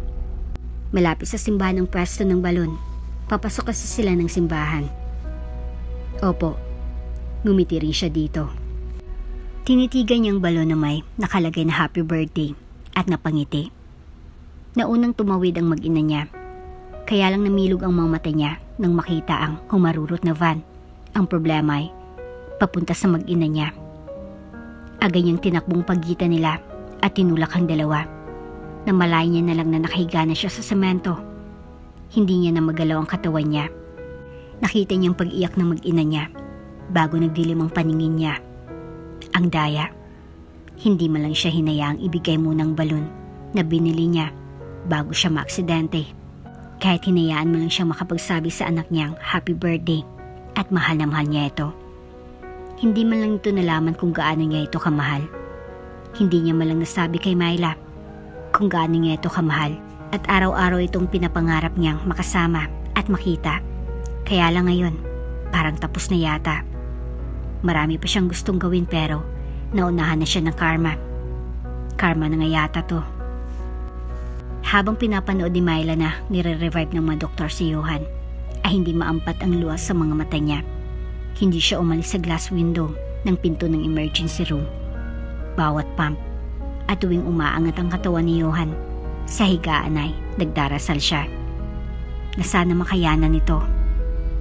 Malapit sa simbahan ng pwesto ng balon. Papasok kasi sila ng simbahan. Opo, ngumiti rin siya dito. Tinitigan niyang balon na may nakalagay na happy birthday at napangiti. Naunang tumawid ang mag-ina niya. Kaya lang namilog ang mga mata niya nang makita ang humarurot na van. Ang problema ay papunta sa mag-ina niya. Agad niyang tinakbong pagitan nila at tinulak ang dalawa. Namalay niya na lang na nakahiga na siya sa semento. Hindi niya na magalaw ang katawan niya. Nakita niyang pag-iyak ng mag-ina niya bago nagdilim ang paningin niya. Ang daya. Hindi man lang siya hinayaang ibigay munang balon na binili niya bago siya maaksidente. Kahit hinayaan mo lang siyang makapagsabi sa anak niyang happy birthday at mahal na mahal niya ito. Hindi man lang ito nalaman kung gaano niya ito kamahal. Hindi niya man lang nasabi kay Myla kung gaano niya ito kamahal at araw-araw itong pinapangarap niyang makasama at makita. Kaya lang ngayon, parang tapos na yata. Marami pa siyang gustong gawin pero naunahan na siya ng karma. Karma na nga yata to. Habang pinapanood ni Myla na nire-revive ng mga doktor si Johan, ay hindi maampat ang luha sa mga mata niya. Hindi siya umalis sa glass window ng pinto ng emergency room. Bawat pump at tuwing umaangat ang katawan ni Johan, sa higaan ay nagdarasal siya. Na sana makayanan ito.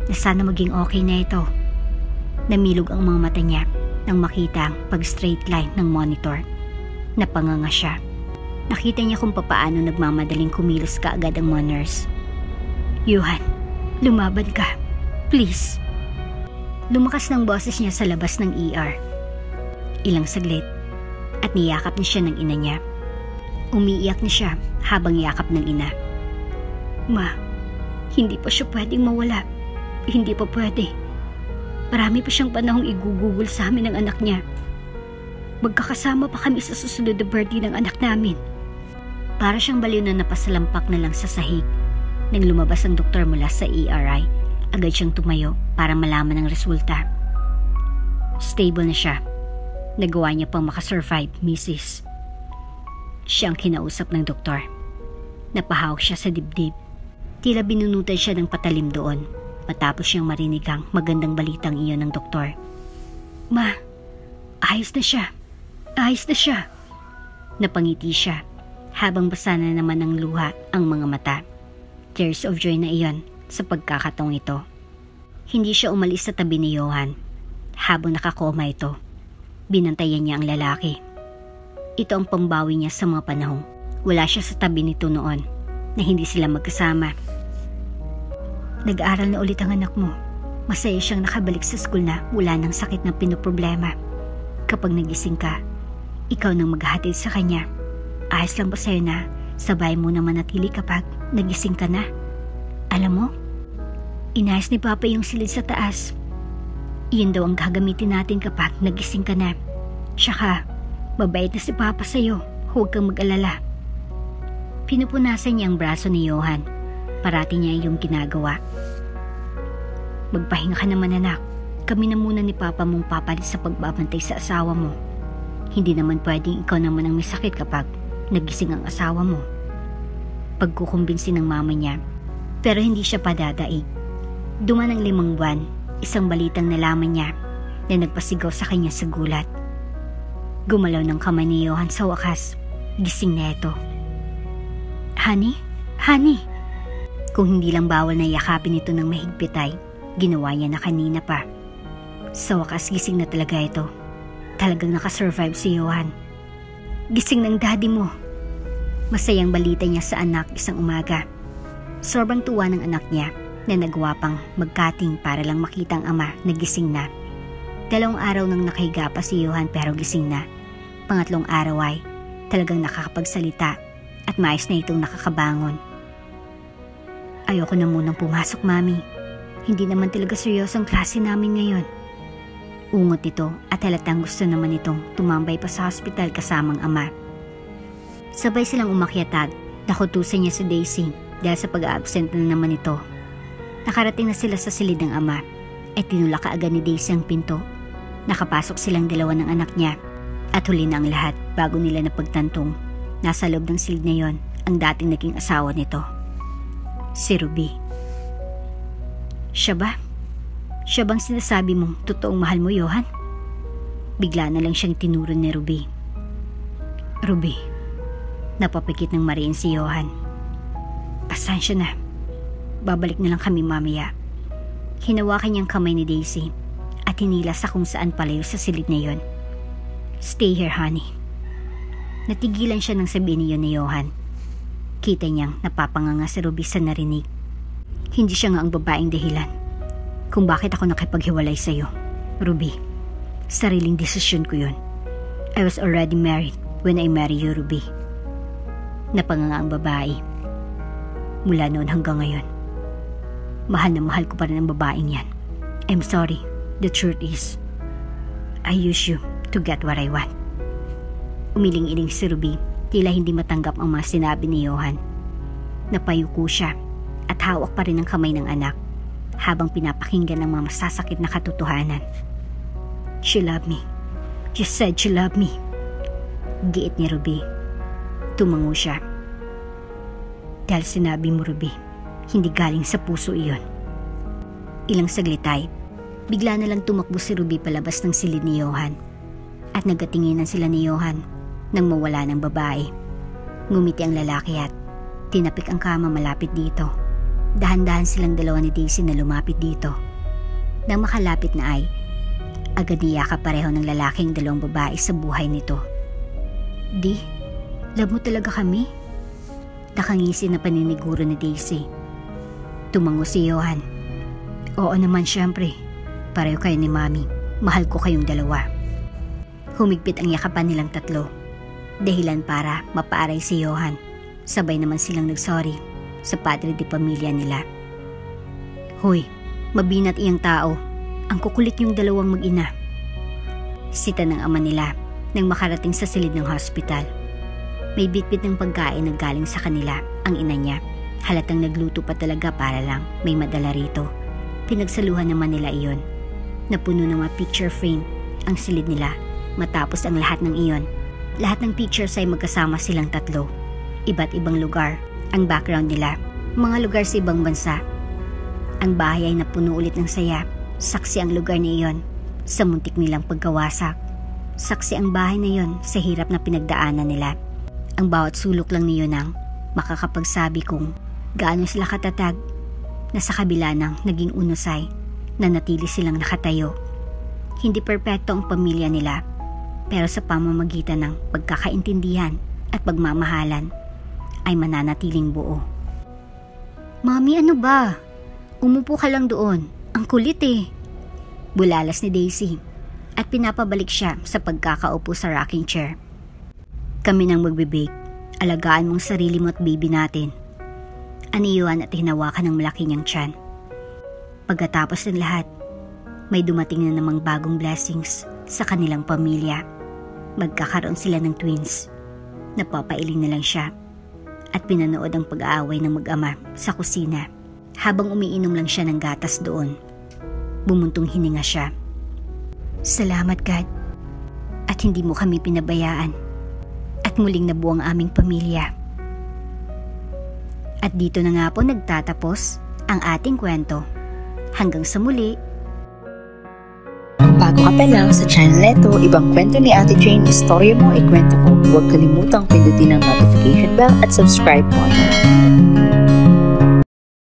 Na sana maging okay na ito. Namilog ang mga mata niya nang makita ang pag-straight line ng monitor. Napanganga siya. Nakita niya kung papaano nagmamadaling kumilos kaagad ang mga nurse. Johan, lumaban ka. Please. Lumakas ng boses niya sa labas ng ER. Ilang saglit at niyakap niya siya ng ina niya. Umiiyak na siya habang yakap ng ina. Ma, hindi pa siya pwedeng mawala. Hindi pa pwede. Marami pa siyang panahong igugugol sa amin ng anak niya. Magkakasama pa kami sa susunod na birthday ng anak namin. Para siyang baliw na napasalampak na lang sa sahig. Nang lumabas ang doktor mula sa ERI, agad siyang tumayo para malaman ang resulta. Stable na siya. Nagawa niya pang makasurvive, Mrs. Siya ang kinausap ng doktor. Napahawak siya sa dibdib. Tila binunutan siya ng patalim doon matapos siyang marinig ang magandang balitang iyon ng doktor. Ma, ayos na siya. Ayos na siya. Napangiti siya habang basa na naman ng luha ang mga mata. Tears of joy na iyon sa pagkakataong ito. Hindi siya umalis sa tabi ni Johan. Habang nakakoma ito, binantayan niya ang lalaki. Ito ang pambawi niya sa mga panahong wala siya sa tabi nito noon na hindi sila magkasama. Nag-aaral na ulit ang anak mo. Masaya siyang nakabalik sa school na wala ng sakit na pinoproblema. Kapag nagising ka, ikaw nang maghahatid sa kanya. Ayos lang ba sa'yo na sabay mo naman natili kapag nagising ka na? Alam mo, Inayos ni Papa yung silid sa taas. Iyon daw ang gagamitin natin kapag nagising ka na. Tsaka, mabait na si Papa sa'yo. Huwag kang mag-alala. Pinupunasan niya ang braso ni Johan. Parati niya yung ginagawa. Magpahinga ka naman anak. Kami na muna ni Papa mong papalit sa pagbabantay sa asawa mo. Hindi naman pwedeng ikaw naman ang may sakit kapag nagising ang asawa mo. Pagkukumbinsi ng mama niya, pero hindi siya padadaig. Duman ang 5 buwan, isang balitang nalaman niya na nagpasigaw sa kanya sa gulat. Gumalaw ng kamay ni Johan sa wakas. Gising na ito. Honey? Honey? Kung hindi lang bawal na yakapin ito ng mahigpit ay ginawa niya na kanina pa. Sa wakas gising na talaga ito. Talagang nakasurvive si Johan. Gising ng daddy mo. Masayang balita niya sa anak isang umaga. Sobrang tuwa ng anak niya na nagawa pang magkating para lang makita ang ama na gising na. 2 araw nang nakahiga pa si Johan pero gising na. 3 araw ay talagang nakakapagsalita at maayos na itong nakakabangon. Ayoko na munang pumasok, Mami. Hindi naman talaga seryosong klase namin ngayon. Ungot ito at halatang gusto naman itong tumambay pa sa hospital kasamang ama. Sabay silang umakyat at nakutusan niya si Daisy dahil sa pag-absent na naman ito. Nakarating na sila sa silid ng ama ay tinulak kaagad ni Daisy ang pinto. Nakapasok silang 2 ng anak niya at huli na ang lahat bago nila napagtantong nasa loob ng silid na yon ang dating naging asawa nito. Si Ruby. Siya ba? Siya bang sinasabi mong totoong mahal mo, Johan? Bigla na lang siyang tinuro ni Ruby. Ruby. Napapikit ng mariin si Johan. Pasensya na. Babalik na lang kami mamaya. Hinawakan niyang kamay ni Daisy at hinila sa kung saan palayo sa silid na yon. Stay here, honey. Natigilan siya nang sabihin niyon ni Johan. Kita niyang napapanganga si Ruby sa narinig. Hindi siya nga ang babaeng dahilan kung bakit ako nakipaghiwalay sa'yo, Ruby. Sariling desisyon ko yun. I was already married when I married you, Ruby. Napanganga ang babae. Mula noon hanggang ngayon, mahal na mahal ko pa rin ang babaeng yan. I'm sorry. The truth is, I use you to get what I want. Umiling-iling si Ruby, tila hindi matanggap ang mga sinabi ni Johan. Napayuko siya at hawak pa rin ang kamay ng anak habang pinapakinggan ng mga masasakit na katotohanan. She loved me. She said she loved me. Giit ni Ruby. Tumango siya. Dahil sinabi mo, Ruby, hindi galing sa puso iyon. Ilang saglit ay, bigla na lang tumakbo si Ruby palabas ng silid ni Johan. At nagatinginan sila ni Johan nang mawala ng babae. Ngumiti ang lalaki at tinapik ang kama malapit dito. Dahan-dahan silang 2 ni Daisy na lumapit dito. Nang makalapit na ay, agad niyakap pareho ng lalaking 2 babae sa buhay nito. Di, love mo talaga kami? Nakangisi na paniniguro ni Daisy. Tumango si Johan. Oo naman syempre. Pareho kayo ni Mami. Mahal ko kayong 2. Humigpit ang yakapan nilang 3. Dahilan para mapaaray si Johan. Sabay naman silang nagsorry sa padre de pamilya nila. Hoy, mabinat iyang tao. Ang kukulit yung 2 mag-ina. Sita ng ama nila nang makarating sa silid ng hospital. May bitbit ng pagkain na galing sa kanila ang ina niya. Halatang nagluto pa talaga para lang may madala rito. Pinagsaluhan naman nila iyon. Napuno ng mga picture frame ang silid nila. Matapos ang lahat ng iyon, lahat ng pictures ay magkasama silang 3. Iba't ibang lugar ang background nila. Mga lugar sa ibang bansa. Ang bahay ay napuno ulit ng saya. Saksi ang lugar na iyon sa muntik nilang pagkawasak. Saksi ang bahay na iyon sa hirap na pinagdaanan nila. Ang bawat sulok lang niyon ang makakapagsabi kung gaano sila katatag na sa kabila ng naging unusay na natili silang nakatayo. Hindi perpekto ang pamilya nila, pero sa pamamagitan ng pagkakaintindihan at pagmamahalan ay mananatiling buo. Mami, ano ba? Umupo ka lang doon. Ang kulit eh. Bulalas ni Daisy at pinapabalik siya sa pagkakaupo sa rocking chair. Kami nang magbibig. Alagaan mong sarili mo at baby natin. Aniyuan at hinawakan ng malaki niyang tiyan. Pagkatapos ng lahat, may dumating na namang bagong blessings sa kanilang pamilya. Magkakaroon sila ng twins. Napapailing na lang siya at pinanood ang pag-aaway ng mag-ama sa kusina. Habang umiinom lang siya ng gatas doon, bumuntong hininga siya. Salamat God, at hindi mo kami pinabayaan at muling nabuo ang aming pamilya. At dito na nga po nagtatapos ang ating kwento. Hanggang sa muli. Bago ka pa lang sa channel neto, ibang kwento ni Ate Jane, istorya mo, ikwento ko. Huwag kalimutang pindutin ang notification bell at subscribe button.